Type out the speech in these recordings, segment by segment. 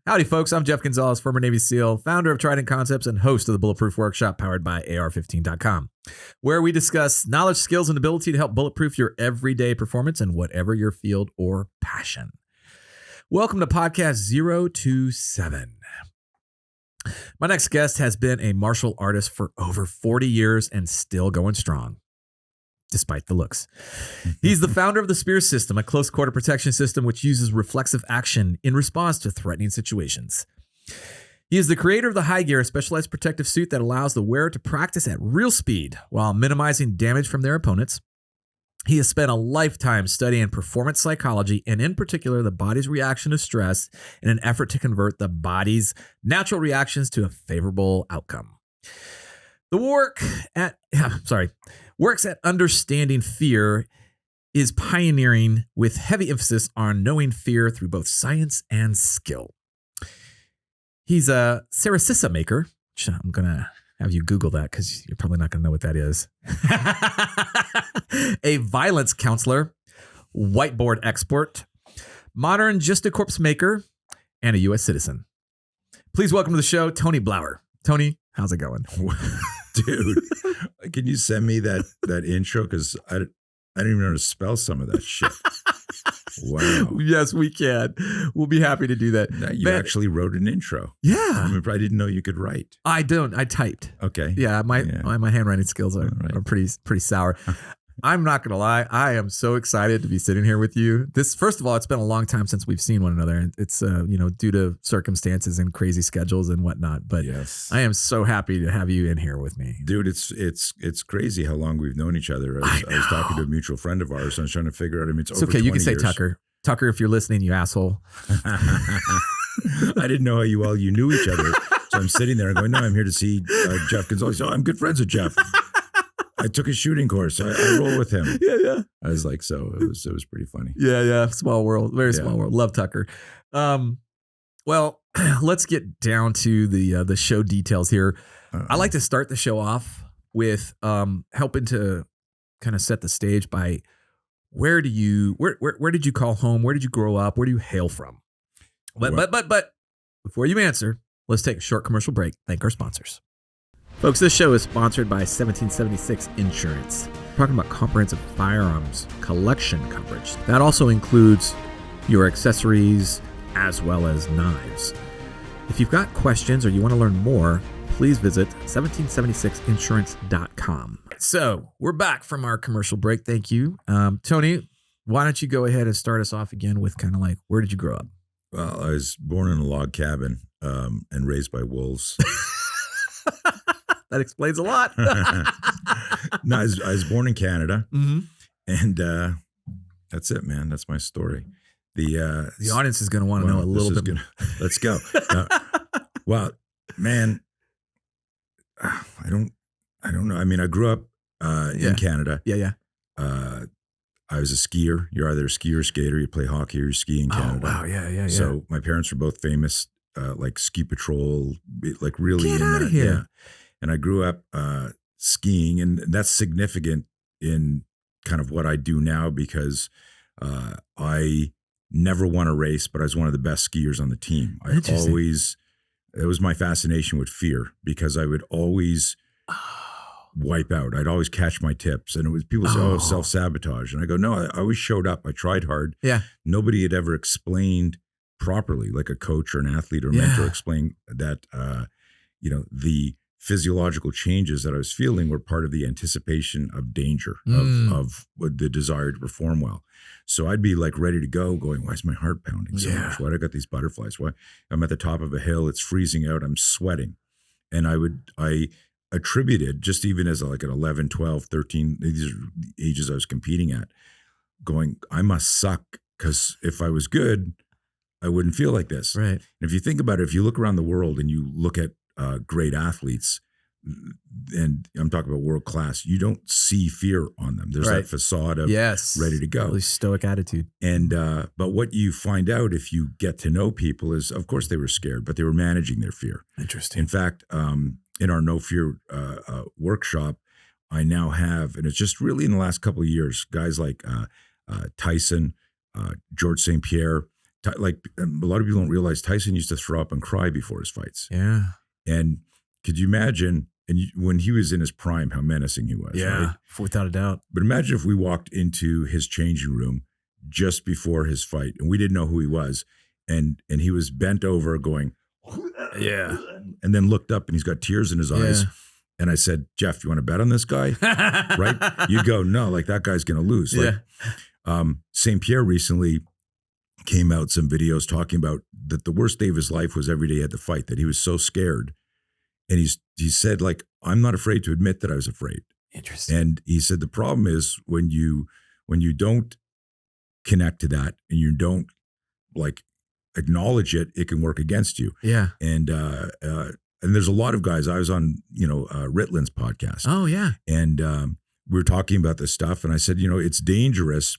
Howdy, folks. I'm Jeff Gonzalez, former Navy SEAL, founder of Trident Concepts, and host of the Bulletproof Workshop powered by AR15.com, where we discuss knowledge, skills, and ability to help bulletproof your everyday performance in whatever your field or passion. Welcome to podcast 027. My next guest has been a martial artist for over 40 years and still going strong, despite the looks. He's the founder of the Spear System, a close quarter protection system which uses reflexive action in response to threatening situations. He is the creator of the High Gear, a specialized protective suit that allows the wearer to practice at real speed while minimizing damage from their opponents. He has spent a lifetime studying performance psychology and in particular the body's reaction to stress in an effort to convert the body's natural reactions to a favorable outcome. The works at understanding fear is pioneering with heavy emphasis on knowing fear through both science and skill. He's a Sarasissa maker, which I'm going to have you Google that because you're probably not going to know what that is. A violence counselor, whiteboard expert, modern Justicorps maker, and a U.S. citizen. Please welcome to the show, Tony Blauer. Tony, how's it going? Dude, can you send me that intro? Because I don't even know how to spell some of that shit. Wow. Yes, we can. We'll be happy to do that. Now, you actually wrote an intro. Yeah. I didn't know you could write. I don't. I typed. Okay. Yeah, my handwriting skills are pretty sour. I'm not going to lie. I am so excited to be sitting here with you. First of all, it's been a long time since we've seen one another. It's, due to circumstances and crazy schedules and whatnot. But yes, I am so happy to have you in here with me. Dude, it's crazy how long we've known each other. I was talking to a mutual friend of ours. And I was trying to figure out, it's over 20 years. You can say Tucker. Tucker, if you're listening, you asshole. I didn't know how well you knew each other. So I'm sitting there and going, no, I'm here to see Jeff Gonzalez. Oh, I'm good friends with Jeff. I took a shooting course. I roll with him. Yeah. I was like, so it was pretty funny. Yeah. Small world, very small world. Love Tucker. Well, let's get down to the show details here. I like to start the show off with helping to kind of set the stage by where did you call home? Where did you grow up? Where do you hail from? But before you answer, let's take a short commercial break. Thank our sponsors. Folks, this show is sponsored by 1776 Insurance. We're talking about comprehensive firearms collection coverage. That also includes your accessories as well as knives. If you've got questions or you want to learn more, please visit 1776insurance.com. So we're back from our commercial break. Thank you. Tony, why don't you go ahead and start us off again with kind of like, where did you grow up? Well, I was born in a log cabin and raised by wolves. That explains a lot. No, I was born in Canada, and that's it, man. That's my story. The audience is going to want to know a little bit. Let's go. Well, man, I don't know. I mean, I grew up in Canada. Yeah. I was a skier. You're either a skier or skater. You play hockey or you ski in Canada. Oh, wow. Yeah. So my parents were both famous, like ski patrol, like really. Get out of here. Yeah. And I grew up skiing, and that's significant in kind of what I do now because I never won a race, but I was one of the best skiers on the team. It was my fascination with fear because I would always wipe out. I'd always catch my tips, and it was people say, self-sabotage. And I go, no, I always showed up. I tried hard. Yeah. Nobody had ever explained properly, like a coach or an athlete or mentor explained that, the physiological changes that I was feeling were part of the anticipation of danger, of the desire to perform well. So I'd be like ready to go going, why is my heart pounding so much? Why do I got these butterflies? Why I'm at the top of a hill, it's freezing out, I'm sweating. And I attributed, just even as like an 11, 12, 13, these are the ages I was competing at, going, I must suck because if I was good, I wouldn't feel like this. Right. And if you think about it, if you look around the world and you look at great athletes, and I'm talking about world class, you don't see fear on them. There's that facade of ready to go. Really stoic attitude. And but what you find out if you get to know people is, of course, they were scared, but they were managing their fear. Interesting. In fact, in our No Fear workshop, I now have, and it's just really in the last couple of years, guys like Tyson, George St. Pierre, like a lot of people don't realize Tyson used to throw up and cry before his fights. Yeah. And could you imagine, when he was in his prime, how menacing he was? Yeah. Right? Without a doubt. But imagine if we walked into his changing room just before his fight and we didn't know who he was. And he was bent over going, yeah. And then looked up and he's got tears in his eyes. And I said, Jeff, you want to bet on this guy? Right? You'd go, no, like that guy's going to lose. Like, St. Pierre recently came out some videos talking about that the worst day of his life was every day he had to fight, that he was so scared. And he said, like, I'm not afraid to admit that I was afraid. Interesting. And he said, the problem is when you don't connect to that and you don't like acknowledge it, it can work against you. Yeah. And there's a lot of guys. I was on, Ritland's podcast. Oh yeah. And we were talking about this stuff. And I said, it's dangerous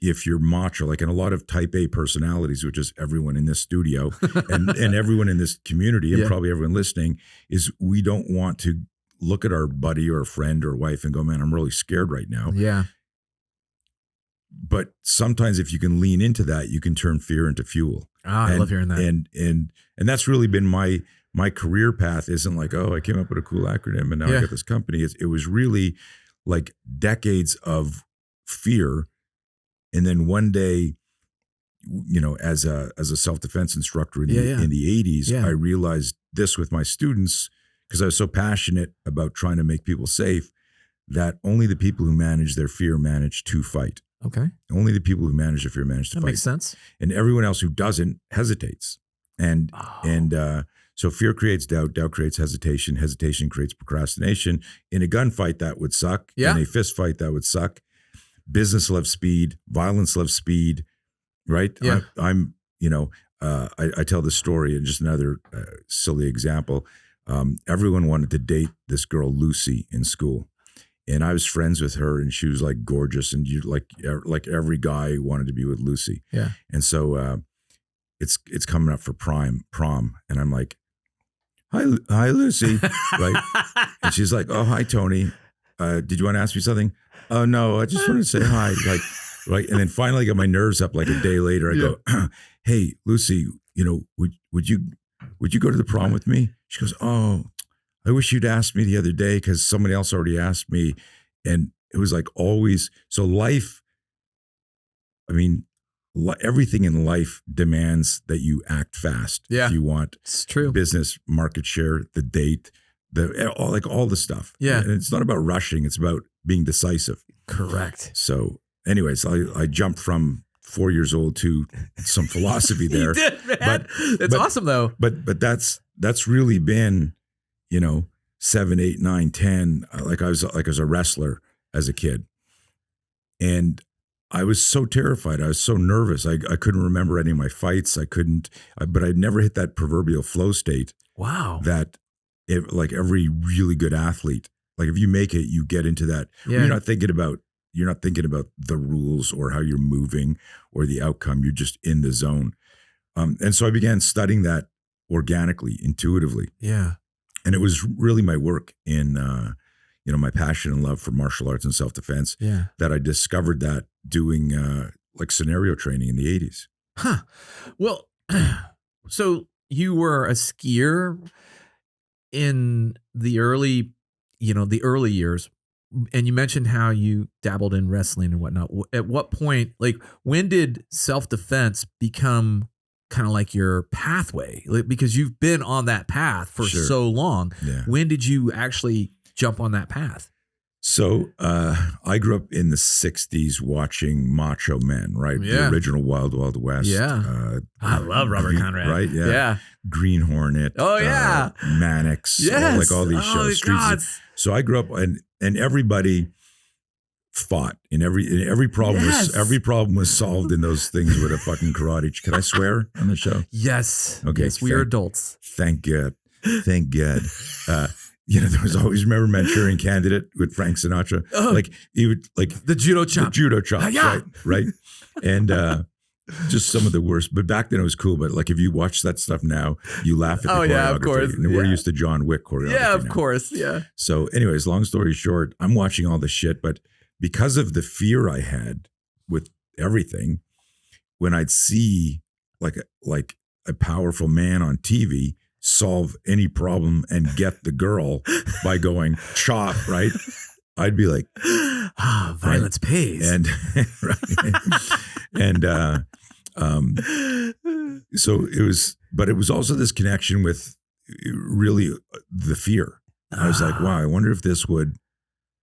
if you're macho, like in a lot of type A personalities, which is everyone in this studio and everyone in this community and probably everyone listening, is we don't want to look at our buddy or friend or wife and go, man, I'm really scared right now. Yeah. But sometimes if you can lean into that, you can turn fear into fuel. I love hearing that. And that's really been my career path. Isn't like, oh, I came up with a cool acronym and now I got this company. It was really like decades of fear. And then one day, as a self-defense instructor in the 80s, I realized this with my students, because I was so passionate about trying to make people safe, that only the people who manage their fear manage to fight. Okay. Only the people who manage their fear manage to fight. That makes sense. And everyone else who doesn't hesitates. And so fear creates doubt, doubt creates hesitation, hesitation creates procrastination. In a gunfight, that would suck. Yeah. In a fist fight, that would suck. Business loves speed. Violence loves speed. Right? Yeah. I tell this story, and just another silly example. Everyone wanted to date this girl, Lucy, in school. And I was friends with her, and she was like gorgeous, and you like every guy wanted to be with Lucy. Yeah. And so it's coming up for prom, and I'm like, hi Lucy, right? And she's like, oh, hi Tony. Did you want to ask me something? Oh no, I just wanted to say hi, like, right. And then finally, I got my nerves up. Like a day later, I go, hey Lucy, would you go to the prom with me? She goes, oh, I wish you'd asked me the other day because somebody else already asked me. And it was like always, so life, I mean, everything in life demands that you act fast. Yeah. If you want It's true. business, market share, the date, all the stuff. Yeah. And it's not about rushing. It's about being decisive. Correct. So anyways, I jumped from 4 years old to some philosophy there. You did, man. It's awesome though. But that's really been, 7, 8, 9, 10. Like I was a wrestler as a kid. And I was so terrified. I was so nervous. I couldn't remember any of my fights. But I'd never hit that proverbial flow state. Wow. That like every really good athlete, like if you make it, you get into that. Yeah. You're not thinking about the rules or how you're moving or the outcome. You're just in the zone. And so I began studying that organically, intuitively. Yeah. And it was really my work in, my passion and love for martial arts and self-defense that I discovered that doing like scenario training in the 80s. Huh. Well, so you were a skier in the early years, and you mentioned how you dabbled in wrestling and whatnot. At what point, like when did self-defense become kind of like your pathway? Like, because you've been on that path for so long. Yeah. When did you actually jump on that path? So I grew up in the 60s watching Macho Men, right? Yeah. The original Wild Wild West. Yeah. I love Robert Conrad. Right? Yeah. Yeah. Green Hornet. Oh, yeah. Mannix. Yes. Like all these shows. So I grew up and everybody fought in every problem was solved in those things with a fucking karate. Can I swear on the show? Yes. Okay. Yes, we are adults. Thank God. There was always, remember Manchurian Candidate with Frank Sinatra? Like he would like the judo chop. Right. And just some of the worst. But back then it was cool. But like if you watch that stuff now, you laugh at the choreography. Yeah, of course. And we're used to John Wick choreography. Yeah, of now. course. Yeah. So anyways, long story short, I'm watching all this shit, but because of the fear I had with everything, when I'd see like a powerful man on TV solve any problem and get the girl by going chop, right? I'd be like, violence pays. And so it was, but it was also this connection with really the fear. I was like, wow, I wonder if this would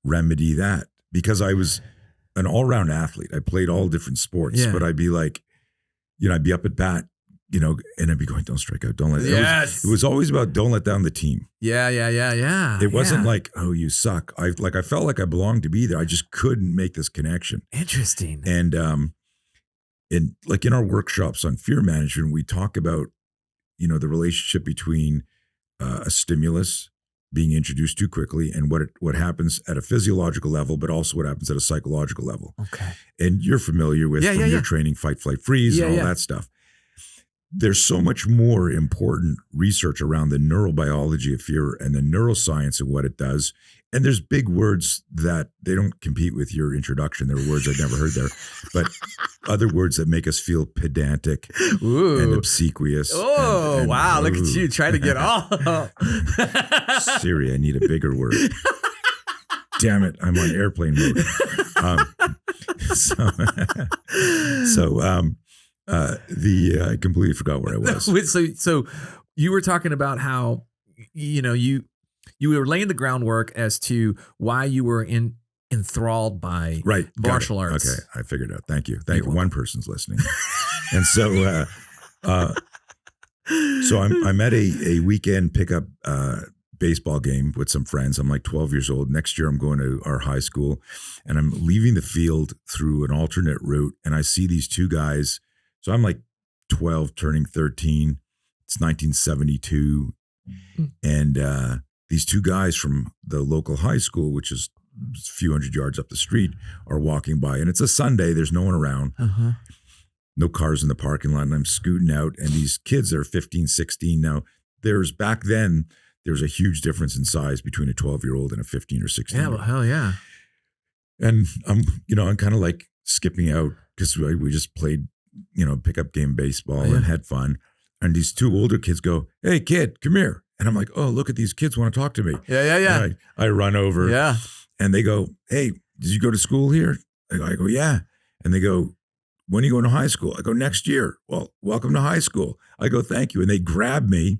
remedy that, because I was an all-round athlete. I played all different sports, but I'd be like, I'd be up at bat, and I'd be going, don't strike out, don't let it. Yes. It was always about don't let down the team. Yeah. It wasn't like, oh, you suck. I felt like I belonged to be there. I just couldn't make this connection. Interesting. And like in our workshops on fear management, we talk about, the relationship between a stimulus being introduced too quickly and what happens at a physiological level, but also what happens at a psychological level. Okay. And you're familiar with from your training, fight, flight, freeze, and all that stuff. There's so much more important research around the neurobiology of fear and the neuroscience and what it does. And there's big words that they don't compete with your introduction. There are words I've never heard there, but other words that make us feel pedantic and obsequious. Oh, and wow. Look at you trying to get all. Siri, I need a bigger word. Damn it. I'm on airplane mode. I completely forgot where I was. So you were talking about how, you were laying the groundwork as to why you were enthralled by martial arts. Okay, I figured it out. Thank you. One person's listening. And so I'm at a weekend pickup baseball game with some friends. I'm like 12 years old. Next year I'm going to our high school, and I'm leaving the field through an alternate route, and I see these two guys. So I'm like 12 turning 13. It's 1972. And these two guys from the local high school, which is a few hundred yards up the street, are walking by. And it's a Sunday. There's no one around. No cars in the parking lot. And I'm scooting out. And these kids are 15, 16. Now, back then, there's a huge difference in size between a 12-year-old and a 15 or 16. Yeah, well, hell yeah. And I'm kind of like skipping out because we just played, pickup game baseball and had fun. And these two older kids go, hey, kid, come here. And I'm like, oh, look at these kids want to talk to me. Yeah. And I run over. Yeah. And they go, hey, did you go to school here? I go, yeah. And they go, when are you going to high school? I go, next year. Well, welcome to high school. I go, thank you. And they grab me.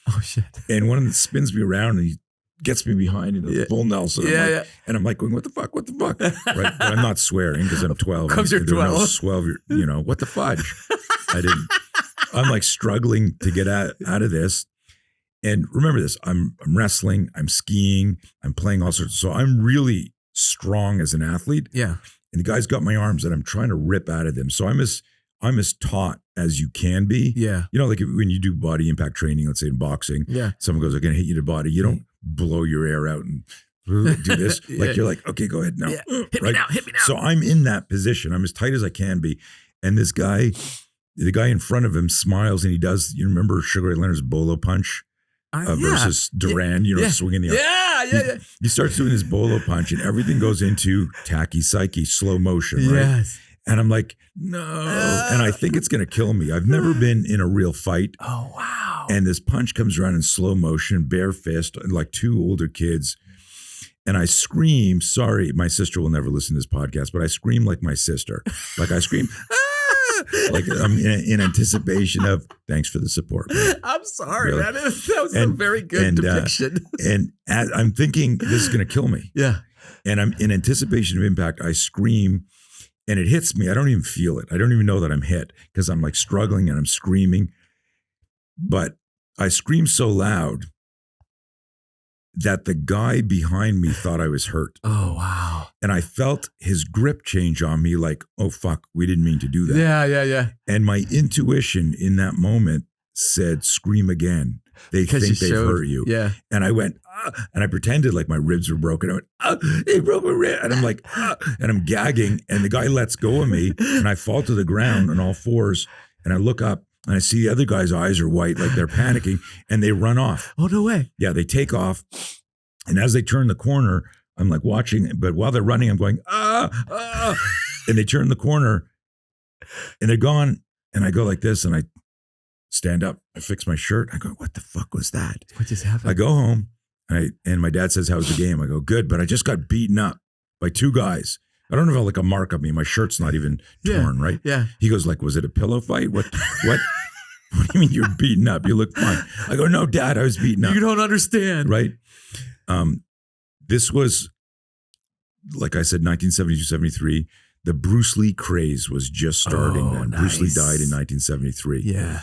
Oh, shit. And one of them spins me around and he gets me behind full Nelson. And I'm like going, what the fuck? What the fuck? Right. But I'm not swearing because I'm 12. Because you're 12. 12, what the fudge? I'm like struggling to get out of this. And remember this, I'm wrestling, I'm skiing, I'm playing all sorts. So I'm really strong as an athlete. Yeah. And the guy's got my arms and I'm trying to rip out of them. So I'm as taut as you can be. Yeah. Like when you do body impact training, let's say in boxing, someone goes, I'm going to hit you in the body. You don't blow your air out and do this. Like you're like, okay, go ahead now. Yeah. Hit me now. So I'm in that position. I'm as tight as I can be. And this guy, the guy in front of him smiles and he does, you remember Sugar Ray Leonard's bolo punch? Versus Duran, swinging the arm. Yeah. He starts doing his bolo punch and everything goes into tachypsyche, slow motion, right? Yes. And I'm like, no. And I think it's going to kill me. I've never been in a real fight. Oh, wow. And this punch comes around in slow motion, bare fist, like two older kids. And I scream, sorry, my sister will never listen to this podcast, but I scream like my sister. Like I scream, like I'm in anticipation of thanks for the support. Man. I'm sorry, really? That was a very good depiction. I'm thinking this is going to kill me. Yeah. And I'm in anticipation of impact. I scream and it hits me. I don't even feel it. I don't even know that I'm hit because I'm like struggling and I'm screaming. But I scream so loud that the guy behind me thought I was hurt. Oh, wow. And I felt his grip change on me like, oh, fuck, we didn't mean to do that. Yeah. And my intuition in that moment said, scream again. They think they've hurt you. Yeah. And I went, and I pretended like my ribs were broken. I went, they broke my rib. And I'm like, and I'm gagging. And the guy lets go of me. And I fall to the ground on all fours. And I look up and I see the other guy's eyes are white, like they're panicking. And they run off. Oh, no way. Yeah, they take off. And as they turn the corner, I'm like watching. But while they're running, I'm going, And they turn the corner and they're gone. And I go like this and I stand up. I fix my shirt. I go, what the fuck was that? What just happened? I go home and my dad says, how's the game? I go, good, but I just got beaten up by two guys. I don't have like a mark on me. My shirt's not even torn, right? Yeah. He goes like, was it a pillow fight? What do you mean you're beaten up? You look fine. I go, no, Dad, I was beaten up. You don't understand. Right. This was, like I said, 1972, 73. The Bruce Lee craze was just starting then. Nice. Bruce Lee died in 1973. Yeah.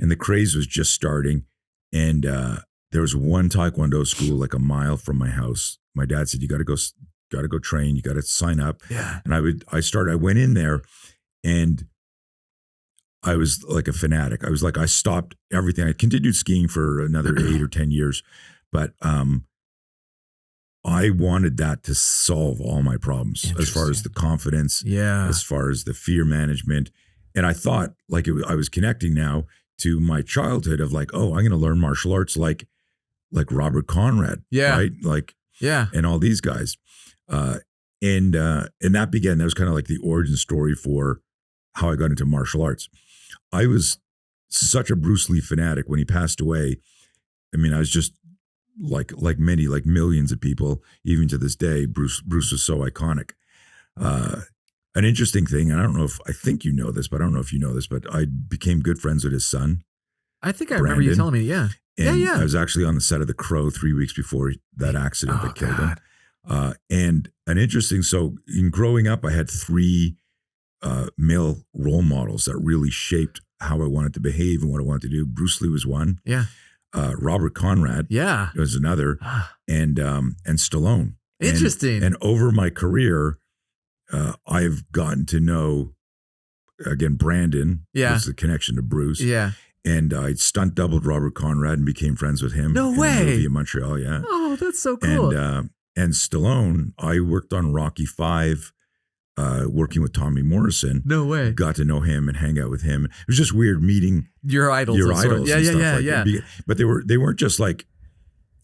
And the craze was just starting. And there was one Taekwondo school like a mile from my house. My dad said, you got to go train. You got to sign up. Yeah. And I went in there and I was like a fanatic. I stopped everything. I continued skiing for another 8 or 10 years, but I wanted that to solve all my problems as far as the confidence, as far as the fear management. And I thought I was connecting now to my childhood of like, oh, I'm going to learn martial arts like Robert Conrad, right? And all these guys. And that was kind of like the origin story for how I got into martial arts. I was such a Bruce Lee fanatic when he passed away. I mean, I was just like millions of people, even to this day, Bruce was so iconic. An interesting thing, and I think you know this, but I don't know if you know this, but I became good friends with his son. I think I remember you telling me, yeah. And I was actually on the set of The Crow 3 weeks before that accident that killed him. And so in growing up, I had 3 male role models that really shaped how I wanted to behave and what I wanted to do. Bruce Lee was one. Yeah. Robert Conrad was another, and Stallone. Interesting. And over my career, I've gotten to know, again, Brandon. Was the connection to Bruce. Yeah. And I stunt doubled Robert Conrad and became friends with him. No way. In the movie in Montreal, yeah. Oh, that's so cool. And Stallone, I worked on Rocky V, working with Tommy Morrison. No way. Got to know him and hang out with him. It was just weird meeting your idols. Yeah. But they weren't just like,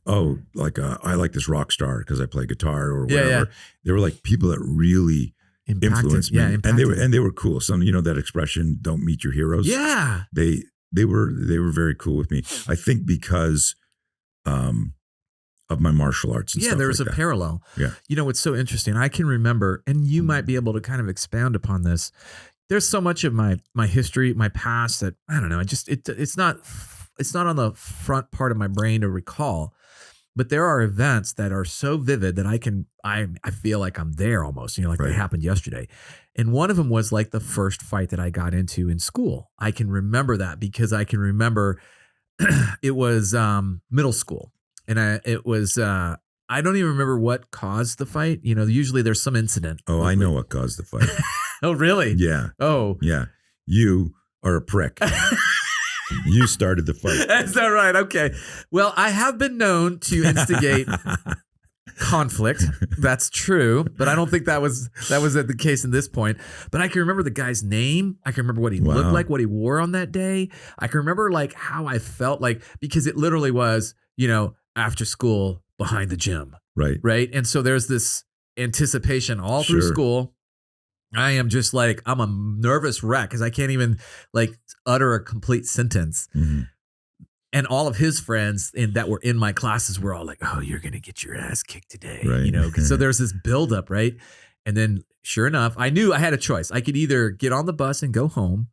oh, like I like this rock star because I play guitar or whatever. Yeah. They were like people that really influenced me. Yeah, and they were cool. Some, that expression, don't meet your heroes. Yeah. They were very cool with me. I think because of my martial arts and stuff. There was like a that. parallel. Yeah. What's so interesting, I can remember, and you might be able to kind of expound upon this. There's so much of my history, my past that I don't know. It's not on the front part of my brain to recall, but there are events that are so vivid that I feel like I'm there almost, like they happened yesterday. And one of them was like the first fight that I got into in school. I can remember that because I can remember it was middle school. And it was, I don't even remember what caused the fight. Usually there's some incident. Oh, I know what caused the fight. Oh, really? Yeah. Oh. Yeah. You are a prick. You started the fight. Is that right? Okay. Well, I have been known to instigate conflict. That's true. But I don't think that was the case in this point. But I can remember the guy's name. I can remember what he looked like, what he wore on that day. I can remember like how I felt like, because it literally was, after school behind the gym. Right. Right. And so there's this anticipation all through school. I am just like, I'm a nervous wreck because I can't even like utter a complete sentence. Mm-hmm. And all of his friends that were in my classes were all like, oh, you're going to get your ass kicked today. Right. So there's this buildup. Right. And then sure enough, I knew I had a choice. I could either get on the bus and go home,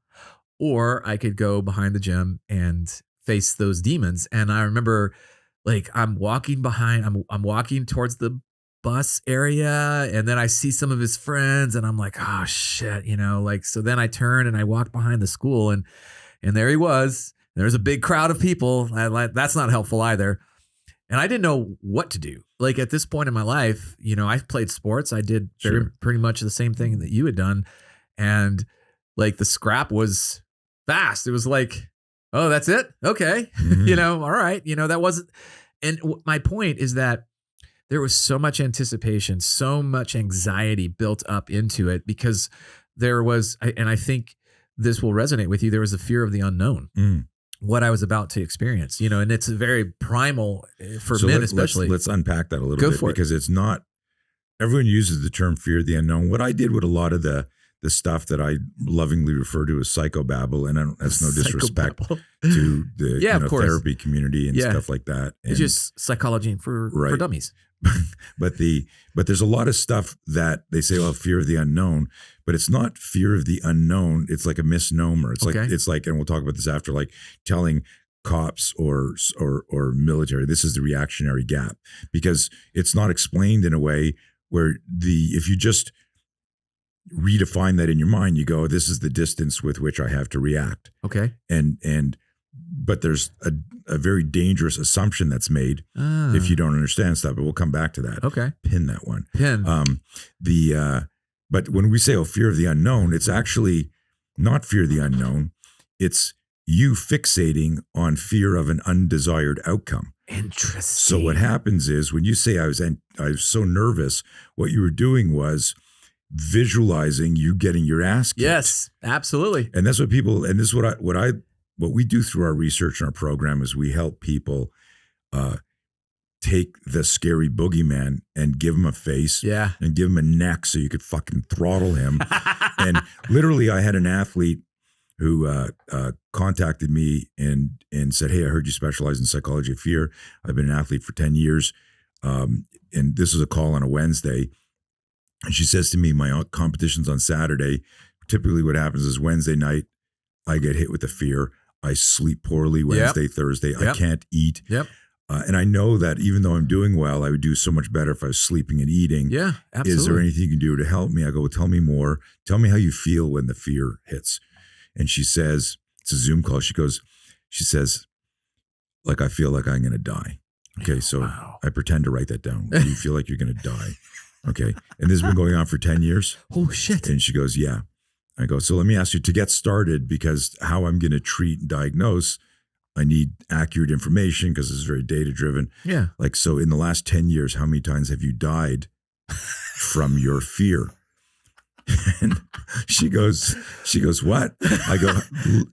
or I could go behind the gym and face those demons. And I remember like I'm walking towards the bus area, and then I see some of his friends and I'm like, oh shit, so then I turn and I walk behind the school and there he was. There's a big crowd of people. That's not helpful either. And I didn't know what to do. Like at this point in my life, I played sports. I did pretty much the same thing that you had done. And like the scrap was fast. It was like, oh, that's it. Okay. Mm-hmm. All right. That wasn't. And my point is that there was so much anticipation, so much anxiety built up into it because there was, and I think this will resonate with you, there was a fear of the unknown, what I was about to experience, and it's very primal for men especially. Let's unpack that a little bit because it's not, everyone uses the term fear of the unknown. What I did with a lot of the the stuff that I lovingly refer to as psychobabble, and that's no disrespect Psychobabble. to the of course. therapy community and stuff like that. And, It's just psychology for dummies. but there's a lot of stuff that they say, well, fear of the unknown, but it's not fear of the unknown. It's like a misnomer. It's like, and we'll talk about this after, like telling cops or military, this is the reactionary gap, because it's not explained in a way where if you just redefine that in your mind, you go, this is the distance with which I have to react. Okay. But there's a very dangerous assumption that's made if you don't understand stuff, but we'll come back to that. Okay. Pin that one. But when we say, fear of the unknown, it's actually not fear of the unknown. It's you fixating on fear of an undesired outcome. Interesting. So what happens is when you say I was so nervous, what you were doing was visualizing you getting your ass kicked. Yes, absolutely. And that's what people, and this is what we do through our research and our program is we help people take the scary boogeyman and give him a face and give him a neck so you could fucking throttle him. And literally I had an athlete who contacted me and said, hey, I heard you specialize in psychology of fear. I've been an athlete for 10 years. And this was a call on a Wednesday. And she says to me, my competition's on Saturday. Typically what happens is Wednesday night, I get hit with the fear. I sleep poorly Wednesday, Thursday. I can't eat. And I know that even though I'm doing well, I would do so much better if I was sleeping and eeting. Yeah, absolutely. Is there anything you can do to help me? I go, well, tell me more. Tell me how you feel when the fear hits. And she says, it's a Zoom call. She says, like, I feel like I'm going to die. Okay. So I pretend to write that down. Do you feel like you're going to die? Okay. And this has been going on for 10 years. Oh, shit. And she goes, yeah. I go, so let me ask you to get started, because how I'm going to treat and diagnose, I need accurate information because this is very data driven. Yeah. Like, so in the last 10 years, how many times have you died from your fear? And she goes, what? I go,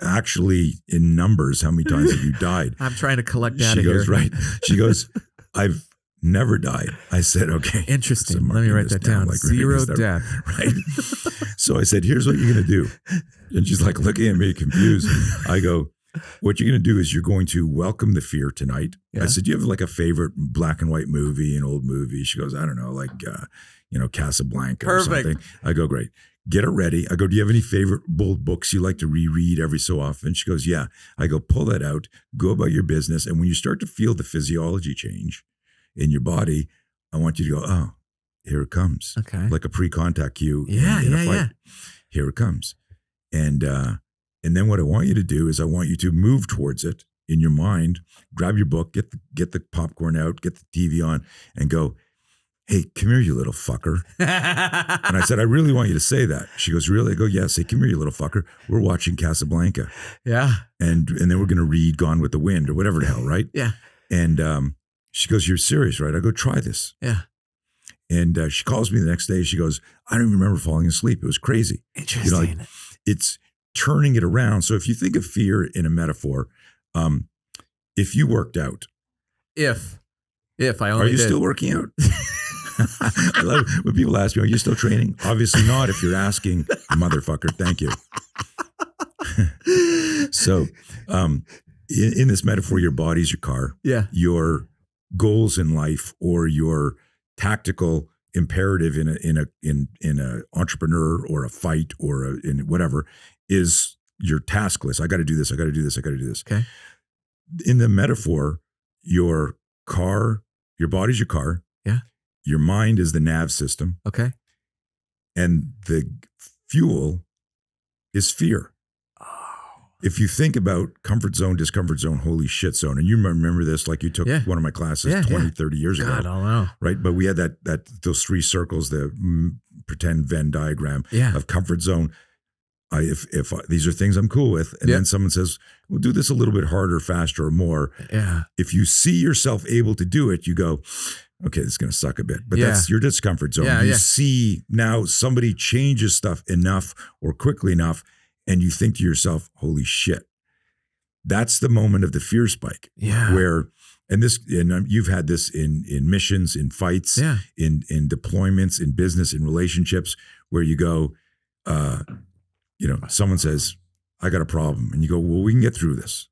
actually in numbers, how many times have you died? I'm trying to collect data. She goes, here. right. She goes, I've never died. I said, okay. Interesting. Let me write that down. Like, 0 death. Right. So I said, here's what you're going to do. And she's like looking at me confused. I go, what you're going to do is you're going to welcome the fear tonight. Yeah. I said, do you have like a favorite black and white movie, an old movie? She goes, I don't know, like, Casablanca or something. I go, great. Get it ready. I go, do you have any favorite old books you like to reread every so often? She goes, yeah. I go, pull that out, go about your business. And when you start to feel the physiology change in your body, I want you to go, oh, here it comes. Okay. Like a pre-contact cue in a fight. Yeah. Here it comes. And then what I want you to do is I want you to move towards it in your mind, grab your book, get the popcorn out, get the TV on, and go, hey, come here, you little fucker. And I said, I really want you to say that. She goes, really? I go, yeah, say, come here, you little fucker. We're watching Casablanca. Yeah. And then we're going to read Gone with the Wind or whatever the hell, right? Yeah. And she goes, you're serious, right? I go, try this. Yeah. And she calls me the next day. She goes, I don't even remember falling asleep. It was crazy. Interesting. It's turning it around. So if you think of fear in a metaphor, if you worked out. If I only Are you still working out? I love when people ask me, are you still training? Obviously not if you're asking, motherfucker. Thank you. So in this metaphor, your body's your car. Yeah. Your goals in life or your tactical imperative in a entrepreneur or a fight or in whatever is your task list. I got to do this. I got to do this. I got to do this. Okay. In the metaphor, your car, your body's your car. Yeah. Your mind is the nav system. Okay. And the fuel is fear. Oh. If you think about comfort zone, discomfort zone, holy shit zone, and you remember this like you took one of my classes 20, 30 years ago. God, I don't know. Right? But we had those three circles, the pretend Venn diagram of comfort zone. If these are things I'm cool with, and then someone says, we'll do this a little bit harder, faster, or more. Yeah. If you see yourself able to do it, you go, okay, this is going to suck a bit, but that's your discomfort zone. You see now somebody changes stuff enough or quickly enough, and you think to yourself, holy shit. That's the moment of the fear spike. Yeah. Where, and you've had this in missions, in fights, in deployments, in business, in relationships, where you go, someone says, I got a problem. And you go, well, we can get through this.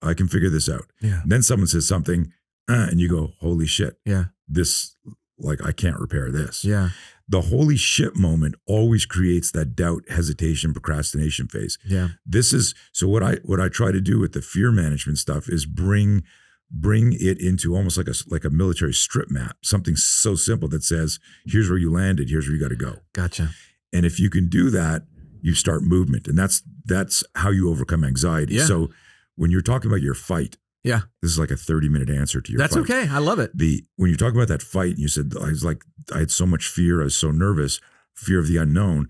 I can figure this out. Yeah. And then someone says something and you go, holy shit. Yeah. This, like, I can't repair this. Yeah. The holy shit moment always creates that doubt, hesitation, procrastination phase. Yeah. This is, so what I try to do with the fear management stuff is bring it into almost like a military strip map, something so simple that says, here's where you landed, here's where you got to go. Gotcha. And if you can do that, you start movement. And that's how you overcome anxiety. Yeah. So when you're talking about your fight, yeah, this is like a 30-minute answer to your That's fight. okay. I love it. When you're talking about that fight, and you said, I had so much fear, I was so nervous, fear of the unknown.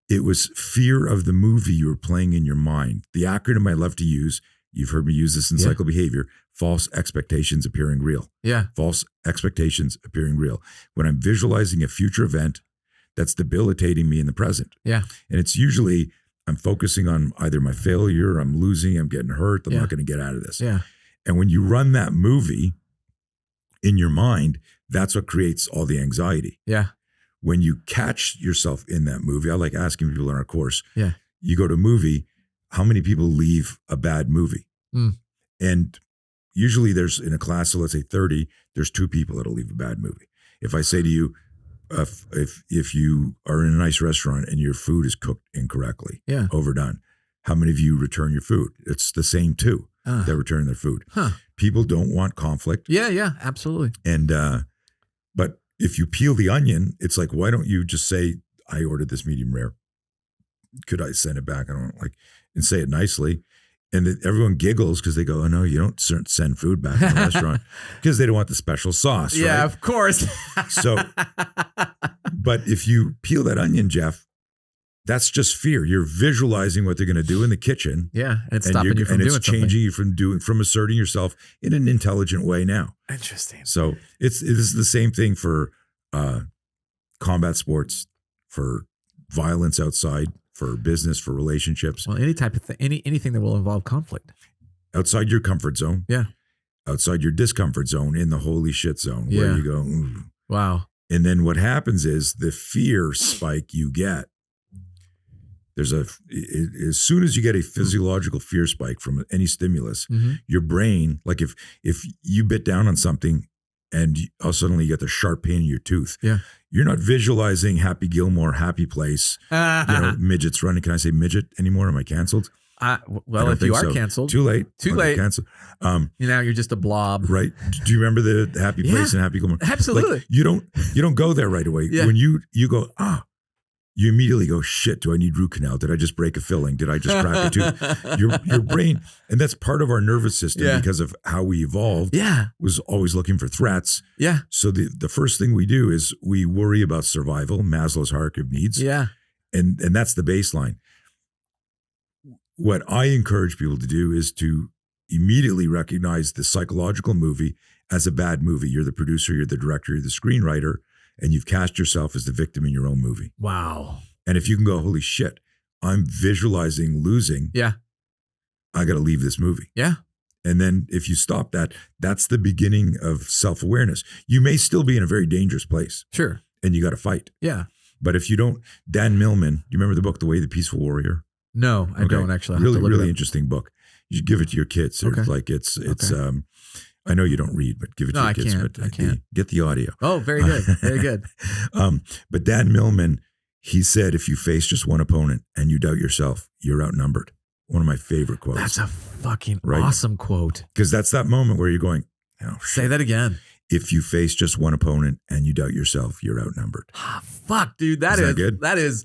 It was fear of the movie you were playing in your mind. The acronym I love to use, you've heard me use this in psychobehavior, false expectations appearing real. Yeah. False expectations appearing real. When I'm visualizing a future event that's debilitating me in the present. Yeah. And it's usually, I'm focusing on either my failure, I'm losing, I'm getting hurt, I'm not going to get out of this. Yeah. And when you run that movie in your mind, that's what creates all the anxiety. Yeah. When you catch yourself in that movie, I like asking people in our course, yeah, you go to a movie, how many people leave a bad movie? And usually there's, in a class, so let's say 30, there's 2 people that'll leave a bad movie. If I say to you, if you are in a nice restaurant and your food is cooked incorrectly, overdone, how many of you return your food? It's the same 2 that return their food. People don't want conflict. Yeah, absolutely. And but if you peel the onion, it's like, why don't you just say, I ordered this medium rare. Could I send it back? I don't and say it nicely. And everyone giggles because they go, oh no, you don't send food back in the restaurant because they don't want the special sauce. Yeah, right? of course. So, but if you peel that onion, Jeff, that's just fear. You're visualizing what they're going to do in the kitchen. Yeah, and it's stopping you from doing something. And it's changing you from asserting yourself in an intelligent way now. Interesting. So it is the same thing for combat sports, for violence outside, for business, for relationships. Well, any type of thing, anything that will involve conflict. Outside your comfort zone. Yeah. Outside your discomfort zone, in the holy shit zone, where you go, ooh. Wow. And then what happens is the fear spike you get. There's as soon as you get a physiological fear spike from any stimulus, your brain, like if you bit down on something and suddenly you get the sharp pain in your tooth, you're not visualizing Happy Gilmore, happy place, midgets running. Can I say midget anymore? Am I canceled? Well, if you are canceled, too late. Too late. Canceled. Now you're just a blob, right? Do you remember the happy place and Happy Gilmore? Absolutely. Like, you don't go there right away. When you go, you immediately go, shit, do I need root canal? Did I just break a filling? Did I just crack a tooth? Your brain, and that's part of our nervous system because of how we evolved, was always looking for threats. Yeah. So the first thing we do is we worry about survival, Maslow's hierarchy of needs. Yeah. And that's the baseline. What I encourage people to do is to immediately recognize the psychological movie as a bad movie. You're the producer, you're the director, you're the screenwriter, and you've cast yourself as the victim in your own movie. Wow. And if you can go, holy shit, I'm visualizing losing. Yeah. I got to leave this movie. Yeah. And then if you stop that, that's the beginning of self-awareness. You may still be in a very dangerous place. Sure. And you got to fight. Yeah. But if you don't, Dan Millman, do you remember the book, The Way, the Peaceful Warrior? No, I don't actually. Really interesting book. You should give it to your kids. Okay. Like it's I know you don't read, but give it to your kids. I can't. Get the audio. Oh, very good. Very good. But Dan Millman, he said, if you face just one opponent and you doubt yourself, you're outnumbered. One of my favorite quotes. That's a fucking awesome quote. Because that's that moment where you're going, oh, say that again. If you face just one opponent and you doubt yourself, you're outnumbered. Fuck, dude. That is good. That is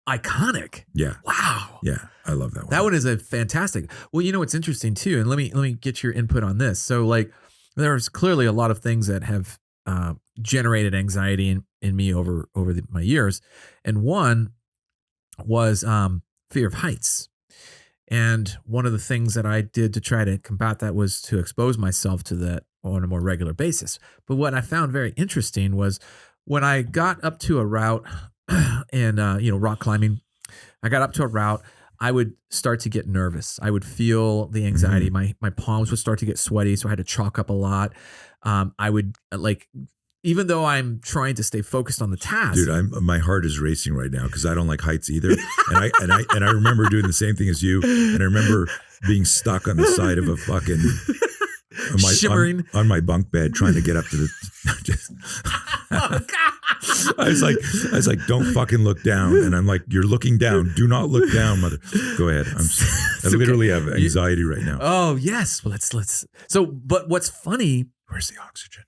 iconic. Yeah. Wow. Yeah. I love that one. That one is a fantastic. Well, you know, what's interesting too. And let me get your input on this. So like there's clearly a lot of things that have generated anxiety in me over my years. And one was fear of heights. And one of the things that I did to try to combat that was to expose myself to that on a more regular basis. But what I found very interesting was when I got up to a route and, rock climbing, I got up to a route, I would start to get nervous. I would feel the anxiety. Mm-hmm. My palms would start to get sweaty. So I had to chalk up a lot. I would even though I'm trying to stay focused on the task. Dude, my heart is racing right now because I don't like heights either. And I remember doing the same thing as you. And I remember being stuck on the side of a fucking shimmering on my bunk bed trying to get up to the. Oh, God. I was like, don't fucking look down. And I'm like, you're looking down. Do not look down, mother. Go ahead. I literally have anxiety right now. Oh yes. Well, let's. So, but what's funny? Where's the oxygen?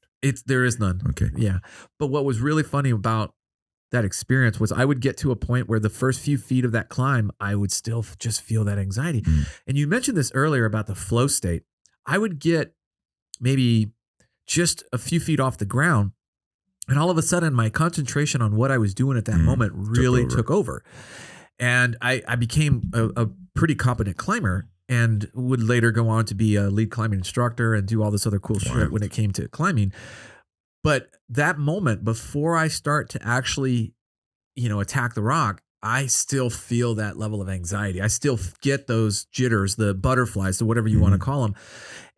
There is none. Okay. Yeah. But what was really funny about that experience was I would get to a point where the first few feet of that climb, I would still just feel that anxiety. And you mentioned this earlier about the flow state. I would get maybe just a few feet off the ground, and all of a sudden my concentration on what I was doing at that moment really took over. And I became a pretty competent climber and would later go on to be a lead climbing instructor and do all this other cool shit when it came to climbing. But that moment before I start to actually, attack the rock, I still feel that level of anxiety. I still get those jitters, the butterflies, so whatever you want to call them.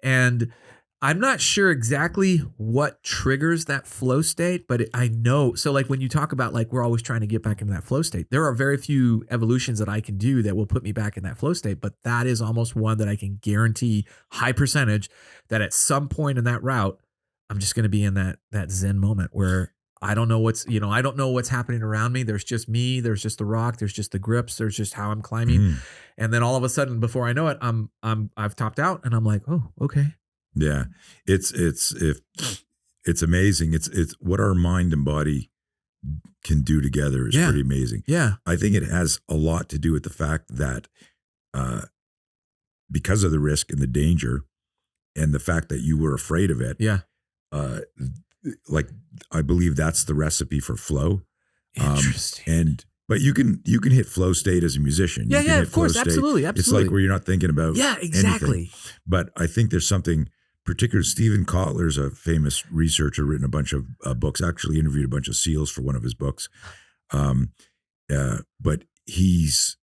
And I'm not sure exactly what triggers that flow state, but I know. So like when you talk about like, we're always trying to get back into that flow state, there are very few evolutions that I can do that will put me back in that flow state. But that is almost one that I can guarantee high percentage that at some point in that route, I'm just going to be in that Zen moment where I don't know I don't know what's happening around me. There's just me. There's just the rock. There's just the grips. There's just how I'm climbing. And then all of a sudden, before I know it, I've topped out and I'm like, oh, okay. Yeah. It's amazing. It's what our mind and body can do together is pretty amazing. Yeah. I think it has a lot to do with the fact that because of the risk and the danger and the fact that you were afraid of it. Yeah. Like I believe that's the recipe for flow. Interesting. But you can hit flow state as a musician. Yeah, you can hit of course. flow state. Absolutely. It's like where you're not thinking about exactly. anything. But I think there's something particular. Stephen Kotler's a famous researcher, written a bunch of books, actually interviewed a bunch of SEALs for one of his books. But he's,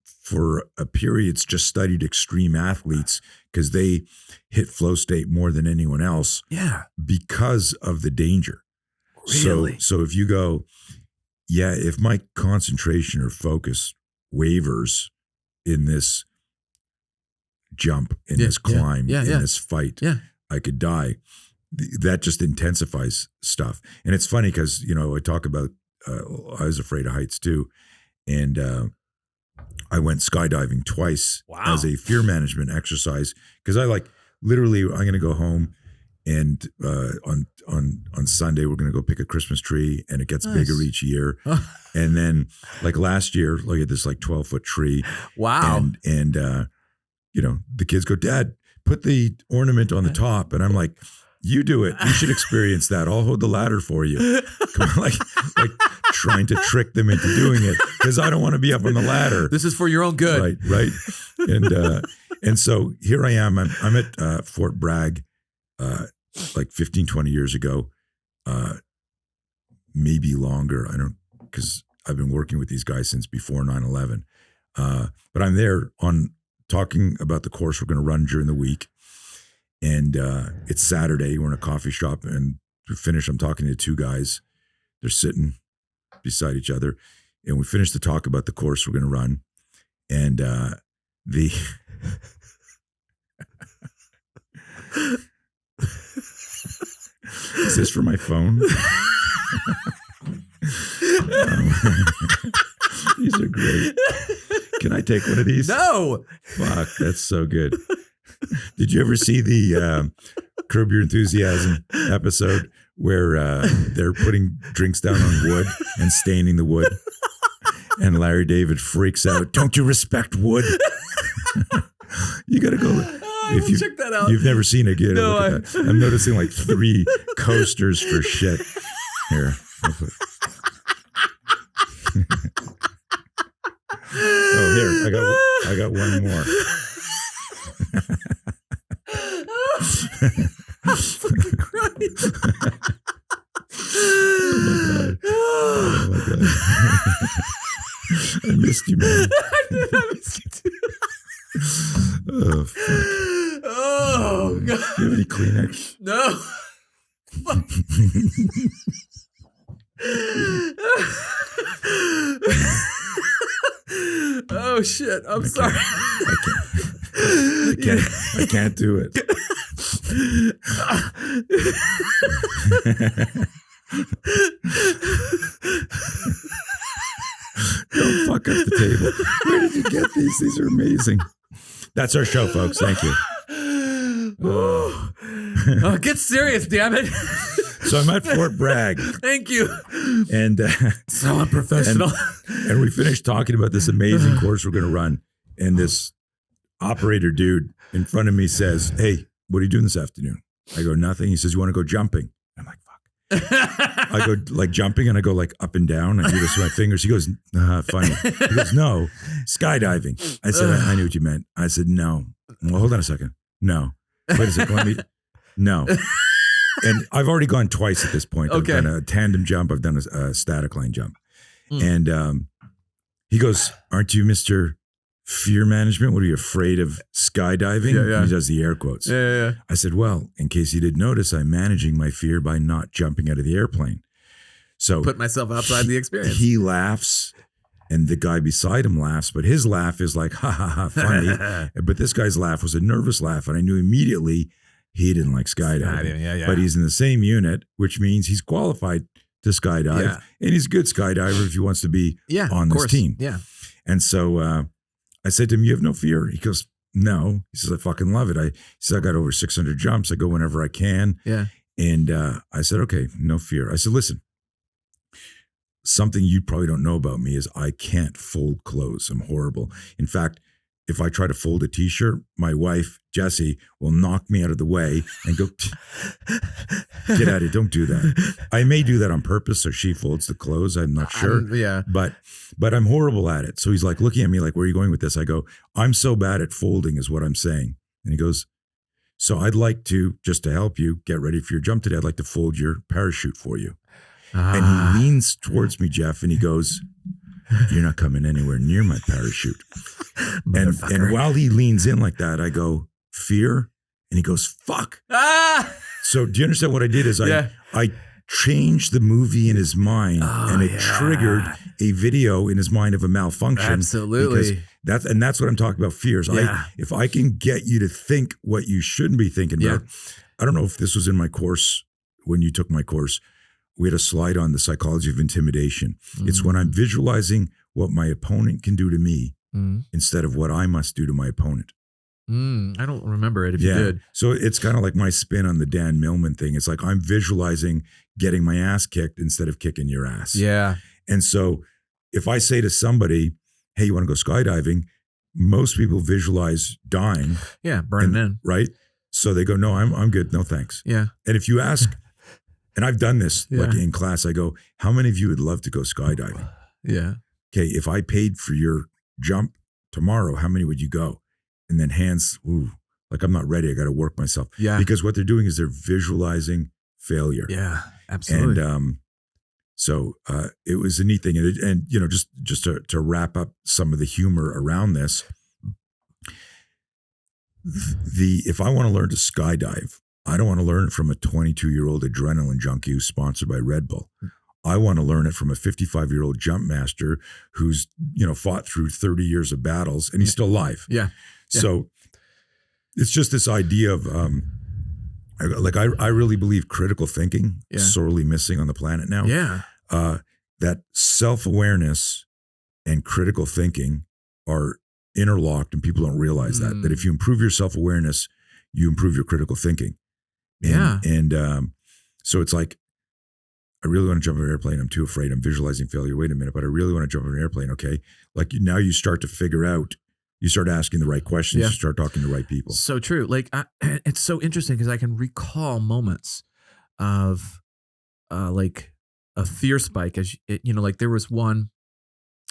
for a period, just studied extreme athletes because they hit flow state more than anyone else. Yeah. Because of the danger. Really? So if you go, if my concentration or focus wavers in this jump, in this climb, in this fight, I could die. That just intensifies stuff. And it's funny because, I talk about, I was afraid of heights too. And I went skydiving twice as a fear management exercise. Because I literally, I'm going to go home and on Sunday, we're going to go pick a Christmas tree, and it gets bigger each year. And then last year, look at this 12-foot tree. Wow. And the kids go, Dad, put the ornament on the top. And I'm like, you do it. You should experience that. I'll hold the ladder for you. like trying to trick them into doing it because I don't want to be up on the ladder. This is for your own good. Right. And so here I am. I'm at Fort Bragg 15, 20 years ago, maybe longer. I don't, because I've been working with these guys since before 9/11. But I'm there talking about the course we're going to run during the week. And it's Saturday. We're in a coffee shop, and to finish, I'm talking to two guys. They're sitting beside each other, and we finished the talk about the course we're going to run. And is this for my phone? These are great. Can I take one of these? No. Fuck, that's so good. Did you ever see the Curb Your Enthusiasm episode where they're putting drinks down on wood and staining the wood? And Larry David freaks out. Don't you respect wood? You got to go. If check that out. You've never seen it. No, look at that. I'm noticing 3 coasters for shit. Here. Oh, here. I got one more. I'm fucking crying. Oh my god. I missed you, man. I missed you too. Oh fuck. Oh god. Do you have any Kleenex? No. Oh shit! I'm sorry. I can't do it. Don't fuck up the table. Where did you get these? These are amazing. That's our show, folks. Thank you. Oh, get serious, damn it. So I'm at Fort Bragg. Thank you. And so unprofessional. And we finished talking about this amazing course we're going to run. And this operator dude in front of me says, "Hey, what are you doing this afternoon?" I go, "Nothing." He says, "You want to go jumping?" I'm like, "Fuck." I go like jumping and I go like up and down. I do this with my fingers. He goes, funny. He goes, "No, skydiving." I said, I knew what you meant. I said, "No." Well, hold on a second. No. Wait a second. Let me. No. And I've already gone twice at this point. Okay. I've done a tandem jump. I've done a static line jump. And he goes, "Aren't you Mr. Fear Management? What are you afraid of skydiving?" Yeah, yeah. And he does the air quotes. Yeah. I said, "Well, in case you didn't notice, I'm managing my fear by not jumping out of the airplane." So Put myself outside the experience. He laughs and the guy beside him laughs, but his laugh is like, ha ha ha, funny. But this guy's laugh was a nervous laugh. And I knew immediately he didn't like skydiving. Yeah. But he's in the same unit, which means he's qualified to skydive. Yeah. And he's a good skydiver if he wants to be on this team. Yeah. And so I said to him, "You have no fear?" He goes, "No." He says, "I fucking love it." He said, "I got over 600 jumps. I go whenever I can." Yeah. And I said, "Okay, no fear." I said, "Listen, something you probably don't know about me is I can't fold clothes. I'm horrible. In fact, if I try to fold a t-shirt, my wife, Jessie, will knock me out of the way and go, "Get out of here. Don't do that." I may do that on purpose so she folds the clothes. I'm not sure. Yeah. But I'm horrible at it. So he's like looking at me like, "Where are you going with this?" I go, "I'm so bad at folding is what I'm saying." And he goes, "So I'd like to, just to help you get ready for your jump today, I'd like to fold your parachute for you." And he leans towards me, Jeff, and he goes, "You're not coming anywhere near my parachute." And while he leans in like that, I go, "Fear?" And he goes, "Fuck." So do you understand what I did is I changed the movie in his mind and it triggered a video in his mind of a malfunction. Absolutely. Because that's what I'm talking about, fears. Yeah. If I can get you to think what you shouldn't be thinking about. I don't know if this was in my course when you took my course. We had a slide on the psychology of intimidation. It's when I'm visualizing what my opponent can do to me instead of what I must do to my opponent. I don't remember it if you did. So it's kind of like my spin on the Dan Millman thing. It's like I'm visualizing getting my ass kicked instead of kicking your ass. Yeah. And so if I say to somebody, "Hey, you want to go skydiving?" Most people visualize dying. Yeah, burning in. Right? So they go, "No, I'm good. No, thanks." Yeah. And if you ask, and I've done this like in class, I go, "How many of you would love to go skydiving?" Yeah. Okay, if I paid for your jump tomorrow, how many would you go? And then hands, like I'm not ready. I got to work myself. Yeah. Because what they're doing is they're visualizing failure. Yeah, absolutely. And so it was a neat thing. And you know, just to wrap up some of the humor around this, if I want to learn to skydive, I don't want to learn it from a 22-year-old adrenaline junkie who's sponsored by Red Bull. I want to learn it from a 55-year-old jump master who's, fought through 30 years of battles and he's still alive. Yeah. So it's just this idea of, I really believe critical thinking is sorely missing on the planet now. Yeah. That self-awareness and critical thinking are interlocked and people don't realize that if you improve your self-awareness, you improve your critical thinking. And so it's like, I really want to jump on an airplane. I'm too afraid. I'm visualizing failure. Wait a minute, but I really want to jump on an airplane. Okay. Like now you start to figure out, you start asking the right questions. You start talking to the right people. So true. Like it's so interesting because I can recall moments of like a fear spike as like there was one,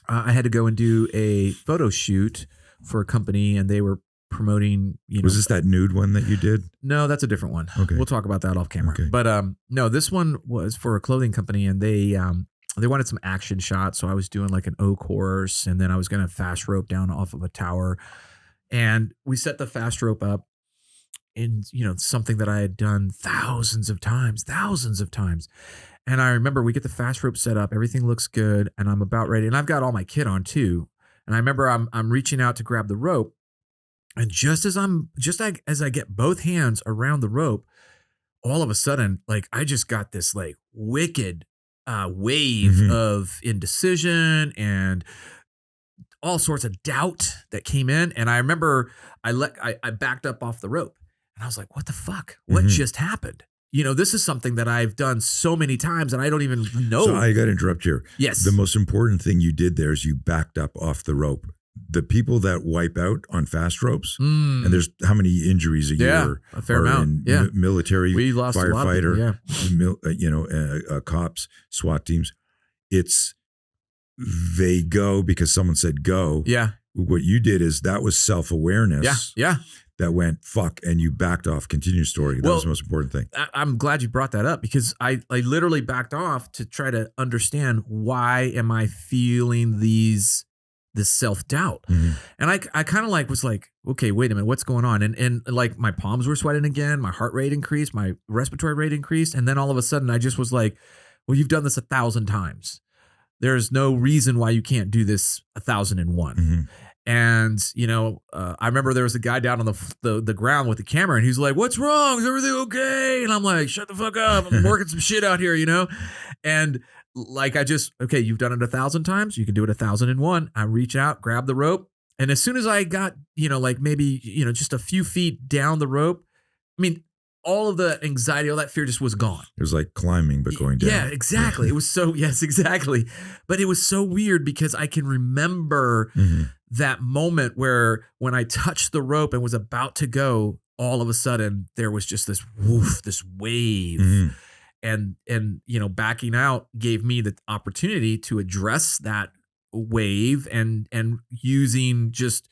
I had to go and do a photo shoot for a company and they were promoting, Was this that nude one that you did? No, that's a different one. Okay. We'll talk about that off camera. Okay. But no, this one was for a clothing company and they wanted some action shots. So I was doing like an O course and then I was going to fast rope down off of a tower and we set the fast rope up in, something that I had done thousands of times. And I remember we get the fast rope set up, everything looks good, and I'm about ready. And I've got all my kit on too. And I remember I'm reaching out to grab the rope. And just as I get both hands around the rope, all of a sudden, like I just got this like wicked wave of indecision and all sorts of doubt that came in. And I remember I backed up off the rope and I was like, what the fuck? What just happened? This is something that I've done so many times and I don't even know. So I got to interrupt here. Yes. The most important thing you did there is you backed up off the rope. The people that wipe out on fast ropes, and there's how many injuries a year a fair amount. Military, we lost firefighter, a lot of people, cops, SWAT teams. They go because someone said go. Yeah. What you did is that was self-awareness. Yeah. That went fuck, and you backed off. Continue story. That was the most important thing. I'm glad you brought that up because I literally backed off to try to understand why am I feeling this self-doubt. And I kind of was like, okay, wait a minute, what's going on? And like my palms were sweating again, my heart rate increased, my respiratory rate increased. And then all of a sudden I just was like, well, you've done this 1,000 times. There's no reason why you can't do this 1,001. And, I remember there was a guy down on the ground with the camera and he's like, what's wrong? Is everything okay? And I'm like, shut the fuck up. I'm working some shit out here, And like, okay, you've done it 1,000 times. You can do it 1,001. I reach out, grab the rope. And as soon as I got, like maybe, just a few feet down the rope, I mean, all of the anxiety, all that fear just was gone. It was like climbing, but going down. Yeah, exactly. It was yes, exactly. But it was so weird because I can remember that moment where when I touched the rope and was about to go, all of a sudden there was just this woof, this wave. And backing out gave me the opportunity to address that wave and using just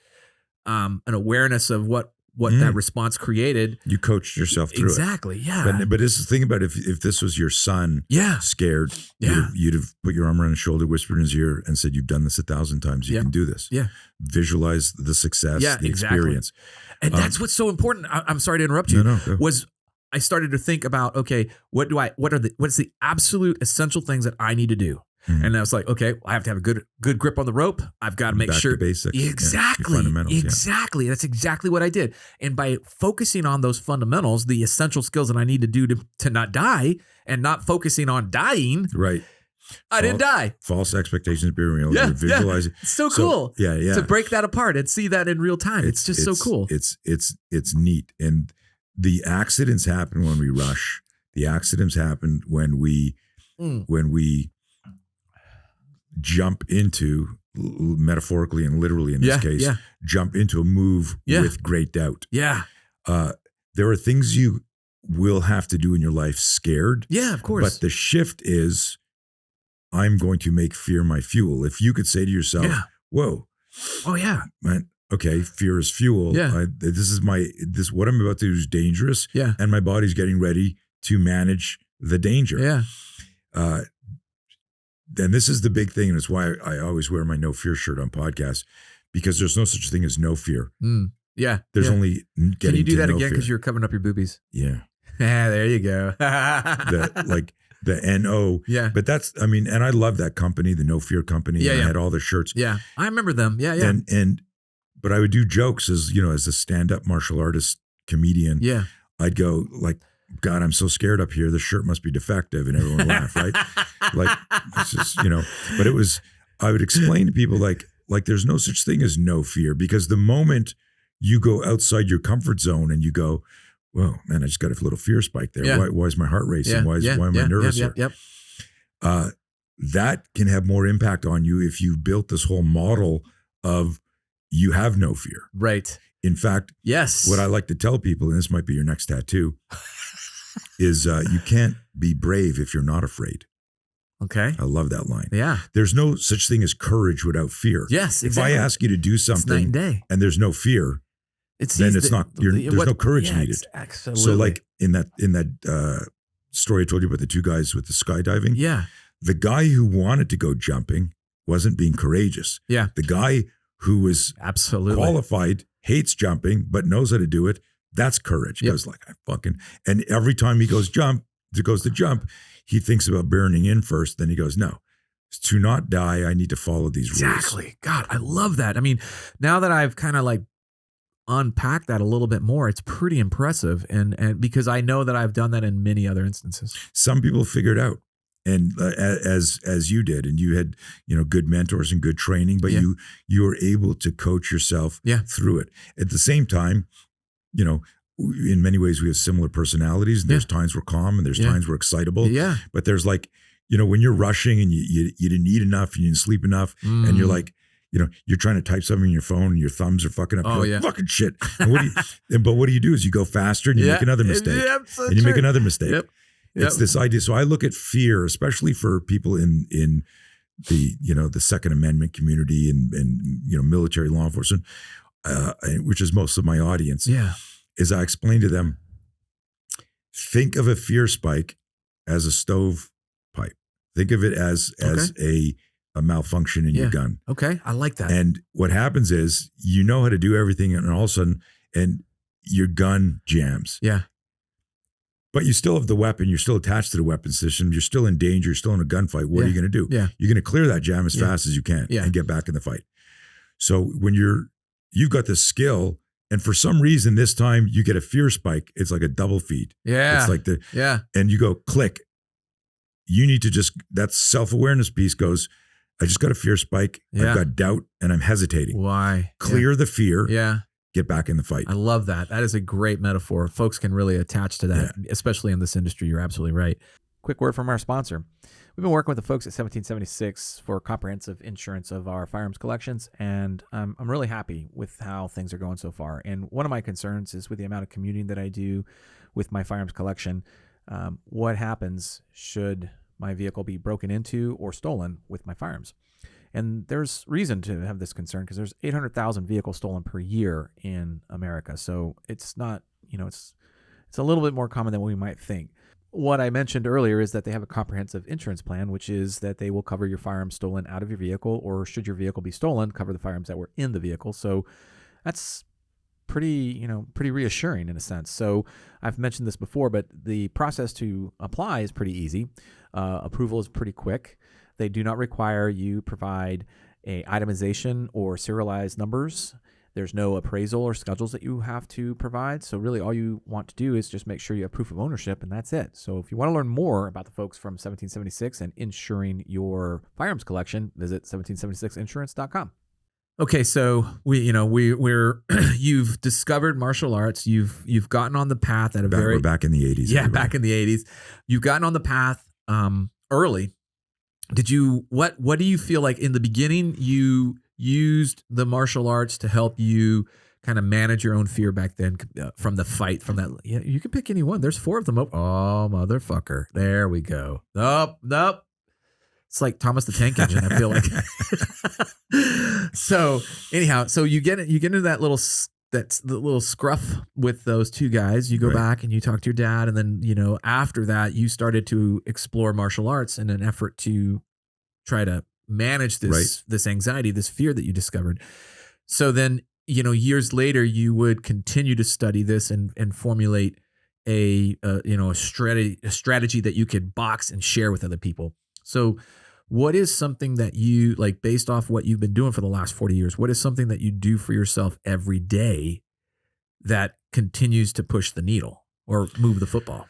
an awareness of what that response created. You coached yourself through exactly, it. Yeah. But this is the thing about if this was your son scared, Yeah. you'd have put your arm around his shoulder, whispered in his ear and said, you've done this 1,000 times. You can do this. Yeah. Visualize the success, the experience. And that's what's so important. I'm sorry to interrupt you. No, was I started to think about, okay, what's the absolute essential things that I need to do? And I was like, okay, I have to have a good grip on the rope. I've got to make sure. The basics. Exactly. Fundamentals. Exactly. That's exactly what I did. And by focusing on those fundamentals, the essential skills that I need to do to not die and not focusing on dying. Right. I didn't die. False expectations being real. Yeah. Visualize it. It's so cool. Yeah. To break that apart and see that in real time. It's just so cool. It's neat. And the accidents happen when we rush. The accidents happen when we jump into, metaphorically and literally in this case, jump into a move with great doubt. Yeah. There are things you will have to do in your life scared. Yeah, of course. But the shift is, I'm going to make fear my fuel. If you could say to yourself, whoa. Oh, yeah. Man, okay, fear is fuel. Yeah. What I'm about to do is dangerous. Yeah. And my body's getting ready to manage the danger. Yeah. And this is the big thing, and it's why I always wear my no fear shirt on podcasts, because there's no such thing as no fear. Yeah. There's only getting to Can you do that no again fear. Because you're covering up your boobies? Yeah. There you go. The NO. Yeah. But and I love that company, the No Fear Company. Yeah, and I had all the shirts. Yeah. I remember them. Yeah. But I would do jokes as a stand-up martial artist comedian. Yeah. I'd go like, God, I'm so scared up here. The shirt must be defective, and everyone would laugh, right? Like, it's just, but it was, I would explain to people like there's no such thing as no fear, because the moment you go outside your comfort zone and you go, whoa, man, I just got a little fear spike there. Yeah. Why is my heart racing? Why am I nervous here? That can have more impact on you if you built this whole model of you have no fear. Right. In fact, yes. What I like to tell people, and this might be your next tattoo, is you can't be brave if you're not afraid. Okay. I love that line. Yeah. There's no such thing as courage without fear. Yes, exactly. If I ask you to do something night and day. And there's no fear, there's no courage needed. Absolutely. So like in that story I told you about the two guys with the skydiving. Yeah. The guy who wanted to go jumping wasn't being courageous. Yeah. The guy who was absolutely qualified, hates jumping, but knows how to do it. That's courage. Yep. Goes like, and every time he goes to jump, he thinks about burning in first. Then he goes, no, to not die, I need to follow these rules. Exactly. God, I love that. I mean, now that I've kind of like unpacked that a little bit more, it's pretty impressive. And because I know that I've done that in many other instances. Some people figure it out. And as you did, and you had, good mentors and good training, but you were able to coach yourself through it. At the same time, in many ways we have similar personalities. And there's times we're calm and there's times we're excitable. Yeah. But there's like, when you're rushing and you didn't eat enough, you didn't sleep enough, and you're like, you're trying to type something on your phone and your thumbs are fucking up. Fucking shit. And but what do? Is you go faster and you make another mistake. So and you make another mistake. Yep. It's this idea. So I look at fear, especially for people in the, the Second Amendment community and military law enforcement, which is most of my audience. Yeah. Is I explain to them, think of a fear spike as a stove pipe. Think of it as a malfunction in your gun. Okay. I like that. And what happens is you know how to do everything, and all of a sudden, and your gun jams. Yeah. But you still have the weapon. You're still attached to the weapon system. You're still in danger. You're still in a gunfight. What are you going to do? Yeah. You're going to clear that jam as fast as you can and get back in the fight. So when you've got the skill, and for some reason this time you get a fear spike, it's like a double feed. Yeah. It's like and you go click. You need to that self-awareness piece goes, I just got a fear spike. I've got doubt and I'm hesitating. Why? Clear the fear. Yeah. Get back in the fight. I love that. That is a great metaphor. Folks can really attach to that, especially in this industry. You're absolutely right. Quick word from our sponsor. We've been working with the folks at 1776 for comprehensive insurance of our firearms collections, and I'm really happy with how things are going so far. And one of my concerns is with the amount of commuting that I do with my firearms collection. What happens should my vehicle be broken into or stolen with my firearms? And there's reason to have this concern because there's 800,000 vehicles stolen per year in America. So it's not, it's a little bit more common than we might think. What I mentioned earlier is that they have a comprehensive insurance plan, which is that they will cover your firearms stolen out of your vehicle, or should your vehicle be stolen, cover the firearms that were in the vehicle. So that's pretty reassuring in a sense. So I've mentioned this before, but the process to apply is pretty easy. Approval is pretty quick. They do not require you provide a itemization or serialized numbers. There's no appraisal or schedules that you have to provide. So really all you want to do is just make sure you have proof of ownership, and that's it. So if you want to learn more about the folks from 1776 and insuring your firearms collection, visit 1776insurance.com. Okay, so we're you've discovered martial arts. You've gotten on the path at we're back in the 80s. Yeah, back in the 80s. You've gotten on the path early. What do you feel like in the beginning you used the martial arts to help you kind of manage your own fear back then from the fight, from that? Yeah, you can pick any one. There's 4 of them. Oh, motherfucker. There we go. Nope. It's like Thomas the Tank Engine, I feel like. So anyhow, so you get into that little scruff with those 2 guys. You go back and you talk to your dad, and then after that you started to explore martial arts in an effort to try to manage this anxiety, this fear that you discovered. So then years later you would continue to study this and formulate a strategy that you could box and share with other people. So what is something that you, like, based off what you've been doing for the last 40 years, what is something that you do for yourself every day that continues to push the needle or move the football?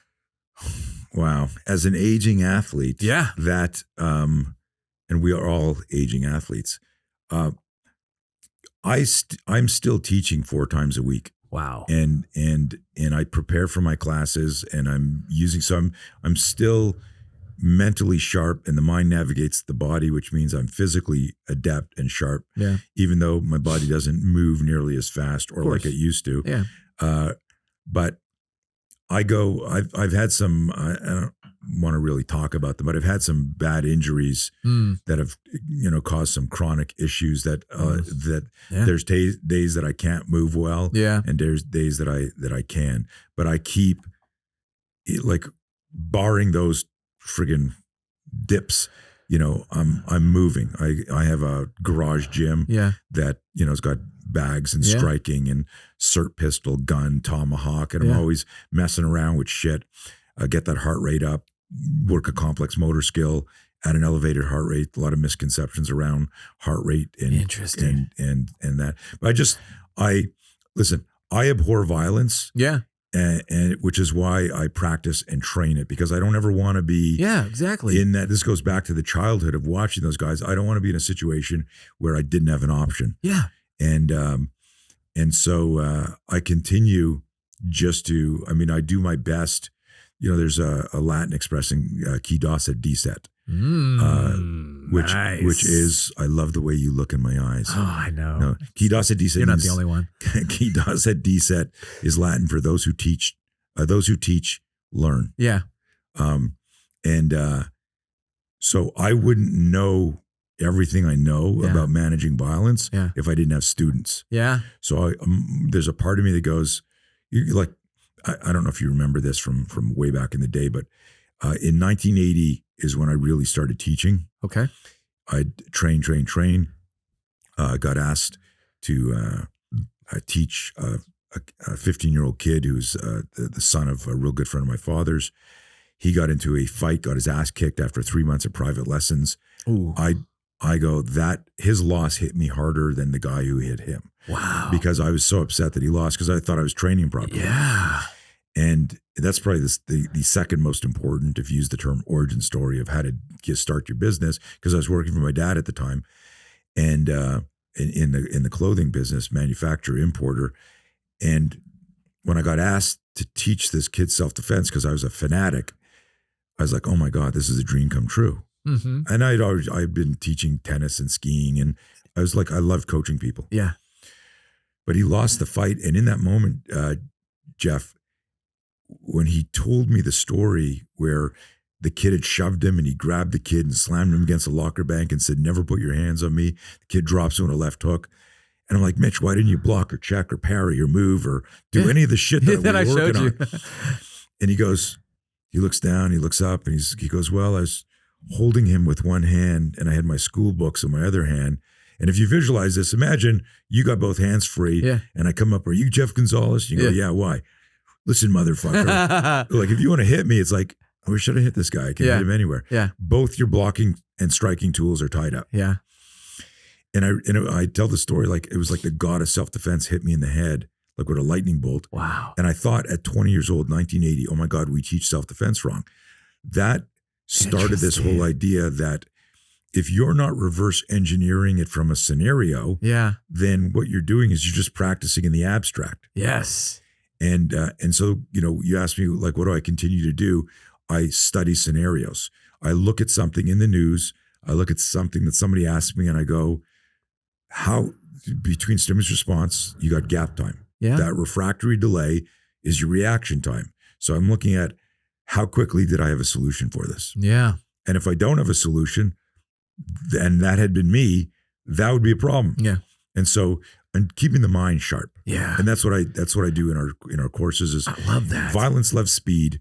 Wow. As an aging athlete, that, and we are all aging athletes, I'm still teaching 4 times a week. Wow. And I prepare for my classes, and I'm still mentally sharp, and the mind navigates the body, which means I'm physically adept and sharp, even though my body doesn't move nearly as fast or like it used to. But I've had some, I don't want to really talk about them, but I've had some bad injuries that have, caused some chronic issues that there's days that I can't move well. And there's days that I can, but I keep, like, barring those friggin' dips, I'm moving. I have a garage gym that, it's got bags and Yeah. striking and cert pistol, gun, tomahawk. And I'm Yeah. always messing around with shit. Get that heart rate up, work a complex motor skill at an elevated heart rate. A lot of misconceptions around heart rate and Interesting. and that. But I abhor violence. Yeah. And which is why I practice and train it, because I don't ever want to be Yeah, exactly. in that. This goes back to the childhood of watching those guys. I don't want to be in a situation where I didn't have an option. Yeah. And so I continue just to, I do my best. There's a Latin expressing qui dos et decet, which is, I love the way you look in my eyes. Oh, I know. No, qui dos et decet. You're not the only one. Qui dos et decet is Latin for those who teach. Those who teach learn. Yeah. So I wouldn't know everything I know about managing violence if I didn't have students. Yeah. So there's a part of me that goes, I don't know if you remember this from way back in the day, but in 1980 is when I really started teaching. Okay. I'd train. Got asked to teach a 15-year-old kid who's the son of a real good friend of my father's. He got into a fight, got his ass kicked after 3 months of private lessons. Ooh. I go, that his loss hit me harder than the guy who hit him. Wow. Because I was so upset that he lost, because I thought I was training properly. Yeah. And that's probably the second most important, if you use the term origin story, of how to start your business, because I was working for my dad at the time, and in the clothing business, manufacturer, importer. And when I got asked to teach this kid self-defense, because I was a fanatic, I was like, oh my God, this is a dream come true. Mm-hmm. And I'd been teaching tennis and skiing, and I was like, I loved coaching people. Yeah. But he lost the fight. And in that moment, Jeff, when he told me the story where the kid had shoved him and he grabbed the kid and slammed him against a locker bank and said, never put your hands on me. The kid drops him with a left hook. And I'm like, Mitch, why didn't you block or check or parry or move or do any of the shit that I we were showed working you. on? And he looks down, he looks up, and he goes, well, I was holding him with one hand and I had my school books in my other hand. And if you visualize this, imagine you got both hands free and I come up, are you Jeff Gonzalez? You go, yeah, why? Listen, motherfucker. Like, if you want to hit me, it's like, oh, we should have hit this guy. I can't hit him anywhere. Yeah. Both your blocking and striking tools are tied up. Yeah. And I tell the story like it was like the god of self-defense hit me in the head, like with a lightning bolt. Wow. And I thought at 20 years old, 1980, oh my God, we teach self-defense wrong. That started this whole idea that if you're not reverse engineering it from a scenario, then what you're doing is you're just practicing in the abstract. Yes. And so, you asked me, like, what do I continue to do? I study scenarios. I look at something in the news. I look at something that somebody asked me and I go, how between stimulus response, you got gap time. Yeah. That refractory delay is your reaction time. So I'm looking at how quickly did I have a solution for this? Yeah. And if I don't have a solution, then that had been me, that would be a problem. Yeah. And so, and keeping the mind sharp. Yeah. And that's what I do in our courses is, I love that. Violence loves speed.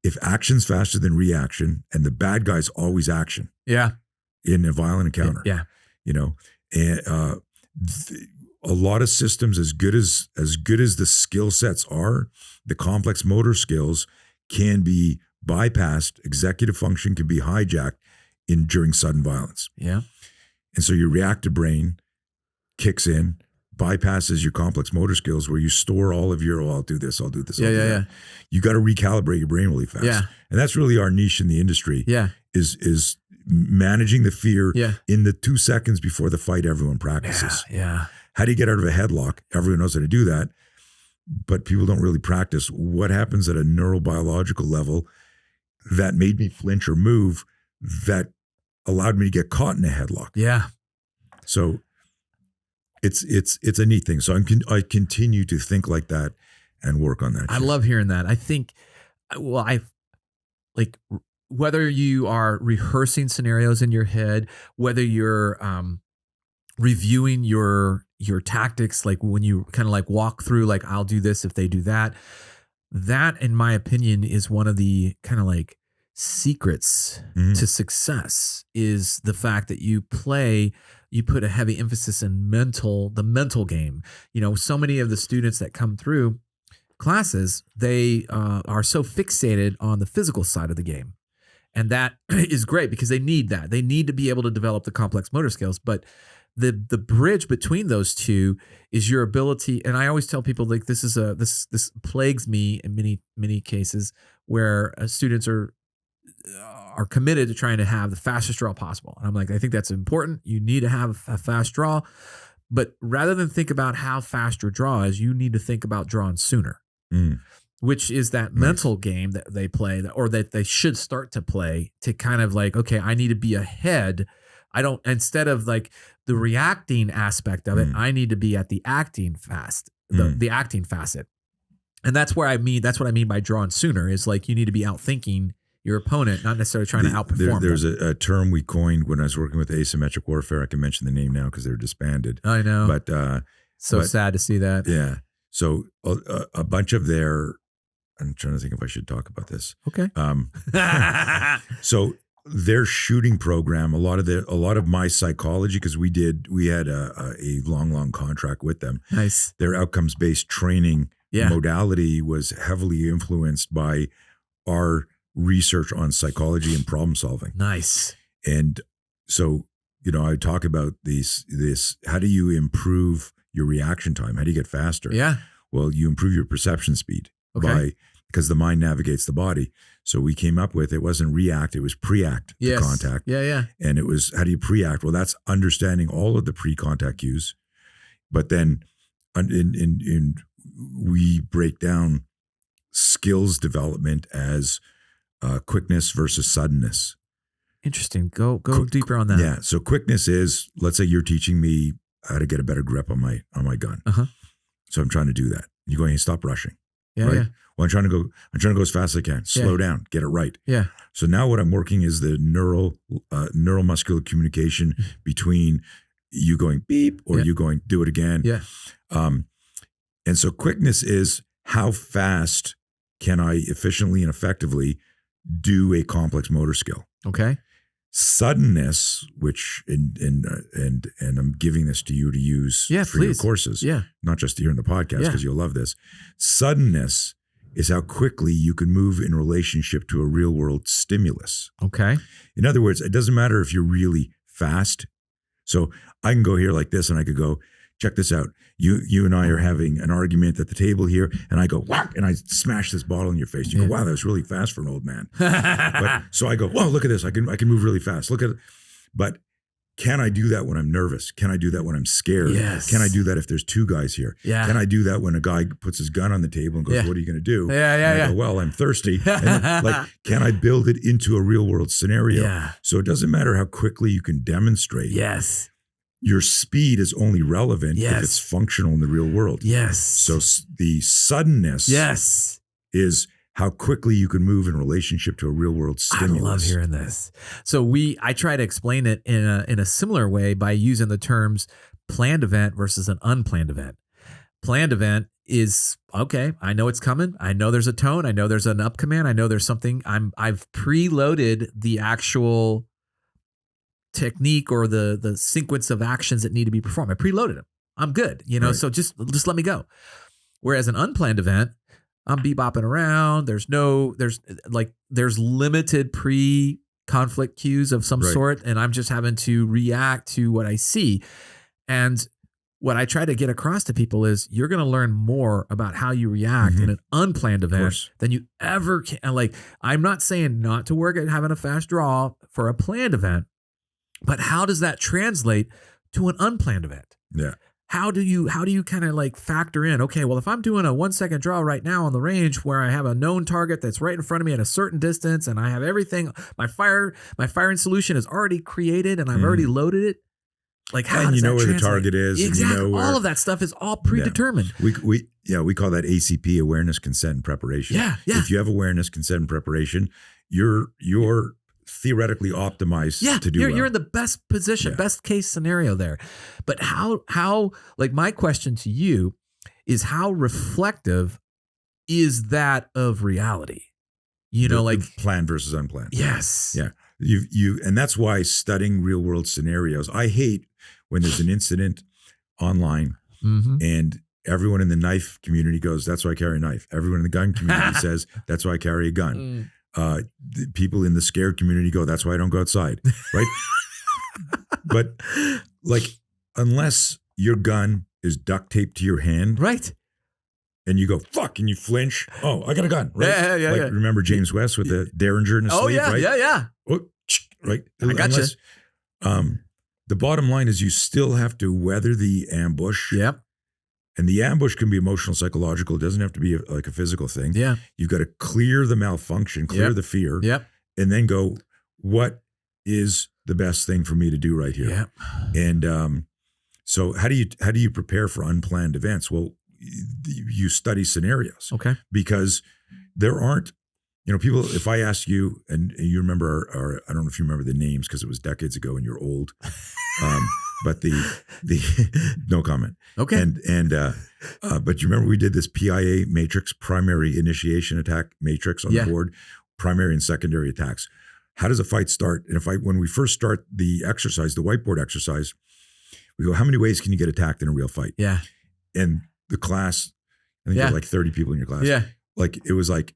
If action's faster than reaction, and the bad guy's always action. Yeah. In a violent encounter. Yeah. And a lot of systems, as good as the skill sets are, the complex motor skills can be bypassed. Executive function can be hijacked during sudden violence. Yeah. And so your reactive brain kicks in, bypasses your complex motor skills, where you store all of your, I'll do this, I'll do this. Yeah. You got to recalibrate your brain really fast. Yeah. And that's really our niche in the industry. Yeah. Is managing the fear in the 2 seconds before the fight everyone practices. Yeah. How do you get out of a headlock? Everyone knows how to do that, but people don't really practice. What happens at a neurobiological level that made me flinch or move that allowed me to get caught in a headlock? Yeah. So it's a neat thing. So I continue to think like that and work on that. I love hearing that. I think, whether you are rehearsing scenarios in your head, whether you're reviewing your tactics, like when you kind of like walk through, like, I'll do this if they do that. That, in my opinion, is one of the kind of like secrets Mhm. to success is the fact that you put a heavy emphasis in the mental game. So many of the students that come through classes, they are so fixated on the physical side of the game. And that is great because they need that. They need to be able to develop the complex motor skills. But the bridge between those two is your ability. And I always tell people, like, this plagues me in many cases where students are committed to trying to have the fastest draw possible. And I'm like, I think that's important. You need to have a fast draw. But rather than think about how fast your draw is, you need to think about drawing sooner. Mm. Which is that mental game that they play, or that they should start to play, to kind of like, okay, I need to be ahead. Instead of like the reacting aspect of it, I need to be at the acting the acting facet. And that's what I mean by drawing sooner, is like you need to be outthinking your opponent, not necessarily trying to outperform There's them. a term we coined when I was working with asymmetric warfare. I can mention the name now because they're disbanded. I know. But sad to see that. Yeah. So a bunch of I'm trying to think if I should talk about this. Okay. So their shooting program, a lot of my psychology, because we had a long contract with them. Nice. Their outcomes-based training modality was heavily influenced by our research on psychology and problem solving. Nice. And so, I talk about this, how do you improve your reaction time? How do you get faster? Yeah. Well, you improve your perception speed because the mind navigates the body. So we came up with, it wasn't react, it was pre-act to contact. Yeah. And it was, how do you pre-act? Well, that's understanding all of the pre-contact cues. But then we break down skills development as quickness versus suddenness. Interesting. Go deeper on that. Yeah. So quickness is, let's say you're teaching me how to get a better grip on my gun. Uh-huh. So I'm trying to do that. You're going, hey, stop rushing. Yeah, right? yeah. Well, I'm trying to go as fast as I can. Slow down, get it right. Yeah. So now what I'm working is the neuromuscular communication between you going beep or you going do it again. Yeah. And so quickness is, how fast can I efficiently and effectively do a complex motor skill? Okay. Suddenness, which and I'm giving this to you to use for your courses, not just here in the podcast, because you'll love this. Suddenness is how quickly you can move in relationship to a real world stimulus. Okay. In other words, it doesn't matter if you're really fast. So I can go here like this, and I could go, check this out. You and I are having an argument at the table here, and I go, whack, and I smash this bottle in your face. You go, wow, that was really fast for an old man. So I go, whoa, look at this. I can move really fast. Look at it. But can I do that when I'm nervous? Can I do that when I'm scared? Yes. Can I do that if there's two guys here? Yeah. Can I do that when a guy puts his gun on the table and goes, what are you going to do? Yeah. I go, well, I'm thirsty. And can I build it into a real world scenario? Yeah. So it doesn't matter how quickly you can demonstrate. Yes. Your speed is only relevant if it's functional in the real world. Yes. So the suddenness is how quickly you can move in relationship to a real world stimulus. I love hearing this. So I try to explain it in a similar way by using the terms planned event versus an unplanned event. Planned event is, okay, I know it's coming. I know there's a tone. I know there's an up command. I know there's something. I've preloaded the actual technique or the sequence of actions that need to be performed. I preloaded them. I'm good, so just let me go. Whereas an unplanned event, I'm bebopping around. There's limited pre-conflict cues of some sort, and I'm just having to react to what I see. And what I try to get across to people is, you're going to learn more about how you react in an unplanned event than you ever can. Like, I'm not saying not to work at having a fast draw for a planned event, but how does that translate to an unplanned event? Yeah. How do you kind of like factor in, okay, well, if I'm doing a 1 second draw right now on the range where I have a known target that's right in front of me at a certain distance, and I have everything, my firing solution is already created and I've already loaded it. Like, how does that where translate? the target is. Exactly. And all of that stuff is all predetermined. Yeah. We call that ACP, awareness, consent, and preparation. Yeah. If you have awareness, consent, and preparation, you're theoretically optimized to do you're in the best position, best case scenario there. But how like, my question to you is, how reflective is that of reality? you know, The like planned versus unplanned. yes. Yeah. And that's why studying real world scenarios, I hate when there's an incident online Mm-hmm. and everyone in the knife community goes, that's why I carry a knife. Everyone in the gun community says, that's why I carry a gun. The people in the scared community go, that's why I don't go outside. Right. But like, unless your gun is duct taped to your hand, Right. and you go, fuck, and you flinch. Oh, I got a gun, right? Yeah. Remember James West with the Derringer in his sleeve, right? Yeah. Oh, right? I got you. The bottom line is you still have to weather the ambush. Yep. And the ambush can be emotional, psychological. It doesn't have to be like a physical thing. Yeah. You've got to clear the malfunction, clear the fear, and then go, what is the best thing for me to do right here? Yep. And so how do you prepare for unplanned events? Well, you study scenarios. Okay. Because there aren't, people, if I ask you, and you remember our I don't know if you remember the names because it was decades ago and you're old, but the no comment. Okay. But you remember we did this PIA matrix, primary initiation attack matrix on the board, primary and secondary attacks. How does a fight start? And when we first start the exercise, the whiteboard exercise, we go, how many ways can you get attacked in a real fight? Yeah. And the class, I think there were like 30 people in your class. Yeah. Like it was like,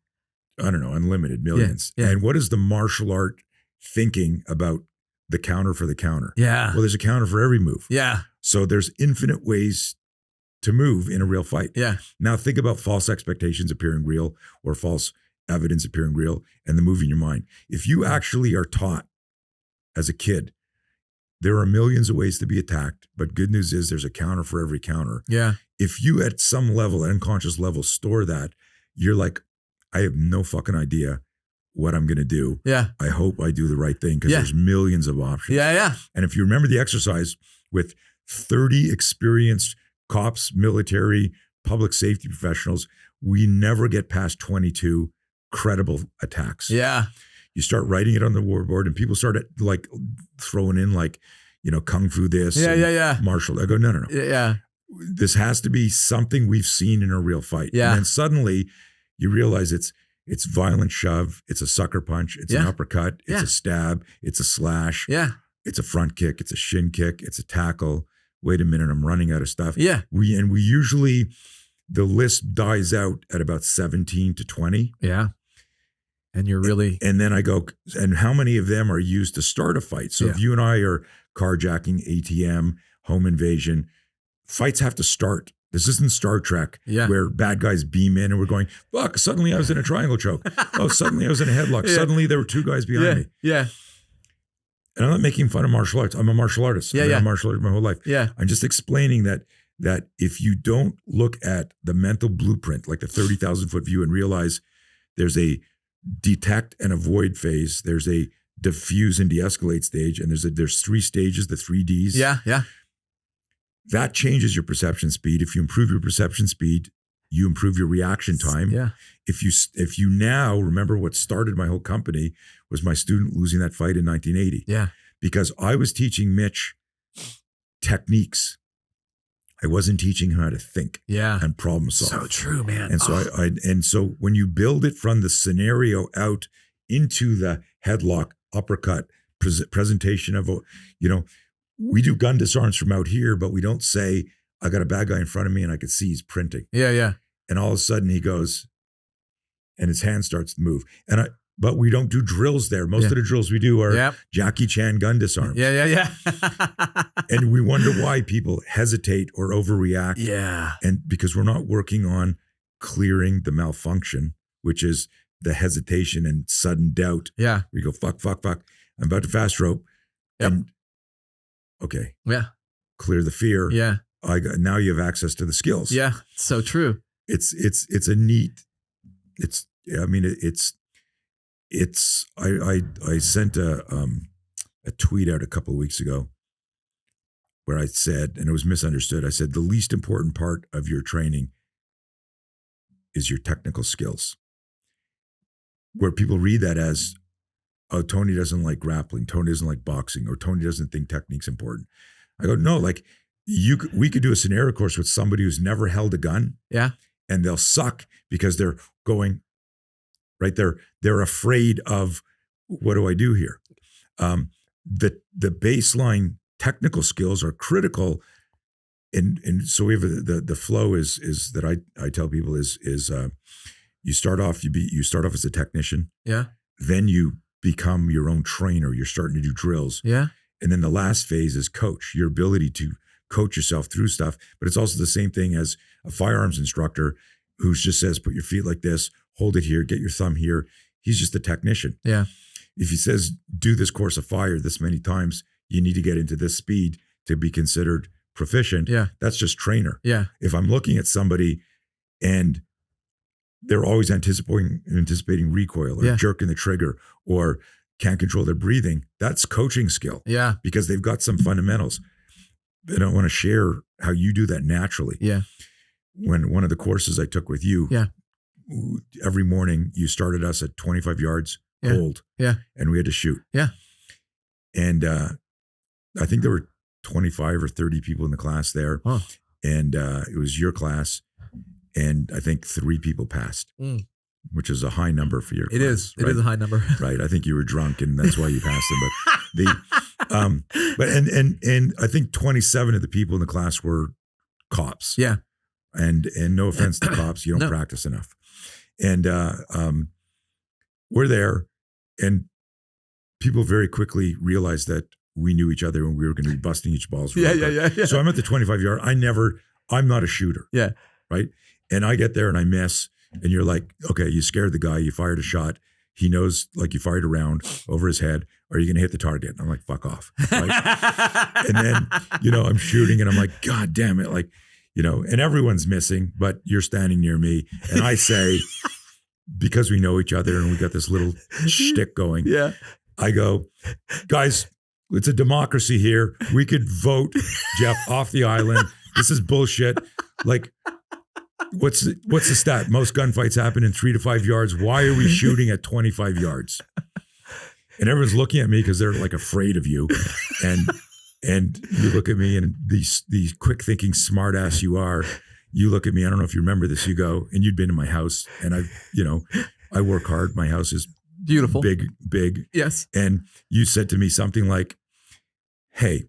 I don't know, unlimited, millions. Yeah. And what is the martial art thinking about the counter for the counter? Yeah. Well, there's a counter for every move. Yeah. So there's infinite ways to move in a real fight. Yeah. Now think about false expectations appearing real or false evidence appearing real and the move in your mind. If you actually are taught as a kid, there are millions of ways to be attacked, but good news is there's a counter for every counter. Yeah. If you at some level, unconscious level, store that, you're like, I have no fucking idea what I'm going to do. Yeah. I hope I do the right thing because there's millions of options. Yeah. And if you remember the exercise with 30 experienced cops, military, public safety professionals, we never get past 22 credible attacks. Yeah. You start writing it on the board and people start like throwing in like, kung fu this. Yeah. Martial. I go, no. Yeah. This has to be something we've seen in a real fight. Yeah. And then suddenly you realize it's violent shove, it's a sucker punch, it's an uppercut, it's a stab, it's a slash, it's a front kick, it's a shin kick, it's a tackle. Wait a minute, I'm running out of stuff. Yeah. We usually, the list dies out at about 17 to 20. Yeah. And you're really... And then I go, and how many of them are used to start a fight? So if you and I are carjacking, ATM, home invasion, fights have to start. This isn't Star Trek where bad guys beam in and we're going, fuck, suddenly I was in a triangle choke. Oh, suddenly I was in a headlock. Suddenly there were two guys behind me. Yeah. And I'm not making fun of martial arts. I'm a martial artist. I've been a martial artist my whole life. Yeah. I'm just explaining that if you don't look at the mental blueprint, like the 30,000 foot view, and realize there's a detect and avoid phase, there's a diffuse and de-escalate stage, and there's three stages, the 3 Ds. Yeah. That changes your perception speed. If you improve your perception speed, you improve your reaction time. Yeah. If you now remember what started my whole company was my student losing that fight in 1980. Yeah. Because I was teaching Mitch techniques. I wasn't teaching him how to think and problem solve. So true, man. And so and so when you build it from the scenario out into the headlock, uppercut, presentation of, we do gun disarms from out here, but we don't say, I got a bad guy in front of me and I could see he's printing. Yeah. And all of a sudden he goes, and his hand starts to move. But we don't do drills there. Most of the drills we do are Jackie Chan gun disarms. Yeah. And we wonder why people hesitate or overreact. Yeah. And because we're not working on clearing the malfunction, which is the hesitation and sudden doubt. Yeah. We go, fuck. I'm about to fast rope. Yep. And okay. Yeah. Clear the fear. Yeah. Now you have access to the skills. Yeah. So true. It's a neat, I sent a tweet out a couple of weeks ago where I said, and it was misunderstood. I said, the least important part of your training is your technical skills. Where people read that as, oh, Tony doesn't like grappling, Tony doesn't like boxing, or Tony doesn't think technique's important. I go, no, like we could do a scenario course with somebody who's never held a gun. Yeah. And they'll suck because they're going, right? They're afraid of, what do I do here? The baseline technical skills are critical. And so we have the flow is that I tell people is you start off as a technician. Yeah. Then you become your own trainer. You're starting to do drills. Yeah. And then the last phase is coach, your ability to coach yourself through stuff. But it's also the same thing as a firearms instructor who just says, put your feet like this, hold it here, get your thumb here. He's just a technician. Yeah. If he says, do this course of fire this many times, you need to get into this speed to be considered proficient. Yeah. That's just trainer. Yeah. If I'm looking at somebody and they're always anticipating recoil or jerking the trigger or can't control their breathing, that's coaching skill. Yeah. Because they've got some fundamentals. And I want to share how you do that naturally. Yeah. When one of the courses I took with you, every morning you started us at 25 yards, hold, and we had to shoot. Yeah. And I think there were 25 or 30 people in the class there. Huh. And it was your class. And I think 3 people passed, which is a high number for your class. It is. Right? It is a high number. Right. I think you were drunk and that's why you passed them. But and I think 27 of the people in the class were cops. Yeah. And no offense to cops, you don't practice enough. And we're there, and people very quickly realized that we knew each other and we were going to be busting each balls. Yeah. So I'm at the 25 yard. I'm not a shooter. Yeah. Right. And I get there and I miss, and you're like, okay, you scared the guy, you fired a shot. He knows, like, you fired a round over his head. Are you going to hit the target? And I'm like, fuck off. Right? And then, I'm shooting and I'm like, God damn it. Like, and everyone's missing, but you're standing near me. And I say, because we know each other and we got this little shtick going. Yeah. I go, guys, it's a democracy here. We could vote Jeff off the island. This is bullshit. Like, what's the stat? Most gunfights happen in 3 to 5 yards. Why are we shooting at 25 yards? And everyone's looking at me because they're like afraid of you. And you look at me, and these quick thinking smart ass you are, you look at me. I don't know if you remember this. You go, and you'd been in my house, and I work hard. My house is beautiful, big. Yes. And you said to me something like, hey,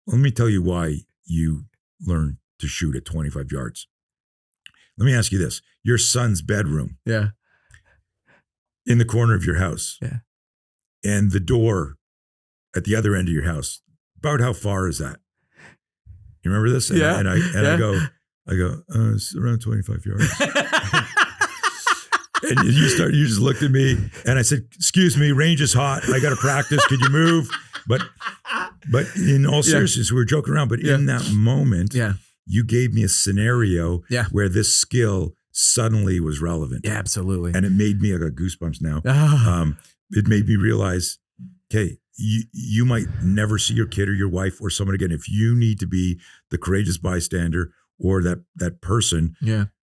let me tell you why you learn to shoot at 25 yards. Let me ask you this. Your son's bedroom. Yeah. In the corner of your house. Yeah. And the door at the other end of your house. About how far is that? You remember this? And yeah. I go, it's around 25 yards. And you just looked at me, and I said, excuse me, range is hot. I got to practice. Could you move? But in all seriousness, we were joking around. But in that moment, you gave me a scenario where this skill suddenly was relevant. Yeah, absolutely. And it made me, I got goosebumps now. It made me realize, okay, you might never see your kid or your wife or someone again. If you need to be the courageous bystander or that person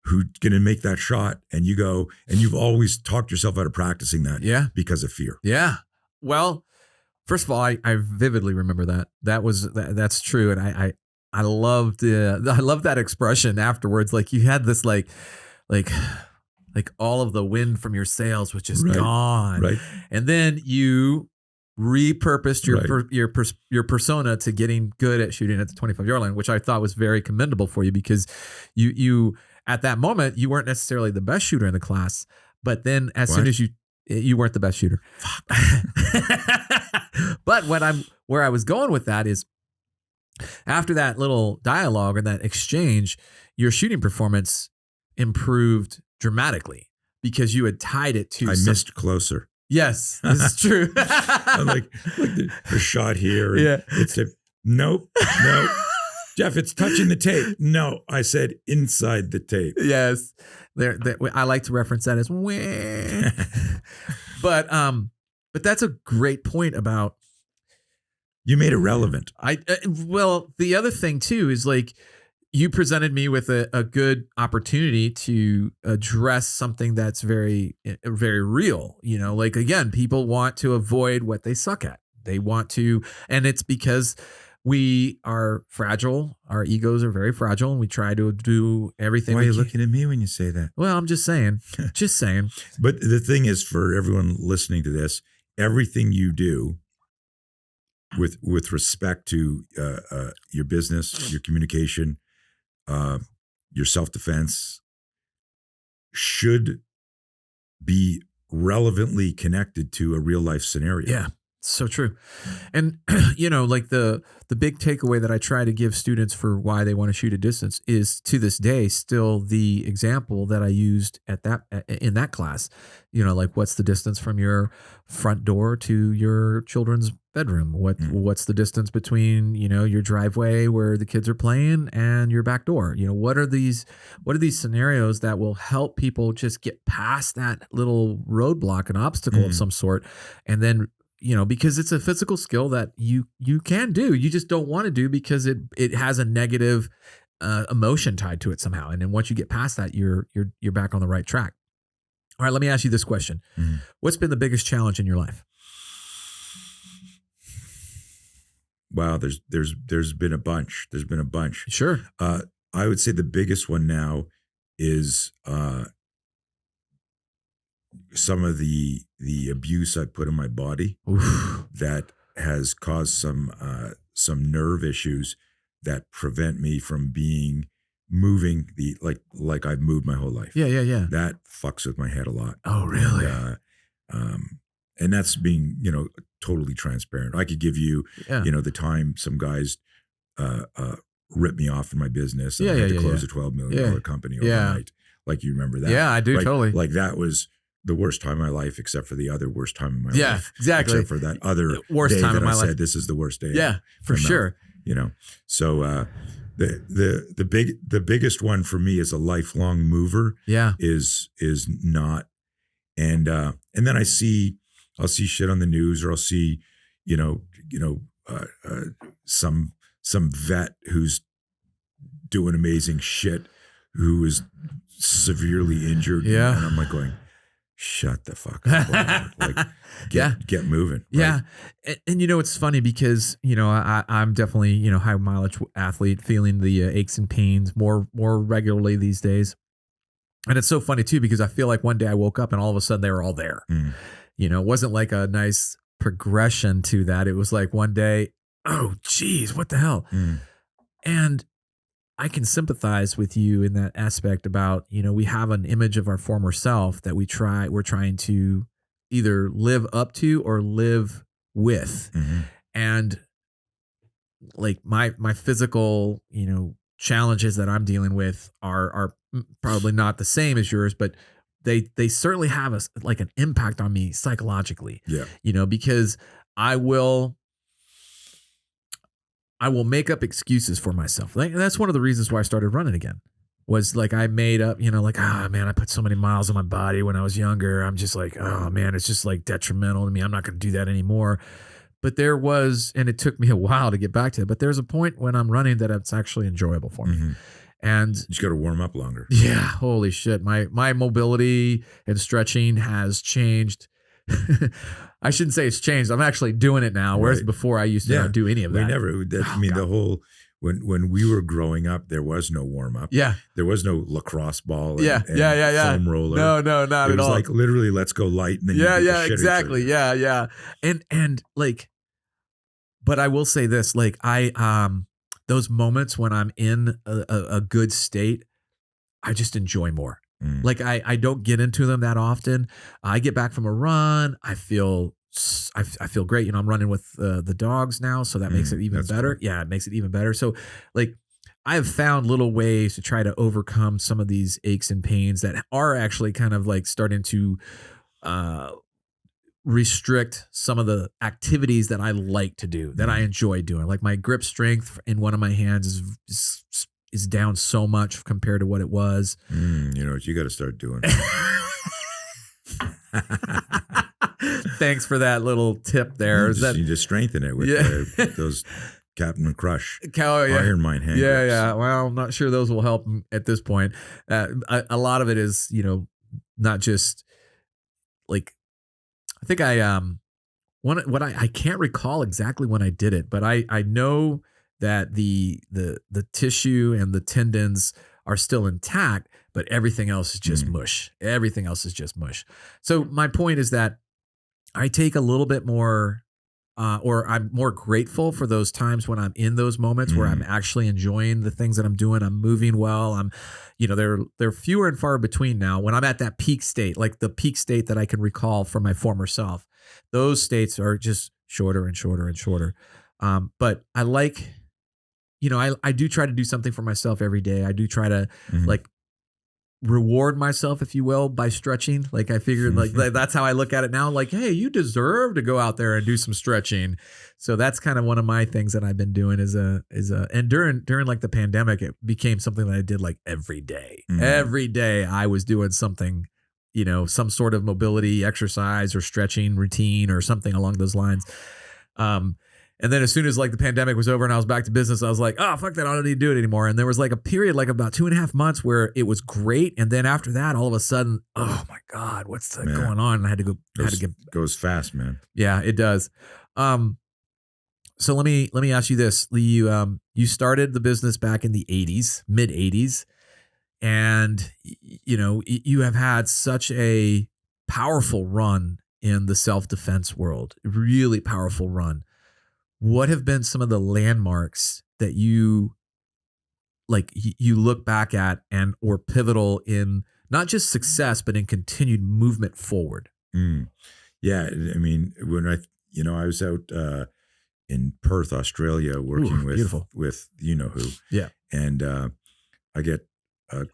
who's going to make that shot, and you go, and you've always talked yourself out of practicing that because of fear. Yeah. Well, first of all, I vividly remember that. That's true. And I loved that expression afterwards. Like, you had this like all of the wind from your sails was just gone. Right. And then you repurposed your persona to getting good at shooting at the 25-yard line, which I thought was very commendable for you, because you at that moment, you weren't necessarily the best shooter in the class, but then as soon as you weren't the best shooter. But where I was going with that is, after that little dialogue and that exchange, your shooting performance improved dramatically because you had tied it to missed closer. Yes, this is true. I'm like the shot here. It's nope. Jeff, it's touching the tape. No, I said inside the tape. Yes. I like to reference that as but that's a great point about. You made it relevant. Well, the other thing too is, like, you presented me with a good opportunity to address something that's very, very real. Like, again, people want to avoid what they suck at. They want to, and it's because we are fragile. Our egos are very fragile, and we try to do everything. Why are we you can. looking at me when you say that? Well, I'm just saying, just saying. But the thing is, for everyone listening to this, everything you do with respect to your business, your communication, your self-defense should be relevantly connected to a real life scenario. Yeah, so true. And like the big takeaway that I try to give students for why they want to shoot a distance is, to this day, still the example that I used in that class. Like, what's the distance from your front door to your children's bedroom? What's the distance between your driveway where the kids are playing and your back door? What are these scenarios that will help people just get past that little roadblock, an obstacle of some sort, and then because it's a physical skill that you can do, you just don't want to do because it has a negative emotion tied to it somehow. And then once you get past that, you're back on the right track. All right, let me ask you this question. What's been the biggest challenge in your life? Wow, there's been a bunch. There's been a bunch. Sure. I would say the biggest one now is some of the abuse I put in my body. Oof. That has caused some nerve issues that prevent me from moving like I've moved my whole life. Yeah. That fucks with my head a lot. Oh, really? And that's being, totally transparent. I could give you, the time some guys ripped me off in my business. And I had to close a $12 million company overnight. Like, you remember that? Yeah, I do, totally. Like, that was the worst time of my life, except for the other worst time in my life. Yeah, exactly. Except for that other worst day time that in my I life. said, this is the worst day. Yeah, for sure. So the biggest one for me as a lifelong mover is not. And then I'll see shit on the news, or I'll see, some vet who's doing amazing shit, who is severely injured. Yeah. And I'm like going, shut the fuck up. Like, get moving. Right? Yeah. And it's funny because, I'm definitely, high mileage athlete, feeling the aches and pains more regularly these days. And it's so funny too, because I feel like one day I woke up and all of a sudden they were all there. It wasn't like a nice progression to that. It was like one day, oh geez, what the hell? And I can sympathize with you in that aspect about, we have an image of our former self that we're trying to either live up to or live with. And like my physical, challenges that I'm dealing with are probably not the same as yours, but they certainly have an impact on me psychologically. Yeah. Because I will make up excuses for myself. Like, that's one of the reasons why I started running again. Was like, I made up, man, I put so many miles on my body when I was younger. I'm just like, oh man, it's just like detrimental to me. I'm not going to do that anymore. But and it took me a while to get back to it, but there's a point when I'm running that it's actually enjoyable for me. And you just got to warm up longer. Yeah. Holy shit. My mobility and stretching has changed. I shouldn't say it's changed. I'm actually doing it now. Whereas before I used to not do any of that. The whole, when we were growing up, there was no warm up. Yeah. There was no lacrosse ball. And foam roller. No, not at all. It was like, literally, let's go light. And then exactly. Yeah. And like, but I will say this, like those moments when I'm in a good state, I just enjoy more. Like I don't get into them that often. I get back from a run. I feel great. I'm running with the dogs now. So that makes it even better. Cool. Yeah. It makes it even better. So like, I've found little ways to try to overcome some of these aches and pains that are actually kind of like starting to, restrict some of the activities that I like to do, that I enjoy doing. Like, my grip strength in one of my hands is down so much compared to what it was. You know what you got to start doing. Thanks for that little tip there. You need to strengthen it with those Captain Crush Iron Mine hand grips. Yeah. Well, I'm not sure those will help at this point. A lot of it is, not just like, I think I can't recall exactly when I did it, but I know that the tissue and the tendons are still intact, but everything else is just mush. Everything else is just mush. So my point is that I take a little bit more, or I'm more grateful for those times when I'm in those moments where I'm actually enjoying the things that I'm doing. I'm moving well. They're fewer and far between now. When I'm at that peak state, like the peak state that I can recall from my former self, those states are just shorter and shorter and shorter. But I like, I do try to do something for myself every day. I do try to like reward myself, if you will, by stretching. Like I figured like that's how I look at it now. Like, hey, you deserve to go out there and do some stretching. So that's kind of one of my things that I've been doing and during like the pandemic, it became something that I did like every day. Every day I was doing something, some sort of mobility exercise or stretching routine or something along those lines. And then as soon as like the pandemic was over and I was back to business, I was like, oh, fuck that. I don't need to do it anymore. And there was like a period, like about 2.5 months where it was great. And then after that, all of a sudden, oh my God, what's going on? And I had to goes fast, man. Yeah, it does. So let me ask you this. You started the business back in the 80s, mid 80s. And you have had such a powerful run in the self-defense world, really powerful run. What have been some of the landmarks that you look back at and or pivotal in not just success, but in continued movement forward? Yeah. I mean, when I was out in Perth, Australia, working with who. Yeah. And I get a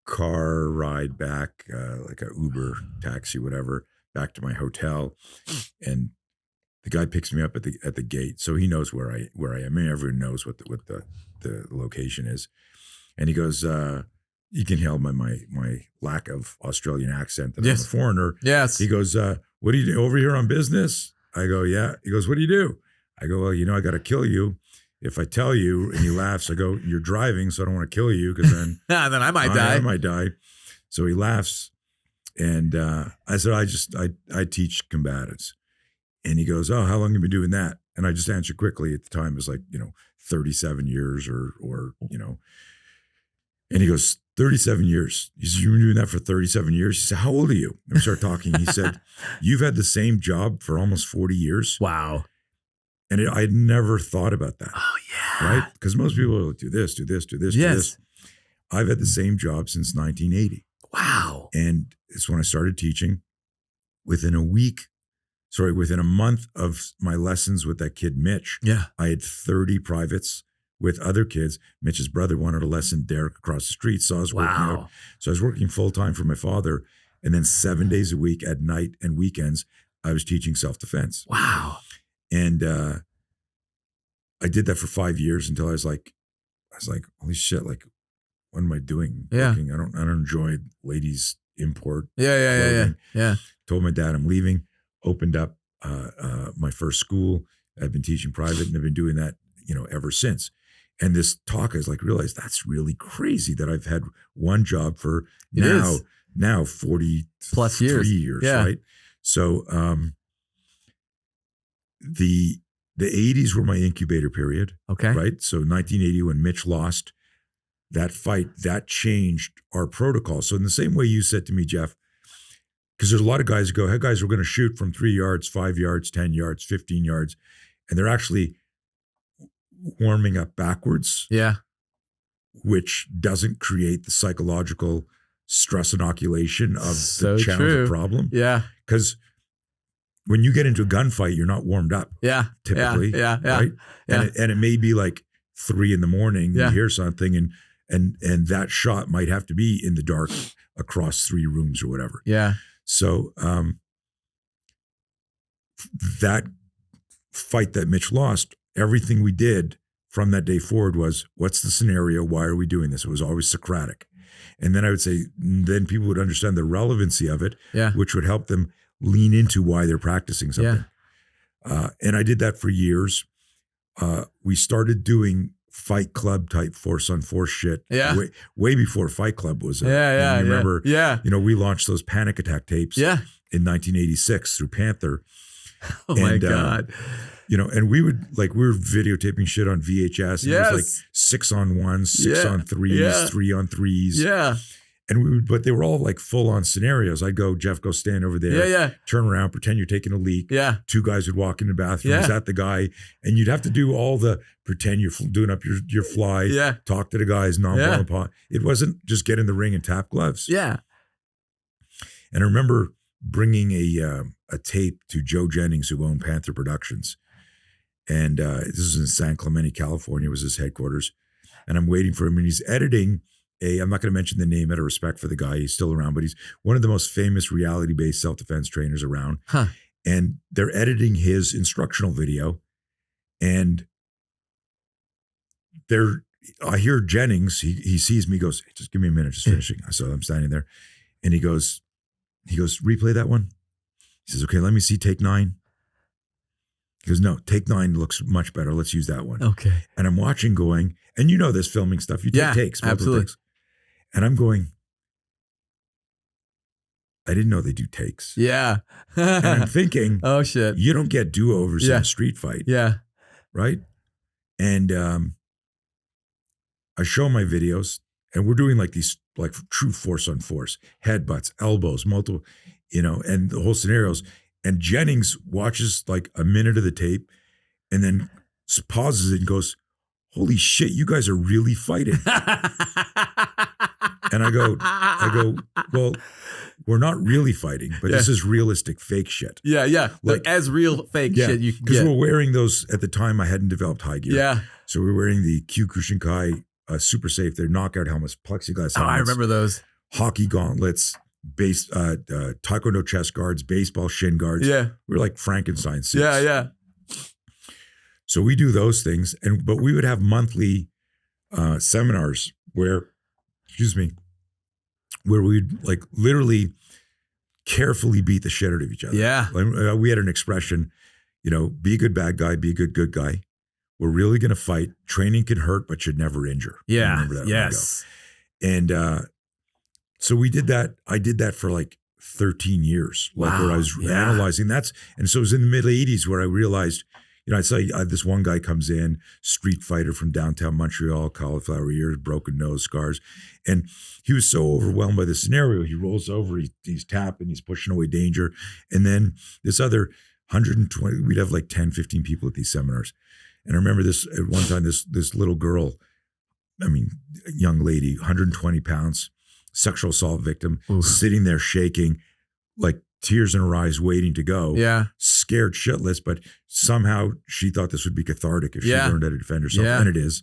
car ride back, like a Uber taxi, whatever, back to my hotel. And the guy picks me up at the gate, so he knows where I am. I mean, everyone knows what the location is, and he goes, "You can hear my lack of Australian accent that I'm a foreigner." Yes. He goes, "What do you do over here on business?" I go, "Yeah." He goes, "What do you do?" I go, "Well, I got to kill you if I tell you." And he laughs. I go, "You're driving, so I don't want to kill you because then then I might die. I might die." So he laughs, and I said, "I teach combatants." And he goes, "Oh, how long have you been doing that?" And I just answered quickly. At the time, it was like, 37 years or. And he goes, 37 years. He said, "You've been doing that for 37 years? He said, "How old are you?" And we started talking. He said, "You've had the same job for almost 40 years. Wow. And I'd never thought about that. Oh, yeah. Right? Because most people will do this, do this, do this, do this. I've had the same job since 1980. Wow. And it's when I started teaching. Within a month of my lessons with that kid, Mitch, I had 30 privates with other kids. Mitch's brother wanted a lesson, Derek, across the street. So I was working out. So I was working full-time for my father. And then 7 days a week at night and weekends, I was teaching self-defense. Wow. And I did that for 5 years until I was like, holy shit, like, what am I doing? Yeah. Working? I don't enjoy ladies import. Yeah. Told my dad I'm leaving. Opened up my first school. I've been teaching private and I've been doing that, ever since. And this talk, I was like, realized that's really crazy that I've had one job for now 40 plus years, right? So the 80s were my incubator period. Okay. Right. So 1980, when Mitch lost that fight, that changed our protocol. So in the same way you said to me, Jeff, because there's a lot of guys who go, "Hey guys, we're going to shoot from 3 yards, 5 yards, 10 yards, 15 yards." And they're actually warming up backwards. Yeah. Which doesn't create the psychological stress inoculation of the challenge of problem. Yeah. Because when you get into a gunfight, you're not warmed up. Yeah. Typically. Yeah. Right. Yeah. And it may be like 3 a.m. Yeah. You hear something and that shot might have to be in the dark across 3 rooms or whatever. Yeah. So that fight that Mitch lost, everything we did from that day forward was, what's the scenario? Why are we doing this? It was always Socratic. And then I would say, then people would understand the relevancy of it, which would help them lean into why they're practicing something. And I did that for years. We started doing Fight Club type force on force shit. Way before Fight Club was. Remember, we launched those panic attack tapes in 1986 through Panther. Oh my And, God. And we were videotaping shit on VHS. And it was like 6-on-1s, 6-on-3s, 3-on-3s. Yeah. And but they were all like full on scenarios. I'd go, Jeff, go stand over there. Yeah. Turn around, pretend you're taking a leak. Yeah. 2 guys would walk in the bathroom. Yeah. Is that the guy? And you'd have to do all the pretend you're doing up your fly. Yeah. Talk to the guys, non-violent pot. It wasn't just get in the ring and tap gloves. Yeah. And I remember bringing a tape to Joe Jennings, who owned Panther Productions. And this is in San Clemente, California, was his headquarters. And I'm waiting for him, and he's editing I'm not going to mention the name out of respect for the guy. He's still around, but he's one of the most famous reality-based self-defense trainers around. Huh. And they're editing his instructional video. And I hear Jennings, he sees me, goes, hey, just give me a minute, just finishing. So I'm standing there. And he goes, replay that one. He says, okay, let me see take 9. He goes, no, take 9 looks much better. Let's use that one. Okay. And I'm watching going, and you know this filming stuff. You take takes, multiple absolutely. takes. And I'm going, I didn't know they do takes. Yeah. And I'm thinking, oh shit. You don't get do-overs in a street fight. Yeah. Right? And I show my videos, and we're doing like these like true force on force, headbutts, elbows, multiple, and the whole scenarios. And Jennings watches like a minute of the tape and then pauses it and goes, holy shit, you guys are really fighting. And I go, well, we're not really fighting, but this is realistic fake shit. Yeah, yeah. Like as real fake shit you can get. Because we're wearing those, at the time I hadn't developed high gear. Yeah. So we were wearing the Kyokushinkai Super Safe, they're knockout helmets, plexiglass helmets. Oh, I remember those. Hockey gauntlets, taekwondo chest guards, baseball shin guards. Yeah. We're like Frankenstein suits. Yeah, yeah. So we do those things, but we would have monthly seminars where we'd like literally carefully beat the shit out of each other. Yeah. We had an expression, be a good bad guy, be a good guy. We're really going to fight. Training can hurt, but should never injure. Yeah. I remember that. Yes. And so we did that. I did that for like 13 years, like where I was analyzing and so it was in the mid 80s where I realized, I'd say this one guy comes in, street fighter from downtown Montreal, cauliflower ears, broken nose, scars. And he was so overwhelmed by the scenario, he rolls over, he's tapping, he's pushing away danger. And then this other 120, we'd have like 10, 15 people at these seminars. And I remember this at one time, this little girl, young lady, 120 pounds, sexual assault victim, sitting there shaking, like tears in her eyes, waiting to go. Yeah. Scared shitless, but somehow she thought this would be cathartic if she learned how to defend herself. And it is.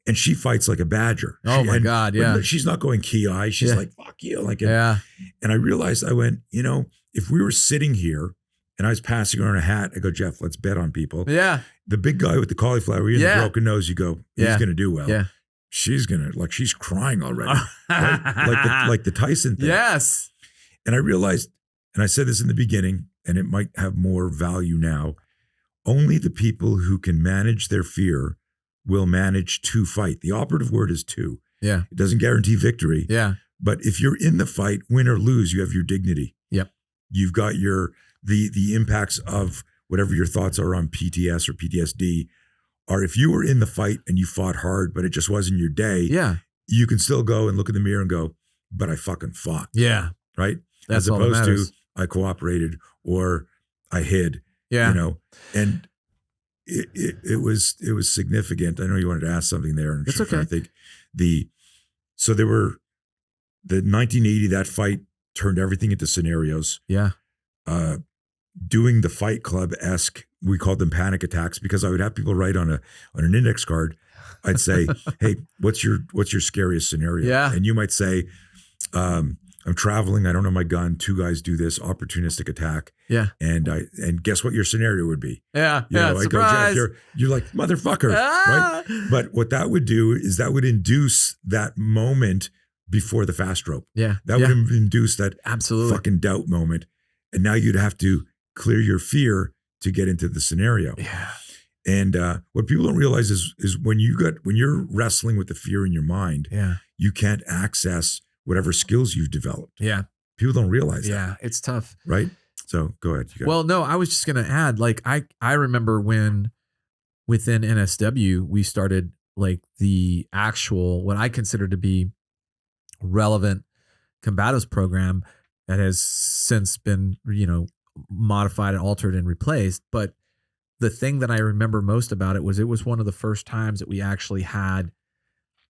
And she fights like a badger. Oh my God, yeah. She's not going key eye. She's like, fuck you. And I realized, I went, if we were sitting here and I was passing around a hat, I go, Jeff, let's bet on people. Yeah. The big guy with the cauliflower ear and the broken nose, you go, he's going to do well. Yeah. She's she's crying already. Right? Like the Tyson thing. Yes. And I realized, and I said this in the beginning, and it might have more value now, only the people who can manage their fear will manage to fight. The operative word is to. Yeah. It doesn't guarantee victory. Yeah. But if you're in the fight, win or lose, you have your dignity. Yep. You've got the impacts of whatever your thoughts are on PTS or PTSD, or if you were in the fight and you fought hard, but it just wasn't your day, you can still go and look in the mirror and go, but I fucking fought. Yeah. Right? That's as opposed to I I cooperated or I hid. Yeah. And it was significant. I know you wanted to ask something there. And it's okay. I think so there were the 1980, that fight turned everything into scenarios. Yeah. Doing the Fight Club-esque, we called them panic attacks, because I would have people write on an index card. I'd say, hey, what's your scariest scenario? Yeah. And you might say, I'm traveling, I don't have my gun, 2 guys do this opportunistic attack. Yeah. And guess what your scenario would be? Yeah. I Surprise. go, Jeff, you're like, motherfucker. Right? But what that would do is that would induce that moment before the fast rope. Yeah. That would induce that absolutely fucking doubt moment. And now you'd have to clear your fear to get into the scenario. Yeah. And what people don't realize is when you're wrestling with the fear in your mind, you can't access whatever skills you've developed. Yeah. People don't realize that. Yeah, it's tough. Right? So go ahead. Well, no, I was just going to add, like, I remember when within NSW, we started like the actual, what I consider to be relevant combatives program that has since been, modified and altered and replaced. But the thing that I remember most about it was one of the first times that we actually had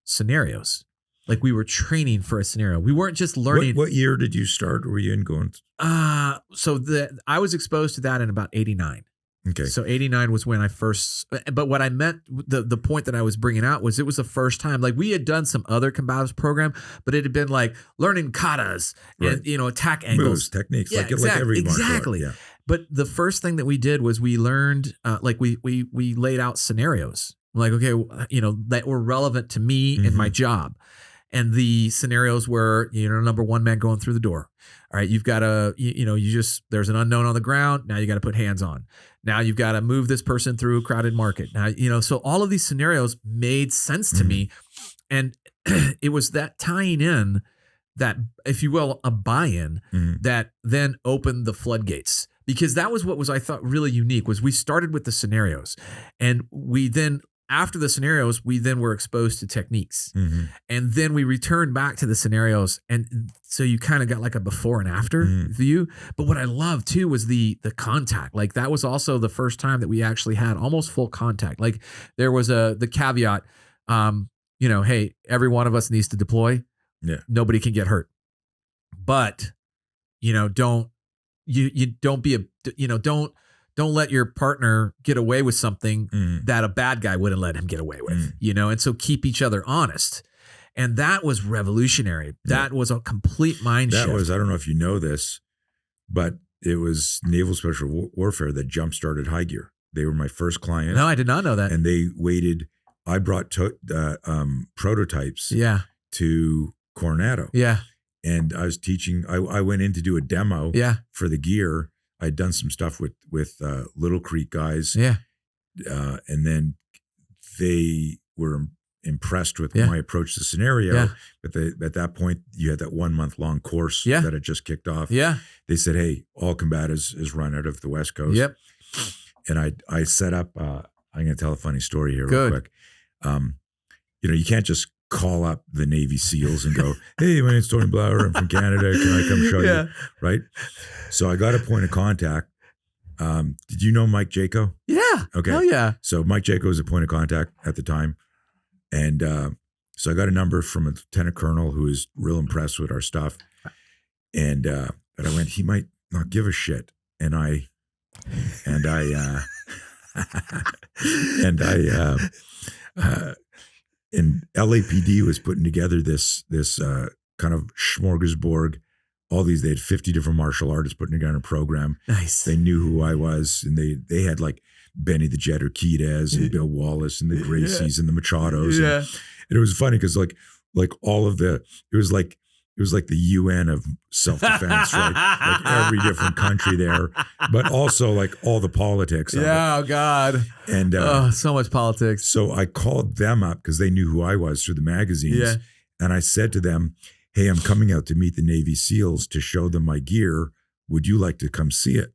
scenarios. Like we were training for a scenario. We weren't just learning. What year did you start? Were you in going? So I was exposed to that in about 89. Okay. So 89 was when I first, but what I meant, the point that I was bringing out was it was the first time, like we had done some other combatives program, but it had been like learning katas and, attack angles. Moves, techniques, like every exactly. Yeah. But the first thing that we did was we learned, like we laid out scenarios like, okay, that were relevant to me and my job. And the scenarios were, number one man going through the door. All right, you've got to, there's an unknown on the ground. Now you got to put hands on. Now you've got to move this person through a crowded market. Now, so all of these scenarios made sense to me. And it was that tying in that, if you will, a buy-in that then opened the floodgates. Because that was what was, I thought, really unique was we started with the scenarios and we then, after the scenarios, we then were exposed to techniques and then we returned back to the scenarios. And so you kind of got like a before and after view. But what I loved too was the contact. Like that was also the first time that we actually had almost full contact. Like there was the caveat, hey, every one of us needs to deploy. Yeah. Nobody can get hurt. But, don't let your partner get away with something that a bad guy wouldn't let him get away with, and so keep each other honest. And that was revolutionary. That was a complete mind shift. That was, I don't know if you know this, but it was Naval Special Warfare that jump-started High Gear. They were my first client. No, I did not know that. And they waited. I brought prototypes to Coronado. Yeah. And I was teaching, I went in to do a demo for the gear. I'd done some stuff with Little Creek guys. Yeah. And then they were impressed with my approach to the scenario. Yeah. But at that point, you had that 1 month long course that had just kicked off. Yeah. They said, hey, all combatives is run out of the West Coast. Yep. And I set up, I'm going to tell a funny story here Good. real quick. You can't just call up the Navy SEALs and go, hey, my name's Tony Blauer. I'm from Canada. Can I come show you? Right? So I got a point of contact. Did you know Mike Jaco? Yeah. Okay. Hell yeah. So Mike Jaco was a point of contact at the time. And so I got a number from a lieutenant colonel who was real impressed with our stuff. And I went, he might not give a shit. And and LAPD was putting together this kind of smorgasbord. They had 50 different martial artists putting together a program. Nice. They knew who I was, and they had like Benny the Jet Urquidez and Bill Wallace and the Gracies and the Machados. Yeah. And it was funny because like all of it was like the UN of self-defense, right? Like every different country there, but also like all the politics. Yeah, oh God. And so much politics. So I called them up because they knew who I was through the magazines. Yeah. And I said to them, hey, I'm coming out to meet the Navy SEALs to show them my gear. Would you like to come see it?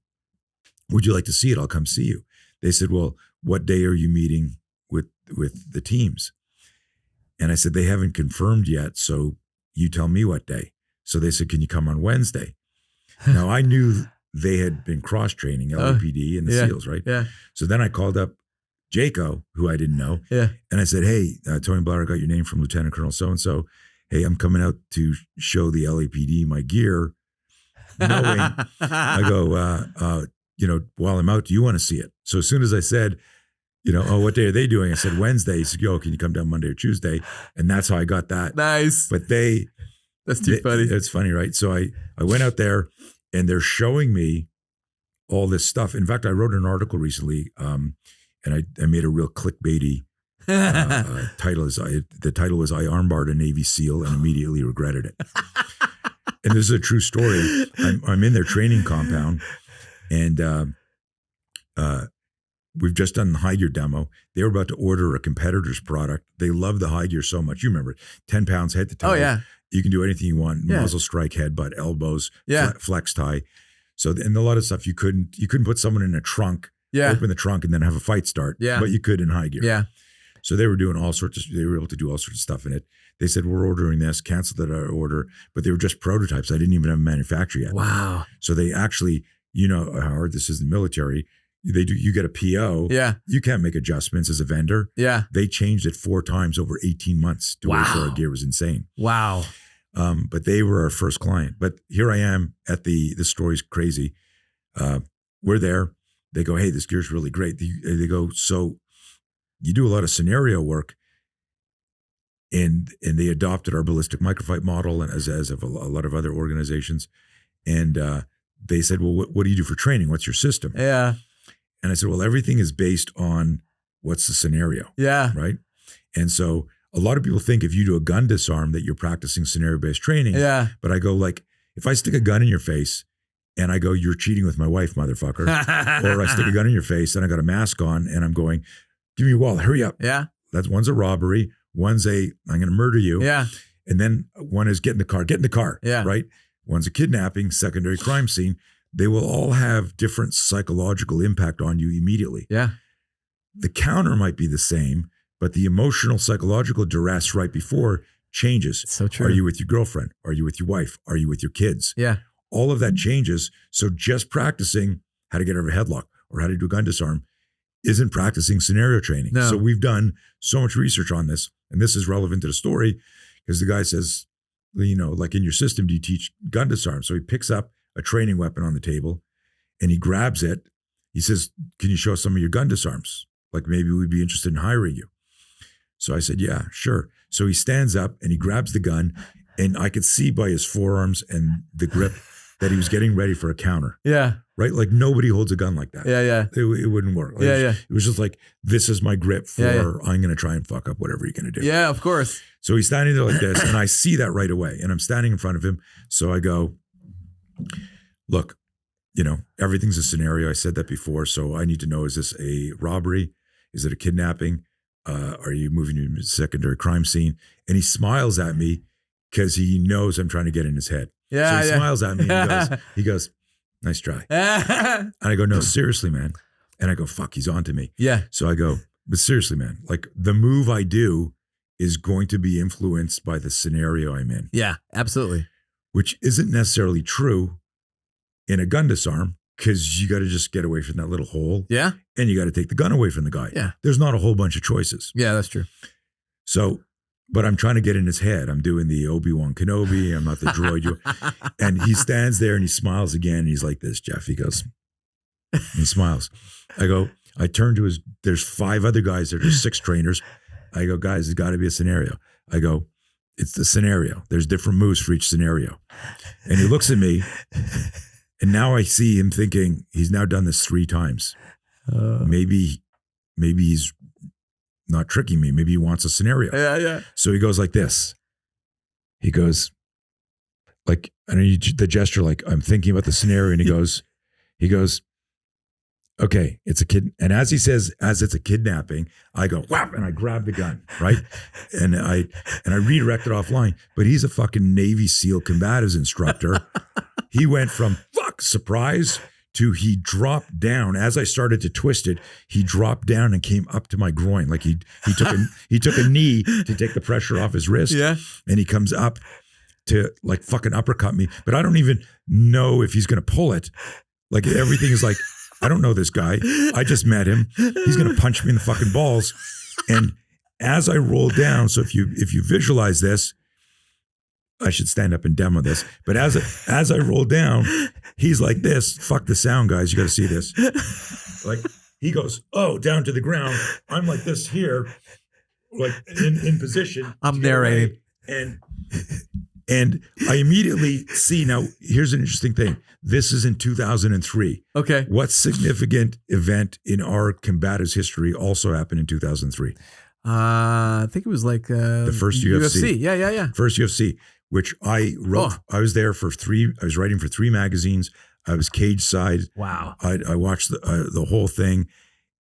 Would you like to see it? I'll come see you. They said, well, what day are you meeting with the teams? And I said, they haven't confirmed yet, so you tell me what day. So they said, can you come on Wednesday? Now I knew they had been cross-training LAPD and the SEALs, right? Yeah. So then I called up Jaco, who I didn't know. Yeah. And I said, hey, Tony Blauer, got your name from Lieutenant Colonel so-and-so. Hey, I'm coming out to show the LAPD my gear. Knowing, I go, while I'm out, do you want to see it? So as soon as I said, what day are they doing? I said, Wednesday. He said, can you come down Monday or Tuesday? And that's how I got that. Nice. But that's too funny. It's funny, right? So I went out there and they're showing me all this stuff. In fact, I wrote an article recently and I made a real clickbaity title. The title was I armbarred a Navy SEAL and immediately regretted it. And this is a true story. I'm in their training compound and we've just done the High Gear demo. They were about to order a competitor's product. They love the High Gear so much. You remember, 10 pounds head to toe. Oh, yeah. You can do anything you want. Muzzle strike, headbutt, elbows, flex tie. So in a lot of stuff, you couldn't put someone in a trunk, open the trunk, and then have a fight start. Yeah. But you could in high gear. Yeah. So they were doing they were able to do all sorts of stuff in it. They said, we're ordering this, canceled that order, but they were just prototypes. I didn't even have a manufacturer yet. Wow. So they actually, you know how hard this is in the military. You get a PO. Yeah. You can't make adjustments as a vendor. Yeah. They changed it 4 times over 18 months to wait for our gear. Was insane. Wow. But they were our first client. But here I am at this story's crazy. We're there. They go, hey, this gear's really great. They go, so you do a lot of scenario work. And they adopted our ballistic microfight model, and as have a lot of other organizations. And they said, well, what do you do for training? What's your system? Yeah. And I said, well, everything is based on what's the scenario. Yeah. Right. And so a lot of people think if you do a gun disarm that you're practicing scenario-based training. Yeah. But I go, like, if I stick a gun in your face and I go, you're cheating with my wife, motherfucker. Or I stick a gun in your face and I got a mask on and I'm going, give me your wallet, hurry up. Yeah. One's a robbery. One's I'm going to murder you. Yeah. And then one is get in the car. Yeah. Right. One's a kidnapping, secondary crime scene. They will all have different psychological impact on you immediately. Yeah. The counter might be the same, but the emotional, psychological duress right before changes. So true. Are you with your girlfriend? Are you with your wife? Are you with your kids? Yeah. All of that changes. So just practicing how to get over a headlock or how to do a gun disarm isn't practicing scenario training. No. So we've done so much research on this, and this is relevant to the story because the guy says, you know, like, in your system, do you teach gun disarm? So he picks up a training weapon on the table and he grabs it. He says, can you show us some of your gun disarms? Like, maybe we'd be interested in hiring you. So I said, yeah, sure. So he stands up and he grabs the gun, and I could see by his forearms and the grip that he was getting ready for a counter. Yeah. Right? Like, nobody holds a gun like that. Yeah. Yeah. It wouldn't work. Like, Yeah. It was just like, this is my grip for, Yeah. I'm going to try and fuck up whatever you're going to do. Yeah, of course. So he's standing there like this, and I see that right away, and I'm standing in front of him. So I go, look, you know, everything's a scenario. I said that before. So I need to know, is this a robbery? Is it a kidnapping? Are you moving to a secondary crime scene? And he smiles at me because he knows I'm trying to get in his head. Yeah. So he smiles at me and he goes, nice try. And I go, no, seriously, man. And I go, fuck, he's on to me. Yeah. So I go, but seriously, man, like, the move I do is going to be influenced by the scenario I'm in. Yeah, absolutely. Which isn't necessarily true in a gun disarm, because you got to just get away from that little hole. Yeah. And you got to take the gun away from the guy. Yeah. There's not a whole bunch of choices. Yeah, that's true. So, but I'm trying to get in his head. I'm doing the Obi-Wan Kenobi. I'm not the droid. And he stands there and he smiles again. And he's like this, Jeff. He goes, and he smiles. I turn to there's 5 other guys there. There's 6 trainers. I go, guys, there's got to be a scenario. I go, it's the scenario. There's different moves for each scenario. And he looks at me, and now I see him thinking he's now done this 3 times. Maybe he's not tricking me. Maybe he wants a scenario. Yeah. So he goes like this. He goes, like, I know the gesture, like, I'm thinking about the scenario, and he goes, okay, it's a kid. And as he says, as it's a kidnapping, I go, whap, and I grab the gun, right? and I redirect it offline. But he's a fucking Navy SEAL combatives instructor. He went from surprise to he dropped down. As I started to twist it, he dropped down and came up to my groin. Like he took a knee to take the pressure off his wrist. Yeah. And he comes up to, like, fucking uppercut me. But I don't even know if he's going to pull it. Like, everything is like, I don't know this guy. I just met him. He's going to punch me in the fucking balls. And as I roll down, so if you visualize this, I should stand up and demo this. But as I roll down, he's like this. Fuck the sound, guys. You got to see this. Like, he goes, oh, down to the ground. I'm like this here, like in position. I'm narrating. And I immediately see, now here's an interesting thing. This is in 2003. Okay. What significant event in our combatives history also happened in 2003? I think it was like the first UFC. Yeah. First UFC, which I wrote. I was there I was writing for 3 magazines. I was cage side. Wow. I watched the whole thing,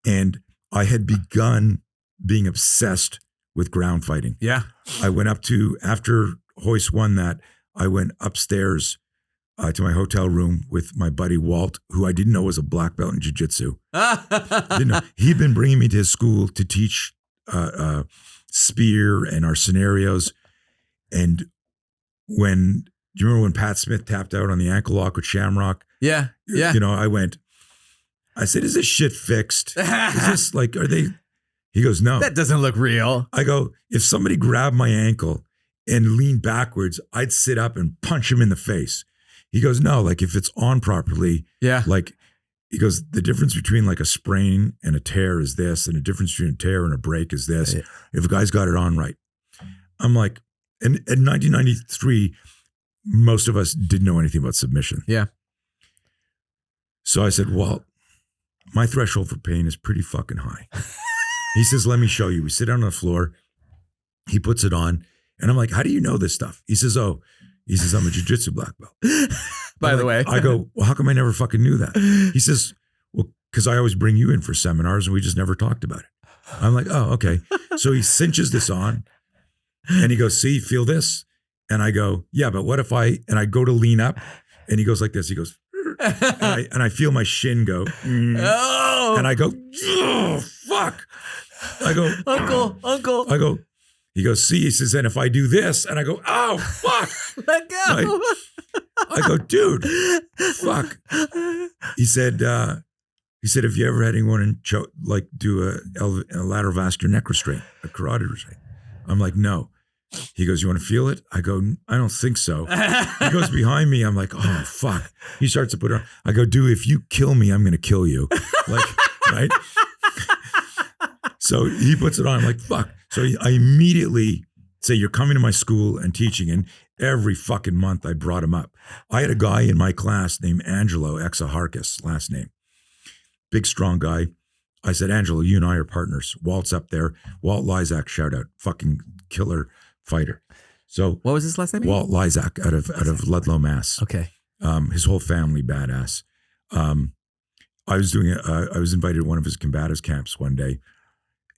and I had begun being obsessed with ground fighting. Yeah. I went up to, after Hoist won that, I went upstairs to my hotel room with my buddy Walt, who I didn't know was a black belt in jiu-jitsu. Didn't know. He'd been bringing me to his school to teach spear and our scenarios. And do you remember when Pat Smith tapped out on the ankle lock with Shamrock? Yeah. Yeah. I said, is this shit fixed? Is this like, are they? He goes, no. That doesn't look real. I go, if somebody grabbed my ankle and leaned backwards, I'd sit up and punch him in the face. He goes, no, like if it's on properly, like he goes, the difference between like a sprain and a tear is this, and the difference between a tear and a break is this. Yeah. If a guy's got it on right. I'm like, and in 1993, most of us didn't know anything about submission. Yeah. So I said, well, my threshold for pain is pretty fucking high. He says, let me show you. We sit down on the floor. He puts it on. And I'm like, how do you know this stuff? He says, I'm a jiu-jitsu black belt. By the way. I go, well, how come I never fucking knew that? He says, well, because I always bring you in for seminars and we just never talked about it. I'm like, oh, okay. So he cinches this on and he goes, see, feel this? And I go, yeah, but what if I go to lean up and he goes like this. He goes, and I feel my shin go, oh. And I go, oh, fuck. I go, Uncle. I go, he goes, see, he says, and if I do this, and I go, oh, fuck. Let go. I go, dude, fuck. He said, if you ever had anyone do a lateral vascular neck restraint, a carotid restraint. I'm like, no. He goes, you want to feel it? I go, I don't think so. He goes behind me. I'm like, oh, fuck. He starts to put it on. I go, dude, if you kill me, I'm going to kill you. Right? So he puts it on. I'm like, fuck. So I immediately say, you're coming to my school and teaching. And every fucking month I brought him up. I had a guy in my class named Angelo Exaharkis, last name. Big, strong guy. I said, Angelo, you and I are partners. Walt's up there. Walt Lysak, shout out. Fucking killer fighter. So what was his last name? Walt Lysak out of Ludlow, Mass. Okay. His whole family badass. I was invited to one of his combatives camps one day,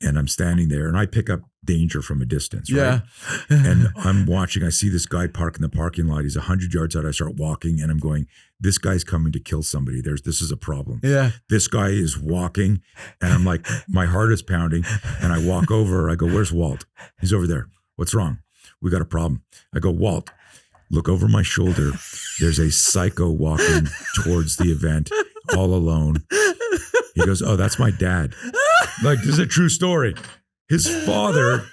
and I'm standing there and I pick up danger from a distance, right? Yeah. And I'm watching, I see this guy park in the parking lot. He's 100 yards out. I start walking and I'm going, this guy's coming to kill somebody. This is a problem. Yeah. This guy is walking and I'm like, my heart is pounding. And I walk over, I go, where's Walt? He's over there. What's wrong? We got a problem. I go, Walt, look over my shoulder. There's a psycho walking towards the event all alone. He goes, oh, that's my dad. Like, this is a true story. His father,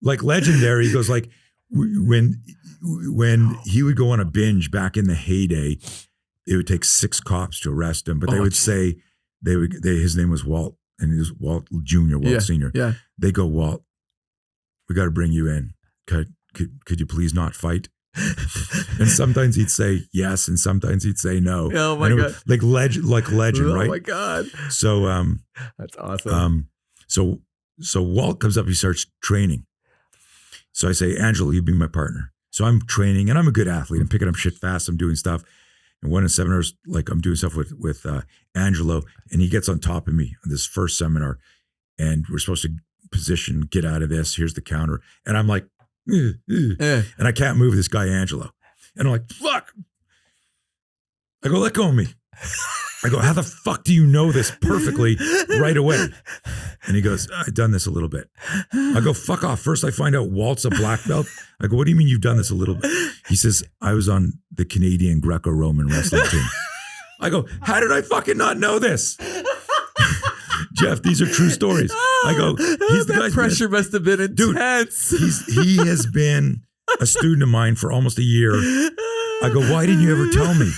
like legendary, he goes like, when he would go on a binge back in the heyday, it would take 6 cops to arrest him. But they would say, his name was Walt, and he was Walt Jr., Walt Sr. Yeah. They go, Walt, we got to bring you in. Could you please not fight? And sometimes he'd say yes, and sometimes he'd say no. Oh my God. Like legend, right? Oh my God. So that's awesome. So Walt comes up, he starts training. So I say, Angelo, you be my partner. So I'm training, and I'm a good athlete. I'm picking up shit fast. I'm doing stuff. And 1 in 7 hours, like I'm doing stuff with Angelo, and he gets on top of me on this first seminar, and we're supposed to position, get out of this. Here's the counter, and I'm like, and I can't move this guy Angelo, and I'm like, fuck. I go, let go of me. I go, how the fuck do you know this perfectly right away? And he goes, I've done this a little bit. I go, fuck off. First I find out Walt's a black belt. I go, what do you mean you've done this a little bit? He says, I was on the Canadian Greco-Roman wrestling team. I go, how did I fucking not know this? Jeff, these are true stories. I go, that pressure must have been intense. Dude, he has been a student of mine for almost a year. I go, why didn't you ever tell me?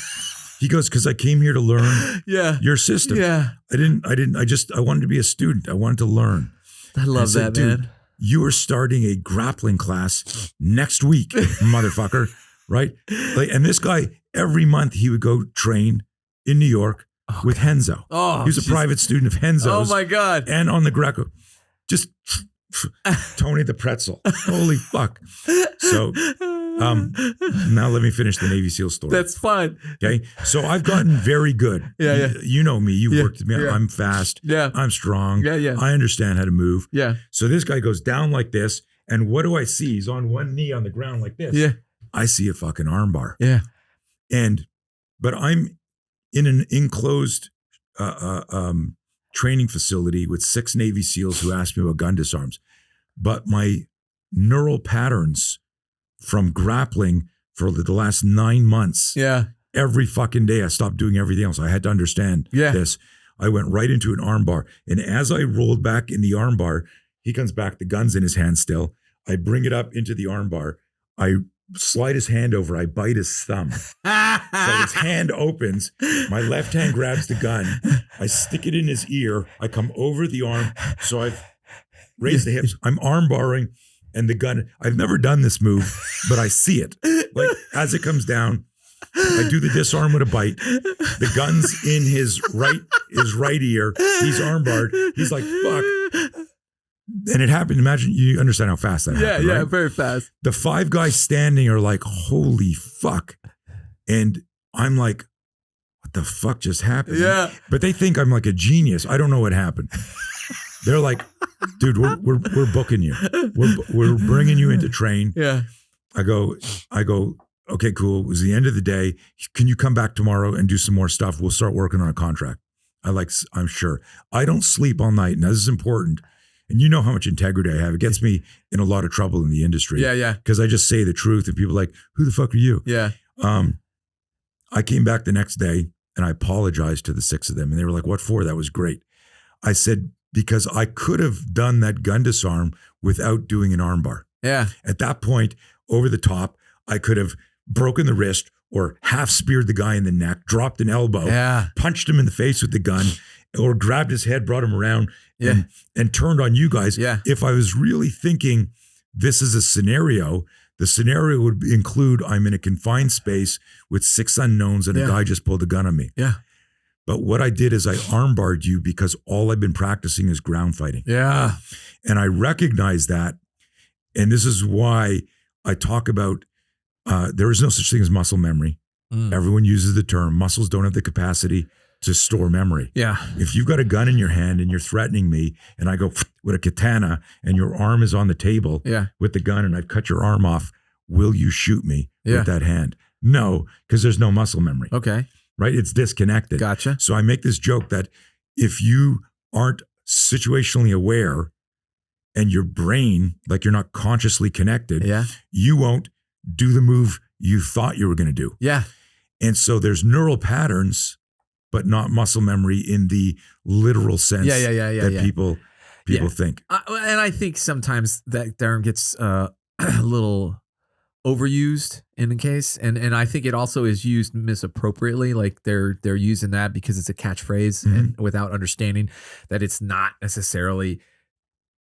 He goes, because I came here to learn your system. Yeah. I wanted to be a student. I wanted to learn. I love that, dude, man. You are starting a grappling class next week, motherfucker. Right? And this guy, every month he would go train in New York with Henzo. Oh, he was a private student of Henzo's. Oh my God. And on the Greco. Just Tony the Pretzel. Holy fuck. So now let me finish the Navy SEAL story. That's fine. Okay. So I've gotten very good. Yeah. You know me. You've worked with me. Yeah. I'm fast. Yeah. I'm strong. Yeah. I understand how to move. Yeah. So this guy goes down like this. And what do I see? He's on one knee on the ground like this. Yeah. I see a fucking arm bar. Yeah. But I'm in an enclosed training facility with 6 Navy SEALs who asked me about gun disarms. But my neural patterns from grappling for the last 9 months, every fucking day I stopped doing everything else. I had to understand this. I went right into an arm bar. And as I rolled back in the arm bar, he comes back, the gun's in his hand still. I bring it up into the arm bar. I slide his hand over. I bite his thumb. So his hand opens. My left hand grabs the gun. I stick it in his ear. I come over the arm. So I've raised the hips. I'm arm barring and the gun. I've never done this move, but I see it. Like as it comes down, I do the disarm with a bite. The gun's in his right ear. He's arm barred. He's like, fuck. And it happened. Imagine, you understand how fast that happened, right? Very fast. The 5 guys standing are like, holy fuck. And I'm like, what the fuck just happened? Yeah. But they think I'm like a genius. I don't know what happened. They're like, dude, we're booking you. We're bringing you in to train. Yeah. I go, okay, cool. It was the end of the day. Can you come back tomorrow and do some more stuff? We'll start working on a contract. I'm sure. I don't sleep all night. Now this is important. And you know how much integrity I have. It gets me in a lot of trouble in the industry. Yeah. Because I just say the truth and people are like, who the fuck are you? Yeah. I came back the next day and I apologized to the 6 of them. And they were like, what for? That was great. I said, because I could have done that gun disarm without doing an arm bar. Yeah. At that point, over the top, I could have broken the wrist or half speared the guy in the neck, dropped an elbow, punched him in the face with the gun, or grabbed his head, brought him around and turned on you guys. Yeah. If I was really thinking this is a scenario, the scenario would include I'm in a confined space with 6 unknowns and a guy just pulled a gun on me. Yeah. But what I did is I armbarred you because all I've been practicing is ground fighting. Yeah. And I recognize that. And this is why I talk about there is no such thing as muscle memory. Everyone uses the term. Muscles don't have the capacity to store memory. Yeah. If you've got a gun in your hand and you're threatening me and I go with a katana and your arm is on the table with the gun and I've cut your arm off, will you shoot me with that hand? No, because there's no muscle memory. Okay. Right? It's disconnected. Gotcha. So I make this joke that if you aren't situationally aware and your brain, like you're not consciously connected, you won't do the move you thought you were going to do. Yeah. And so there's neural patterns, but not muscle memory in the literal sense that people think. And I think sometimes that term gets a little overused in the case. And I think it also is used misappropriately. Like they're using that because it's a catchphrase and without understanding that it's not necessarily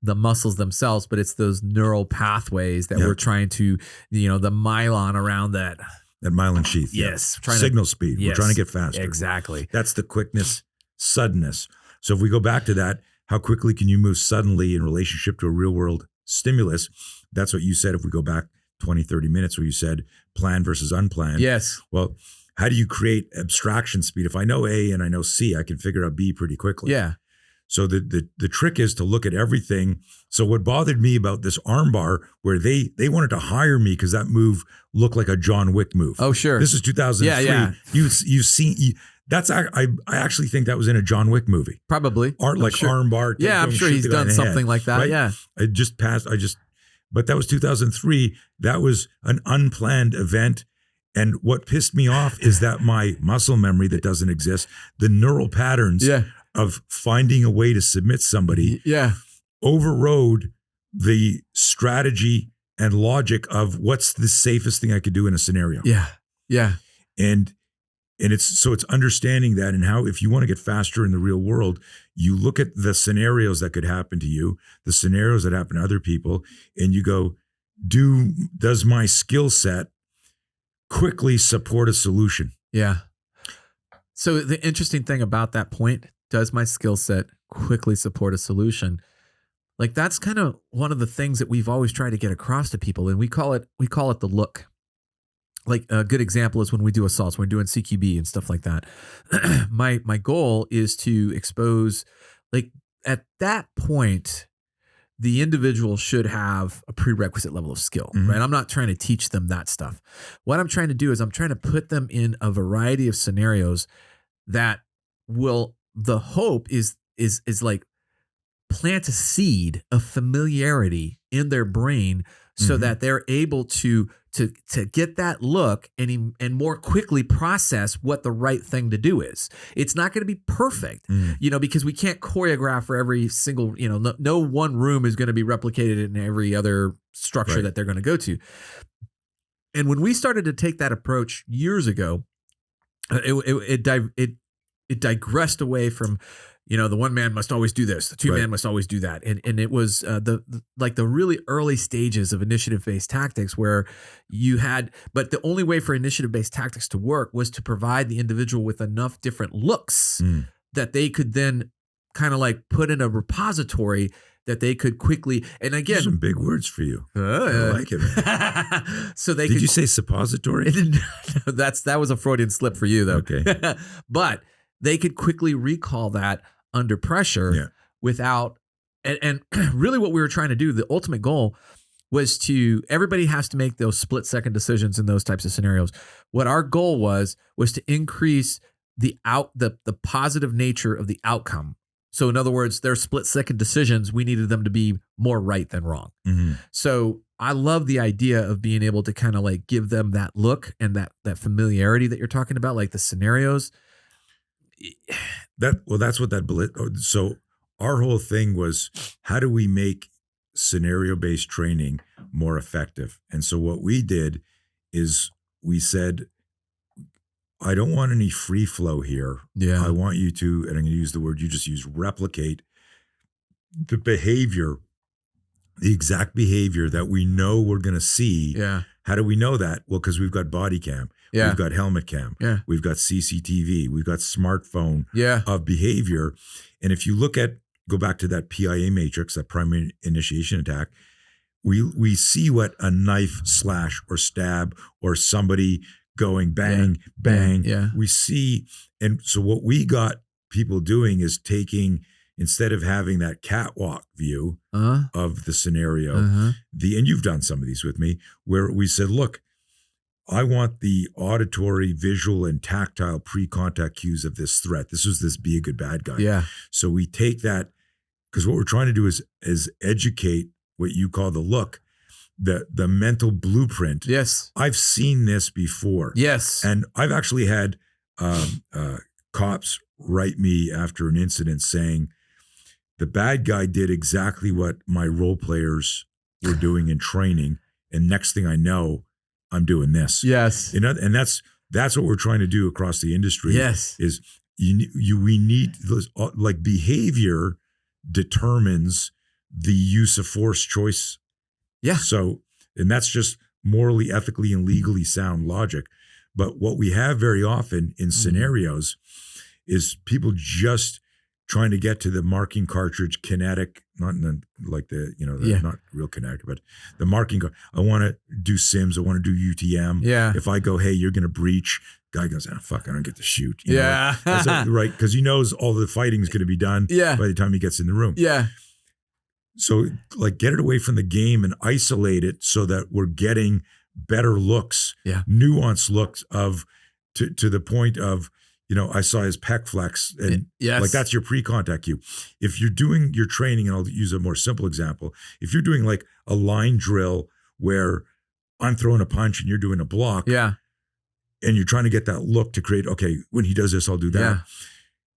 the muscles themselves, but it's those neural pathways that we're trying to, the myelin around that myelin sheath. Yes. Signal speed. Yes, we're trying to get faster. Exactly. That's the quickness, suddenness. So if we go back to that, how quickly can you move suddenly in relationship to a real world stimulus? That's what you said. If we go back 20, 30 minutes where you said plan versus unplanned. Yes. Well, how do you create abstraction speed? If I know A and I know C, I can figure out B pretty quickly. Yeah. So the trick is to look at everything. So what bothered me about this armbar, where they wanted to hire me because that move looked like a John Wick move. Oh, sure. This is 2003. Yeah. You've seen that's I actually think that was in a John Wick movie. Probably. Armbar. Yeah, I'm sure he's done something like that. Right? Yeah. But that was 2003. That was an unplanned event. And what pissed me off is that my muscle memory that doesn't exist, the neural patterns of finding a way to submit somebody overrode the strategy and logic of what's the safest thing I could do in a scenario. Yeah. And it's understanding that, and how, if you want to get faster in the real world, you look at the scenarios that could happen to you, the scenarios that happen to other people, and you go, does my skill set quickly support a solution? Yeah. So the interesting thing about that point, does my skill set quickly support a solution? Like that's kind of one of the things that we've always tried to get across to people. And we call it the look. Like a good example is when we do assaults, when we're doing CQB and stuff like that. My goal is to expose, like at that point, the individual should have a prerequisite level of skill, right? I'm not trying to teach them that stuff. What I'm trying to do is I'm trying to put them in a variety of scenarios that will, the hope is like plant a seed of familiarity in their brain so that they're able to get that look and more quickly process what the right thing to do is. It's not going to be perfect, because we can't choreograph for every single, no one room is going to be replicated in every other structure that they're going to go to. And when we started to take that approach years ago, it digressed away from, the one man must always do this, the two man must always do that. And it was the really early stages of initiative-based tactics where but the only way for initiative-based tactics to work was to provide the individual with enough different looks that they could then kind of like put in a repository that they could quickly, and again, some big words for you. I like it, man. So Did you say suppository? That was a Freudian slip for you, though. Okay. But they could quickly recall that under pressure without, and really what we were trying to do, the ultimate goal was everybody has to make those split-second decisions in those types of scenarios. What our goal was to increase the positive nature of the outcome. So in other words, their split-second decisions, we needed them to be more right than wrong. So I love the idea of being able to kind of like give them that look and that familiarity that you're talking about, like the scenarios. That's what so our whole thing was, how do we make scenario-based training more effective? And so what we did is we said, I don't want any free flow here. I want you to, and I'm going to use the word you just used, replicate the behavior, the exact behavior that we know we're going to see. How do we know that? Well, because we've got body cam. We've got helmet cam. We've got CCTV. We've got smartphone of behavior. And if you go back to that PIA matrix, that primary initiation attack, we see what a knife slash or stab or somebody going bang, bang. We see. And so what we got people doing is taking, instead of having that catwalk view of the scenario, and you've done some of these with me, where we said, look, I want the auditory, visual, and tactile pre-contact cues of this threat. This was this be a good bad guy. So we take that, because what we're trying to do is educate what you call the look, the mental blueprint. I've seen this before. And I've actually had cops write me after an incident saying, the bad guy did exactly what my role players were doing in training, and next thing I know, I'm doing this. And that's what we're trying to do across the industry. Is we need those, like, behavior determines the use of force choice. So, and that's just morally, ethically, and legally sound logic. But what we have very often in scenarios is people just trying to get to the marking cartridge kinetic, not in like not real kinetic, but the marking. I want to do sims. I want to do UTM. If I go, hey, you're going to breach, guy goes, oh, fuck, I don't get to shoot. Right? Because he knows all the fighting is going to be done by the time he gets in the room. So, like, get it away from the game and isolate it so that we're getting better looks, nuanced looks to the point of, I saw his pec flex, and like, that's your pre-contact cue. If you're doing your training, and I'll use a more simple example, if you're doing like a line drill where I'm throwing a punch and you're doing a block, and you're trying to get that look to create, okay, when he does this, I'll do that.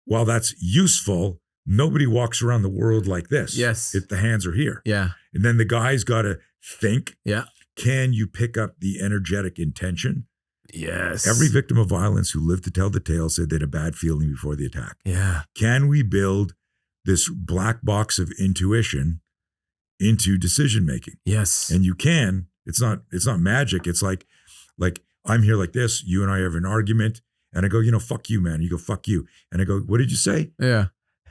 While that's useful, nobody walks around the world like this. If the hands are here. And then the guy's got to think, can you pick up the energetic intention? Every victim of violence who lived to tell the tale said they had a bad feeling before the attack. Can we build this black box of intuition into decision making? And you can. It's not magic. It's like I'm here like this. You and I have an argument, and I go, fuck you, man. You go, fuck you. And I go, what did you say?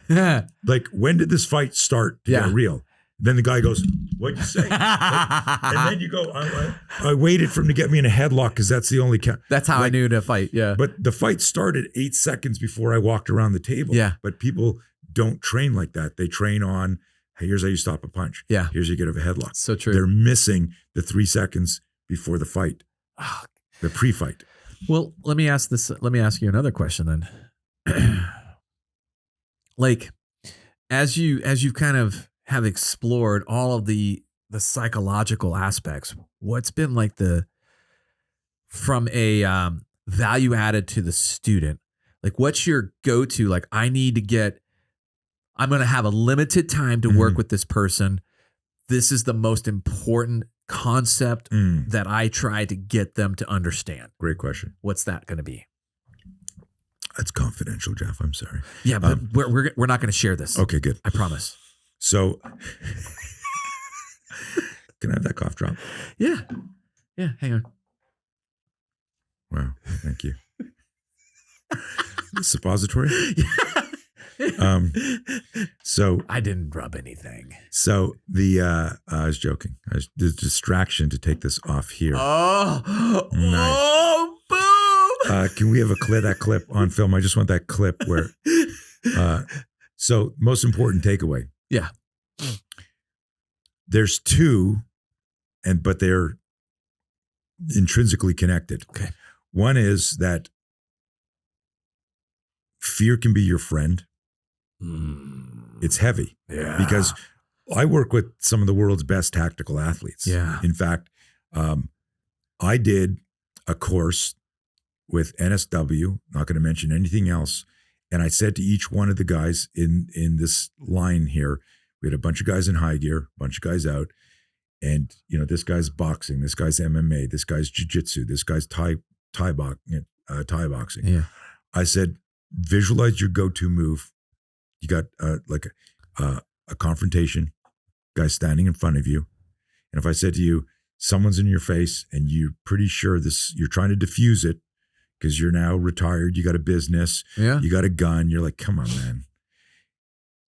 Like, when did this fight start to get real? Then the guy goes, what'd you say? And then you go, I waited for him to get me in a headlock because that's the only count. That's how I knew to fight. But the fight started 8 seconds before I walked around the table. But people don't train like that. They train on, Hey, here's how you stop a punch. Yeah. Here's how you get over a headlock. So true. They're missing the 3 seconds before the fight, Oh, the pre-fight. well, let me ask you another question then. Like, as you kind of have explored all of the psychological aspects, what's been like from a value added to the student? Like, what's your go-to? Like, I'm going to have a limited time to work with this person. This is the most important concept that I try to get them to understand. Great question. What's that going to be? That's confidential, Jeff. I'm sorry. Yeah, but we're not going to share this. Okay, good. I promise. So, can I have that cough drop? Yeah. Hang on. Wow, thank you. Suppository? So I didn't rub anything. So I was joking. The distraction to take this off here. Oh, nice. Oh, boom! Can we have that clip on film? I just want that clip where. So most important takeaway. Yeah. There's two, but they're intrinsically connected. Okay. One is that fear can be your friend. It's heavy. Yeah. Because I work with some of the world's best tactical athletes. Yeah. In fact, I did a course with NSW, not going to mention anything else. And I said to each one of the guys in this line here, we had a bunch of guys in high gear, a bunch of guys out. And, this guy's boxing, this guy's MMA, this guy's jiu-jitsu, this guy's Thai boxing. Yeah. I said, visualize your go-to move. You got a confrontation, guy standing in front of you. And if I said to you, someone's in your face and you're pretty sure you're trying to diffuse it because you're now retired, you got a business, you got a gun, you're like, come on, man.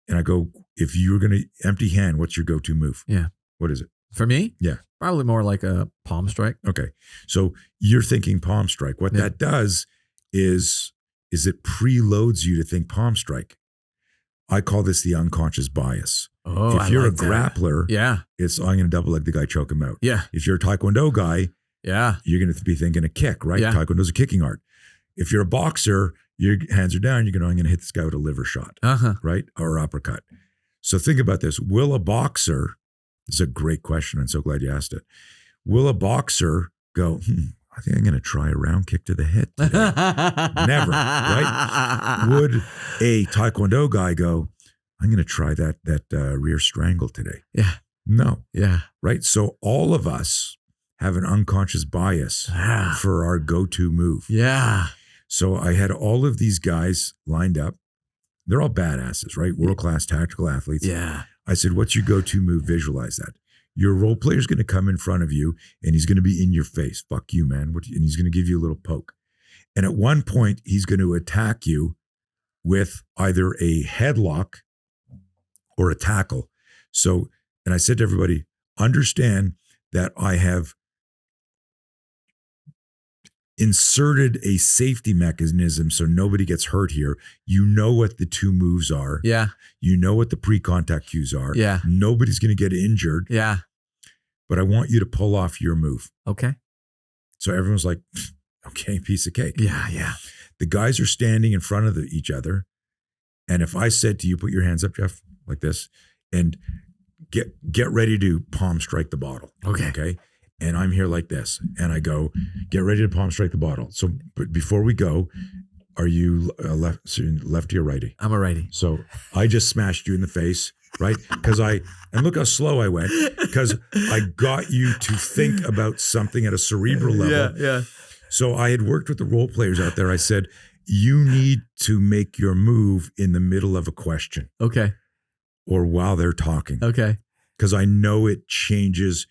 And I go, if you were going to empty hand, what's your go-to move? Yeah. What is it? For me? Yeah. Probably more like a palm strike. Okay. So you're thinking palm strike. What that does is it preloads you to think palm strike. I call this the unconscious bias. Oh, if you're a grappler, it's I'm going to double leg the guy, choke him out. Yeah. If you're a Taekwondo guy, you're going to be thinking a kick, right? Yeah. Taekwondo's a kicking art. If you're a boxer, your hands are down. I'm going to hit this guy with a liver shot, right? Or uppercut. So think about this. Will a boxer, this is a great question. I'm so glad you asked it. Will a boxer go, I think I'm going to try a round kick to the head today. Never, right? Would a Taekwondo guy go, I'm going to try that rear strangle today? Yeah. No. Yeah. Right? So all of us have an unconscious bias for our go-to move. Yeah. So I had all of these guys lined up. They're all badasses, right? World-class tactical athletes. Yeah. I said, what's your go-to move? Visualize that. Your role player is going to come in front of you and he's going to be in your face. Fuck you, man. And he's going to give you a little poke. And at one point, he's going to attack you with either a headlock or a tackle. So, and I said to everybody, understand that I have inserted a safety mechanism so nobody gets hurt here. You know what the two moves are. Yeah. You know what the pre-contact cues are. Yeah. Nobody's going to get injured. Yeah. But I want you to pull off your move. Okay. So everyone's like, okay, piece of cake. Yeah. Yeah. The guys are standing in front of each other. And if I said to you, put your hands up, Jeff, like this, and get ready to palm strike the bottle. Okay. Okay. And I'm here like this. And I go, get ready to palm strike the bottle. So but before we go, are you lefty or righty? I'm a righty. So I just smashed you in the face, right? And look how slow I went, because I got you to think about something at a cerebral level. Yeah. So I had worked with the role players out there. I said, you need to make your move in the middle of a question. Okay. Or while they're talking. Okay. Because I know it changes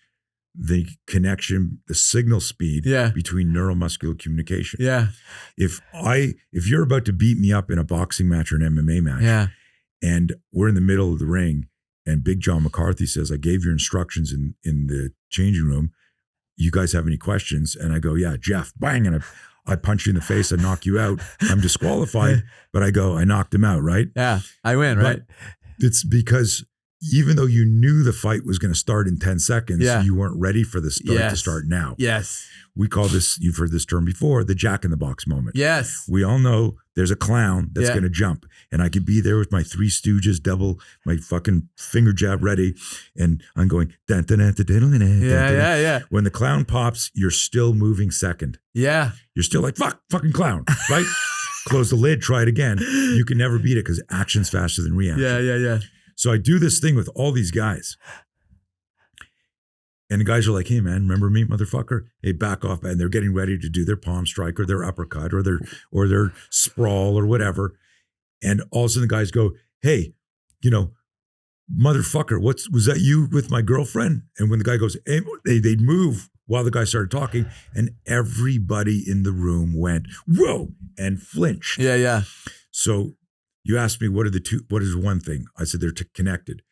the connection, the signal speed between neuromuscular communication. Yeah. If you're about to beat me up in a boxing match or an MMA match, and we're in the middle of the ring, and Big John McCarthy says, I gave your instructions in the changing room. You guys have any questions? And I go, yeah, Jeff, bang. And I punch you in the face, I knock you out. I'm disqualified, but I go, I knocked him out, right? Yeah, I win, right? But it's because even though you knew the fight was going to start in 10 seconds, Yeah. you weren't ready for the start to start now. Yes. We call this, you've heard this term before, the Jack in the Box moment. Yes. We all know there's a clown that's going to jump, and I could be there with my Three Stooges double, my fucking finger jab ready, and I'm going, dun, dun, dun, dun, dun, dun, dun, dun. Yeah. When the clown pops, you're still moving second. Yeah. You're still like, fucking clown, right? Close the lid, try it again. You can never beat it because action's faster than reaction. Yeah. So I do this thing with all these guys. And the guys are like, hey man, remember me, motherfucker? Hey, back off. And they're getting ready to do their palm strike or their uppercut or their sprawl or whatever. And all of a sudden the guys go, hey, motherfucker, was that you with my girlfriend? And when the guy goes, hey, they'd move while the guy started talking, and everybody in the room went, whoa, and flinched. Yeah. So you asked me, what is one thing? I said, they're connected.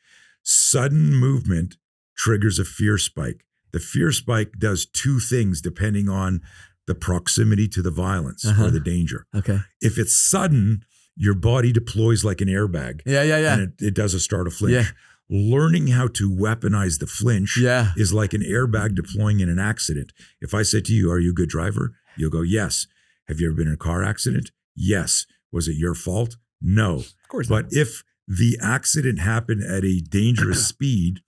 Sudden movement triggers a fear spike. The fear spike does two things depending on the proximity to the violence or the danger. Okay. If it's sudden, your body deploys like an airbag. Yeah. And it does a start a flinch. Yeah. Learning how to weaponize the flinch is like an airbag deploying in an accident. If I said to you, are you a good driver? You'll go, yes. Have you ever been in a car accident? Yes. Was it your fault? No. Of course But not. if the accident happened at a dangerous speed,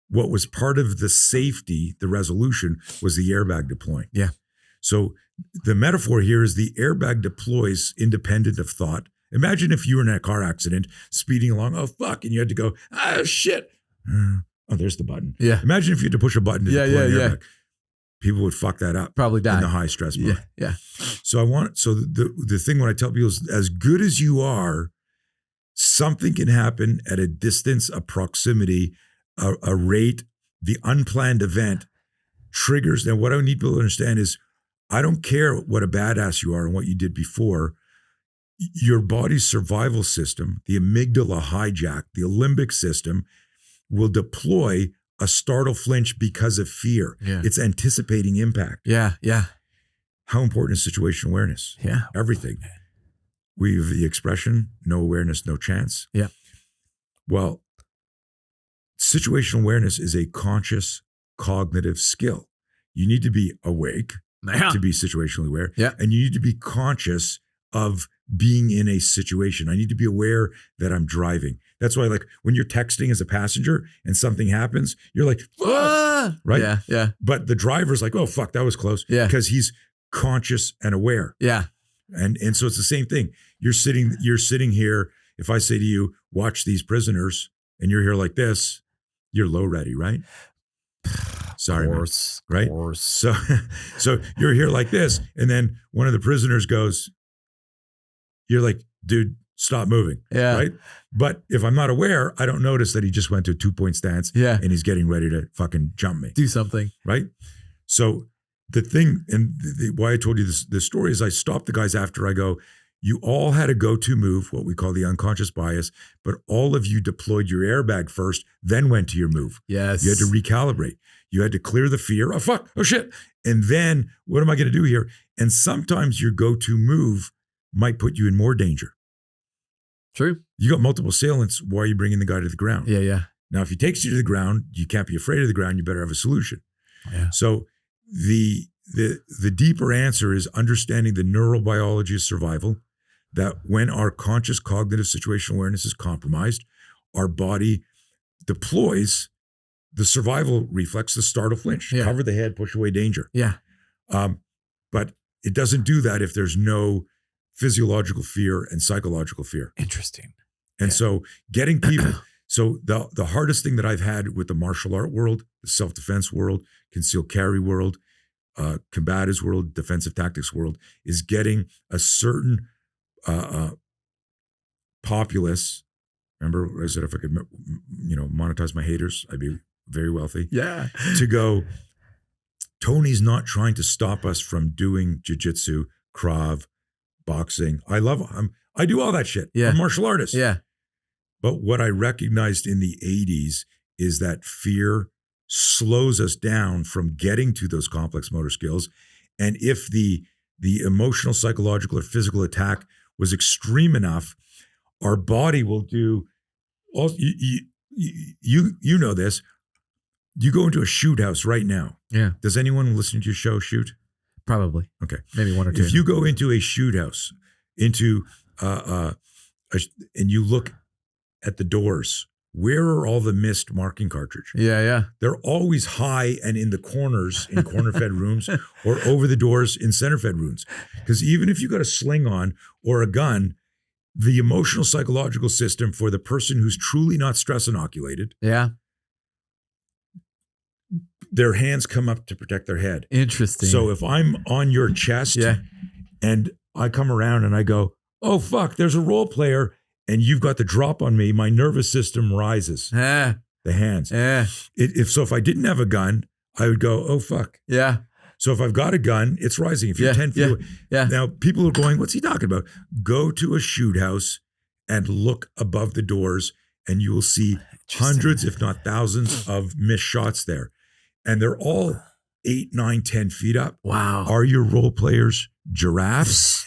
what was part of the safety, the resolution, was the airbag deploying. Yeah. So the metaphor here is the airbag deploys independent of thought. Imagine if you were in a car accident, speeding along, oh, fuck, and you had to go, shit. Oh, there's the button. Yeah. Imagine if you had to push a button to deploy an airbag. Yeah. People would fuck that up. Probably die. In the high stress mode. Yeah. So the thing when I tell people is, as good as you are, something can happen at a distance, a proximity, a rate, the unplanned event triggers. Now, what I need people to understand is, I don't care what a badass you are and what you did before. Your body's survival system, the amygdala hijack, the limbic system, will deploy a startle flinch because of fear. Yeah. It's anticipating impact. Yeah. How important is situational awareness? Yeah. Everything. We've the expression, no awareness, no chance. Yeah. Well, situational awareness is a conscious cognitive skill. You need to be awake to be situationally aware. Yeah. And you need to be conscious of being in a situation. I need to be aware that I'm driving. That's why, like, when you're texting as a passenger and something happens, you're like, right? Yeah. But the driver's like, oh, fuck, that was close. Yeah. Because he's conscious and aware. Yeah. And so it's the same thing. You're sitting here. If I say to you, watch these prisoners, and you're here like this, you're low ready, right? Sorry, of course, man. Right? Of course. So you're here like this, and then one of the prisoners goes, you're like, dude, stop moving. Yeah. Right? But if I'm not aware, I don't notice that he just went to a 2-point stance and he's getting ready to fucking jump me. Do something. Right? So the thing, and why I told you this story is, I stopped the guys after. I go, you all had a go-to move, what we call the unconscious bias, but all of you deployed your airbag first, then went to your move. Yes. You had to recalibrate. You had to clear the fear. Oh, fuck. Oh, shit. And then what am I going to do here? And sometimes your go-to move might put you in more danger. True. You got multiple assailants. Why are you bringing the guy to the ground? Yeah. Now, if he takes you to the ground, you can't be afraid of the ground. You better have a solution. Yeah. So the deeper answer is understanding the neurobiology of survival, that when our conscious cognitive situational awareness is compromised, our body deploys the survival reflex, the startle flinch, cover the head, push away danger. Yeah. But it doesn't do that if there's no physiological fear and psychological fear. Interesting. And so getting people, so the hardest thing that I've had with the martial art world, the self-defense world, concealed carry world, combatives world, defensive tactics world, is getting a certain populace. Remember, I said if I could, monetize my haters, I'd be very wealthy. Yeah. To go, Tony's not trying to stop us from doing jiu-jitsu, Krav, boxing. I do all that shit. Yeah. I'm a martial artist. Yeah. But what I recognized in the 80s is that fear slows us down from getting to those complex motor skills. And if the emotional, psychological, or physical attack was extreme enough, our body will do all. you know this. You go into a shoot house right now. Yeah. Does anyone listening to your show shoot? Probably. Okay. Maybe one or two. If you go into a shoot house, into and you look at the doors, where are all the missed marking cartridge? Yeah. They're always high and in the corners in corner fed rooms or over the doors in center fed rooms. Because even if you got a sling on or a gun, the emotional psychological system for the person who's truly not stress inoculated, Yeah. their hands come up to protect their head. Interesting. So if I'm on your chest and I come around and I go, oh, fuck, there's a role player and you've got the drop on me, my nervous system rises. The hands. If I didn't have a gun, I would go, oh, fuck. Yeah. So if I've got a gun, it's rising. If you're 10 feet away. Now, people are going, what's he talking about? Go to a shoot house and look above the doors and you will see hundreds, if not thousands of missed shots there. And they're all 8, 9, 10 feet up. Wow. Are your role players giraffes?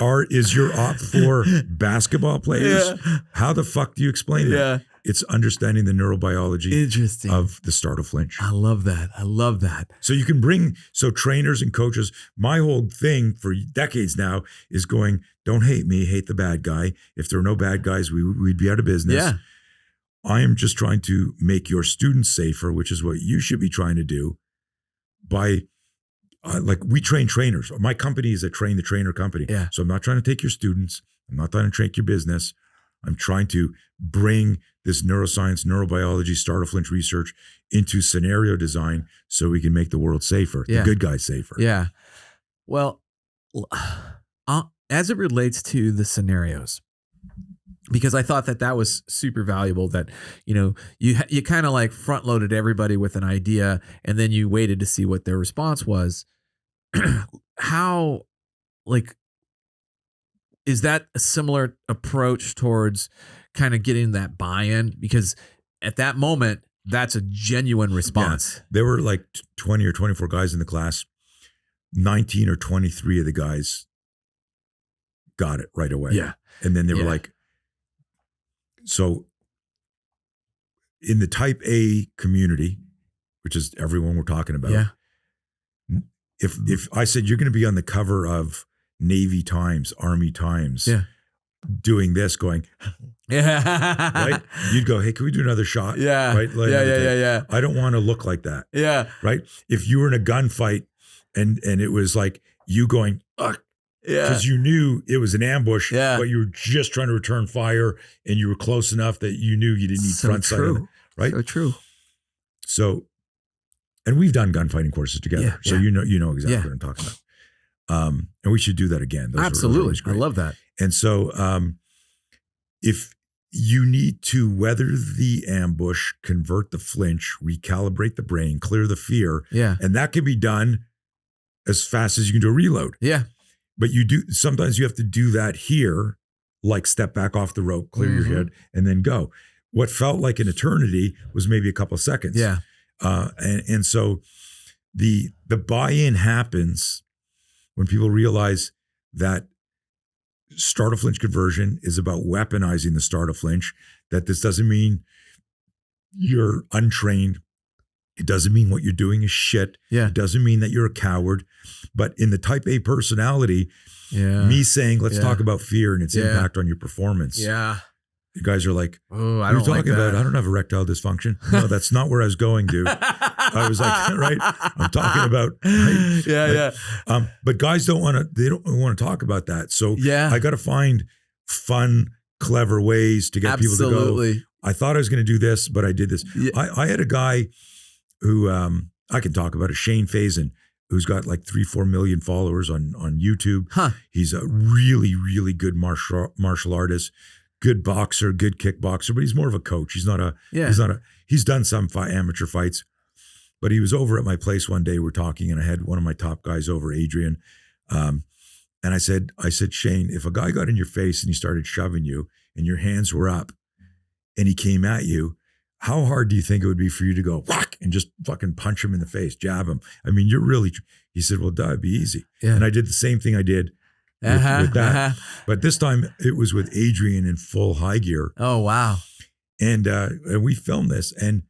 or is your op for basketball players? Yeah. How the fuck do you explain that? It's understanding the neurobiology of the startle flinch. I love that. So you can so trainers and coaches, my whole thing for decades now is going, don't hate me, hate the bad guy. If there were no bad guys, we'd be out of business. Yeah. I am just trying to make your students safer, which is what you should be trying to do by, we train trainers. My company is a train the trainer company. Yeah. So I'm not trying to take your students. I'm not trying to take your business. I'm trying to bring this neuroscience, neurobiology, startle flinch research into scenario design so we can make the world safer, the good guys safer. Yeah. Well, as it relates to the scenarios, because I thought that was super valuable that, you kind of like front loaded everybody with an idea and then you waited to see what their response was. How, is that a similar approach towards kind of getting that buy-in? Because at that moment, that's a genuine response. Yeah. There were like 20 or 24 guys in the class. 19 or 23 of the guys got it right away. Yeah. And then they were like, so in the type A community, which is everyone we're talking about, if I said you're going to be on the cover of Navy Times, Army Times, doing this, going, right? You'd go, hey, can we do another shot? Yeah. Right? Yeah. I don't want to look like that. Yeah. Right? If you were in a gunfight and it was like you going, ugh, because you knew it was an ambush, but you were just trying to return fire and you were close enough that you knew you didn't need front sight on it, right? So true. So, and we've done gunfighting courses together, so you know exactly what I'm talking about. And we should do that again. Absolutely, I love that. And so, if you need to weather the ambush, convert the flinch, recalibrate the brain, clear the fear, and that can be done as fast as you can do a reload. Yeah. But sometimes you have to do that here, like step back off the rope, clear your head, and then go. What felt like an eternity was maybe a couple of seconds. Yeah. And so the buy-in happens when people realize that startle flinch conversion is about weaponizing the startle flinch, that this doesn't mean you're untrained. It doesn't mean what you're doing is shit. Yeah. It doesn't mean that you're a coward. But in the type A personality, me saying, let's talk about fear and its impact on your performance. Yeah. You guys are like, oh, I don't like that. about, I don't have erectile dysfunction. No, that's not where I was going, dude. I was like, right? I'm talking about, right? But guys don't want to talk about that. So I got to find fun, clever ways to get people to go, I thought I was going to do this, but I did this. Yeah. I had a guy who I can talk about it, Shane Faison, who's got like 3-4 million followers on YouTube. He's a really, really good martial artist. Good boxer, good kickboxer, but he's more of a coach. He's done some amateur fights, but he was over at my place one day. We're talking and I had one of my top guys over, Adrian. And I said, Shane, if a guy got in your face and he started shoving you and your hands were up and he came at you, how hard do you think it would be for you to go whack and just fucking punch him in the face, jab him? I mean, he said, well, duh, it'd be easy. Yeah. And I did the same thing I did with that. But this time it was with Adrian in full high gear. Oh, wow. And we filmed this. And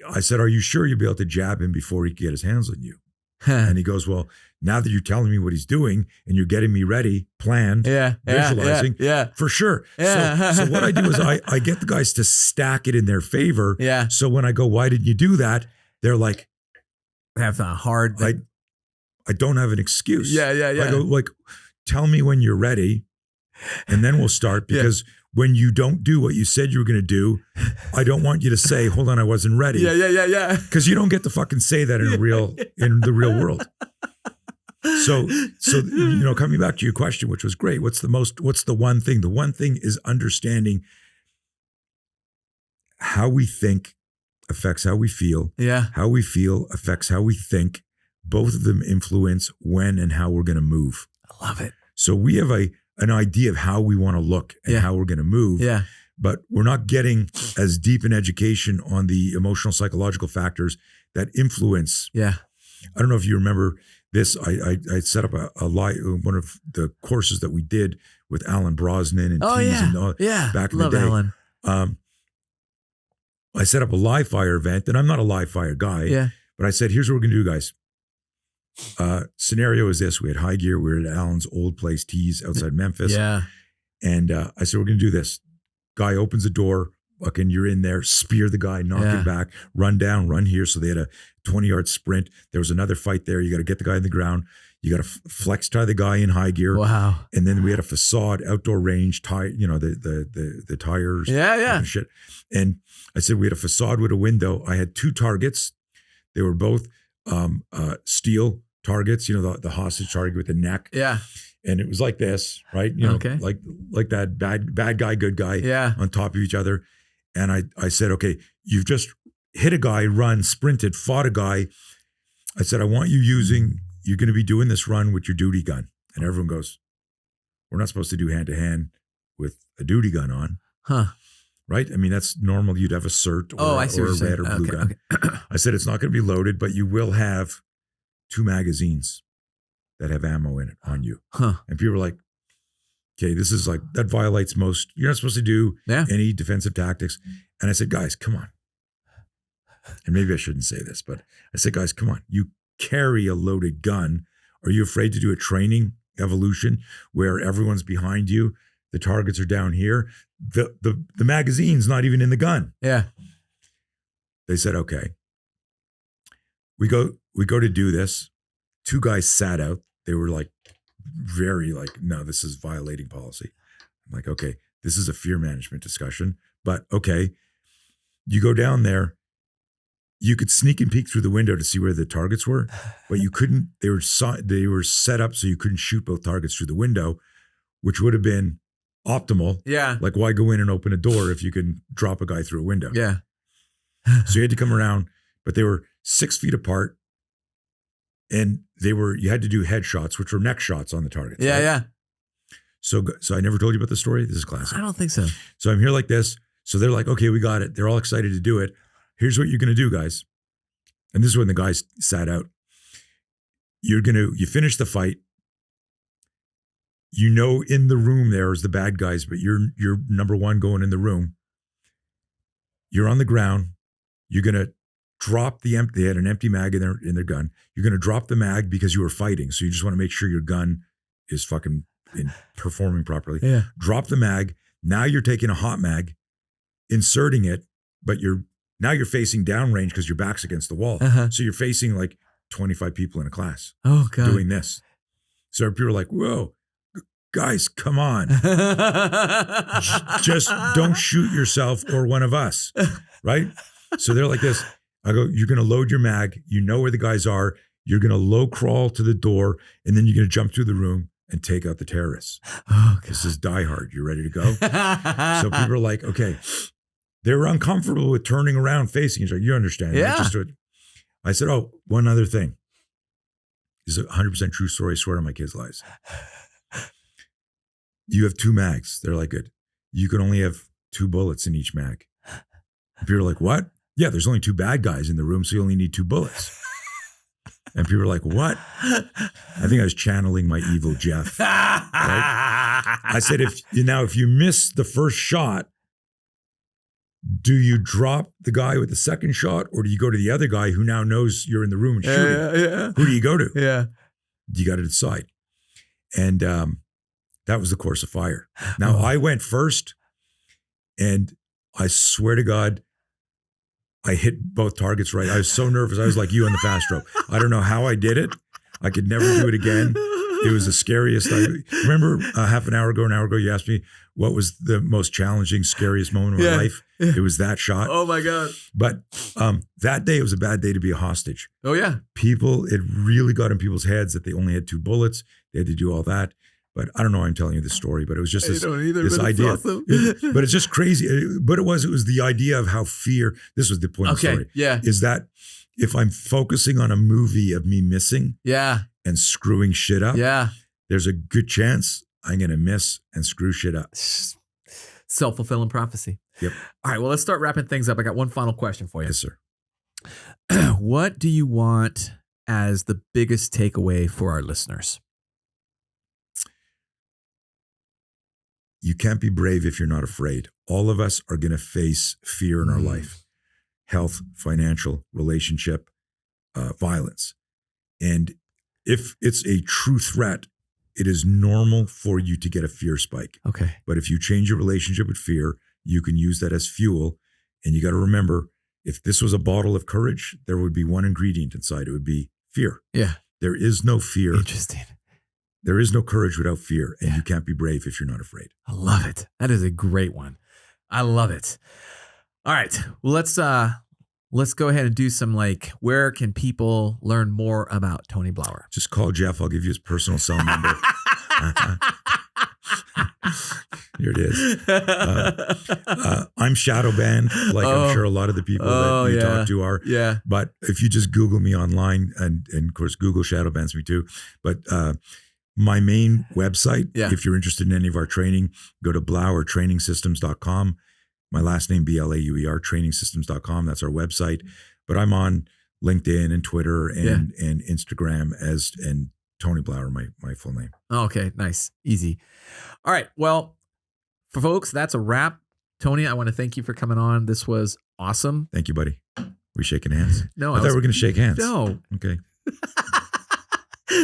I said, are you sure you'll be able to jab him before he can get his hands on you? And he goes, well, now that you're telling me what he's doing and you're getting me ready, planned, visualizing, for sure. Yeah. So what I do is I get the guys to stack it in their favor. Yeah. So when I go, why didn't you do that? They're like, have a hard. I don't have an excuse. Yeah. I go, like, tell me when you're ready and then we'll start, because when you don't do what you said you were going to do, I don't want you to say, hold on, I wasn't ready. Yeah. Because you don't get to fucking say that in the real world. So, coming back to your question, which was great. What's the one thing? The one thing is understanding how we think affects how we feel. Yeah. How we feel affects how we think. Both of them influence when and how we're going to move. I love it. So we have an idea of how we want to look and how we're going to move. Yeah. But we're not getting as deep an education on the emotional, psychological factors that influence. Yeah. I don't know if you remember this. I set up one of the courses that we did with Alan Brosnan and teams and back in the day. Alan. I set up a live fire event, and I'm not a live fire guy, but I said, here's what we're going to do, guys. Scenario is this. We had high gear. We were at Alan's old place, Tees, outside Memphis. Yeah. And I said, we're going to do this. Guy opens the door. Fucking, you're in there. Spear the guy, knock him back, run down, run here. So they had a 20-yard sprint. There was another fight there. You got to get the guy in the ground. You got to flex tie the guy in high gear. Wow. And then we had a facade, outdoor range, the tires. Yeah. And shit. And I said, we had a facade with a window. I had 2 targets. They were both steel targets, the hostage target with the neck. Yeah. And it was like this, right? Like that bad guy, good guy on top of each other. And I said, okay, you've just hit a guy, run, sprinted, fought a guy. I said, I want you're going to be doing this run with your duty gun. And everyone goes, we're not supposed to do hand-to-hand with a duty gun on. Huh. Right? I mean, that's normal. You'd have a cert or a red or blue gun. Okay. I said, it's not going to be loaded, but you will have 2 magazines that have ammo in it on you. Huh. And people were like, okay, this is like, that violates most, you're not supposed to do any defensive tactics. And I said, guys, come on. And maybe I shouldn't say this, but I said, guys, come on. You carry a loaded gun. Are you afraid to do a training evolution where everyone's behind you? The targets are down here. The magazine's not even in the gun. Yeah. They said, okay. We go to do this. 2 guys sat out. They were like, very like, no, this is violating policy. I'm like, okay, this is a fear management discussion, but okay. You go down there, you could sneak and peek through the window to see where the targets were, but you couldn't, they were set up so you couldn't shoot both targets through the window, which would have been optimal. Yeah. Like, why go in and open a door if you can drop a guy through a window? Yeah. So you had to come around, but they were 6 feet apart. And you had to do headshots, which were neck shots on the targets. Yeah, right? yeah. So I never told you about the story. This is classic. I don't think so. So I'm here like this. So they're like, okay, we got it. They're all excited to do it. Here's what you're going to do, guys. And this is when the guys sat out. You finish the fight. In the room there is the bad guys, but you're number 1 going in the room. You're on the ground. You're going to drop they had an empty mag in their gun. You're going to drop the mag because you were fighting. So you just want to make sure your gun is fucking performing properly. Yeah. Drop the mag. Now you're taking a hot mag, inserting it, but you're facing downrange because your back's against the wall. Uh-huh. So you're facing like 25 people in a class. Oh, God. Doing this. So people are like, whoa, guys, come on. Just don't shoot yourself or one of us. Right? So they're like this. I go, you're going to load your mag. You know where the guys are. You're going to low crawl to the door, and then you're going to jump through the room and take out the terrorists. Oh, this is Die Hard. You ready to go? So people are like, okay. They were uncomfortable with turning around, facing each other. You understand. Yeah. Right? I said, oh, one other thing. This is a 100% true story. I swear on my kids' lives. You have 2 mags. They're like, good. You can only have 2 bullets in each mag. And people are like, what? Yeah, there's only 2 bad guys in the room, so you only need 2 bullets. And people are like, what? I think I was channeling my evil Jeff. Right? I said, if you miss the first shot, do you drop the guy with the second shot, or do you go to the other guy who now knows you're in the room and shooting? Yeah. Who do you go to? Yeah. You got to decide. And that was the course of fire. Now, I went first, and I swear to God, I hit both targets right. I was so nervous. I was like you on the fast rope. I don't know how I did it. I could never do it again. It was the scariest. I remember half an hour ago, you asked me what was the most challenging, scariest moment of my life. It was that shot. Oh my God. But that day, it was a bad day to be a hostage. Oh yeah. It really got in people's heads that they only had 2 bullets. They had to do all that. But I don't know why I'm telling you this story, but it was just this idea. Awesome. But it's just crazy. But it was the idea of how fear, this was the point of the story. Yeah. Is that if I'm focusing on a movie of me missing and screwing shit up, there's a good chance I'm going to miss and screw shit up. Self-fulfilling prophecy. Yep. All right, well, let's start wrapping things up. I got one final question for you. Yes, sir. What do you want as the biggest takeaway for our listeners? You can't be brave if you're not afraid. All of us are going to face fear in our life. Health, financial, relationship, violence. And if it's a true threat, it is normal for you to get a fear spike. Okay. But if you change your relationship with fear, you can use that as fuel. And you got to remember, if this was a bottle of courage, there would be one ingredient inside. It would be fear. Yeah. There is no fear. Interesting. There is no courage without fear. And you can't be brave if you're not afraid. I love it. That is a great one. I love it. All right. Well, let's go ahead and do some where can people learn more about Tony Blauer? Just call Jeff. I'll give you his personal cell number. Here it is. I'm shadow banned, I'm sure a lot of the people that you talk to are. Yeah. But if you just Google me online, and of course Google shadow bans me too. But my main website, if you're interested in any of our training, go to blauertrainingsystems.com. My last name, Blauer, trainingsystems.com. That's our website. But I'm on LinkedIn and Twitter and Instagram and Tony Blauer, my full name. Okay, nice. Easy. All right. Well, for folks, that's a wrap. Tony, I want to thank you for coming on. This was awesome. Thank you, buddy. We shaking hands? No. I thought we were going to shake hands. No. Okay.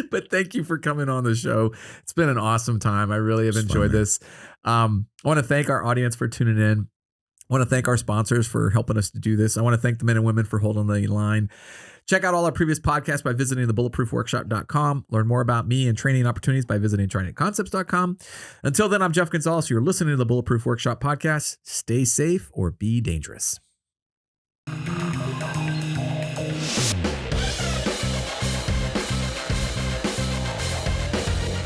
But thank you for coming on the show. It's been an awesome time. I really have enjoyed this. I want to thank our audience for tuning in. I want to thank our sponsors for helping us to do this. I want to thank the men and women for holding the line. Check out all our previous podcasts by visiting thebulletproofworkshop.com. Learn more about me and training opportunities by visiting trainingconcepts.com. Until then, I'm Jeff Gonzalez. You're listening to the Bulletproof Workshop podcast. Stay safe or be dangerous.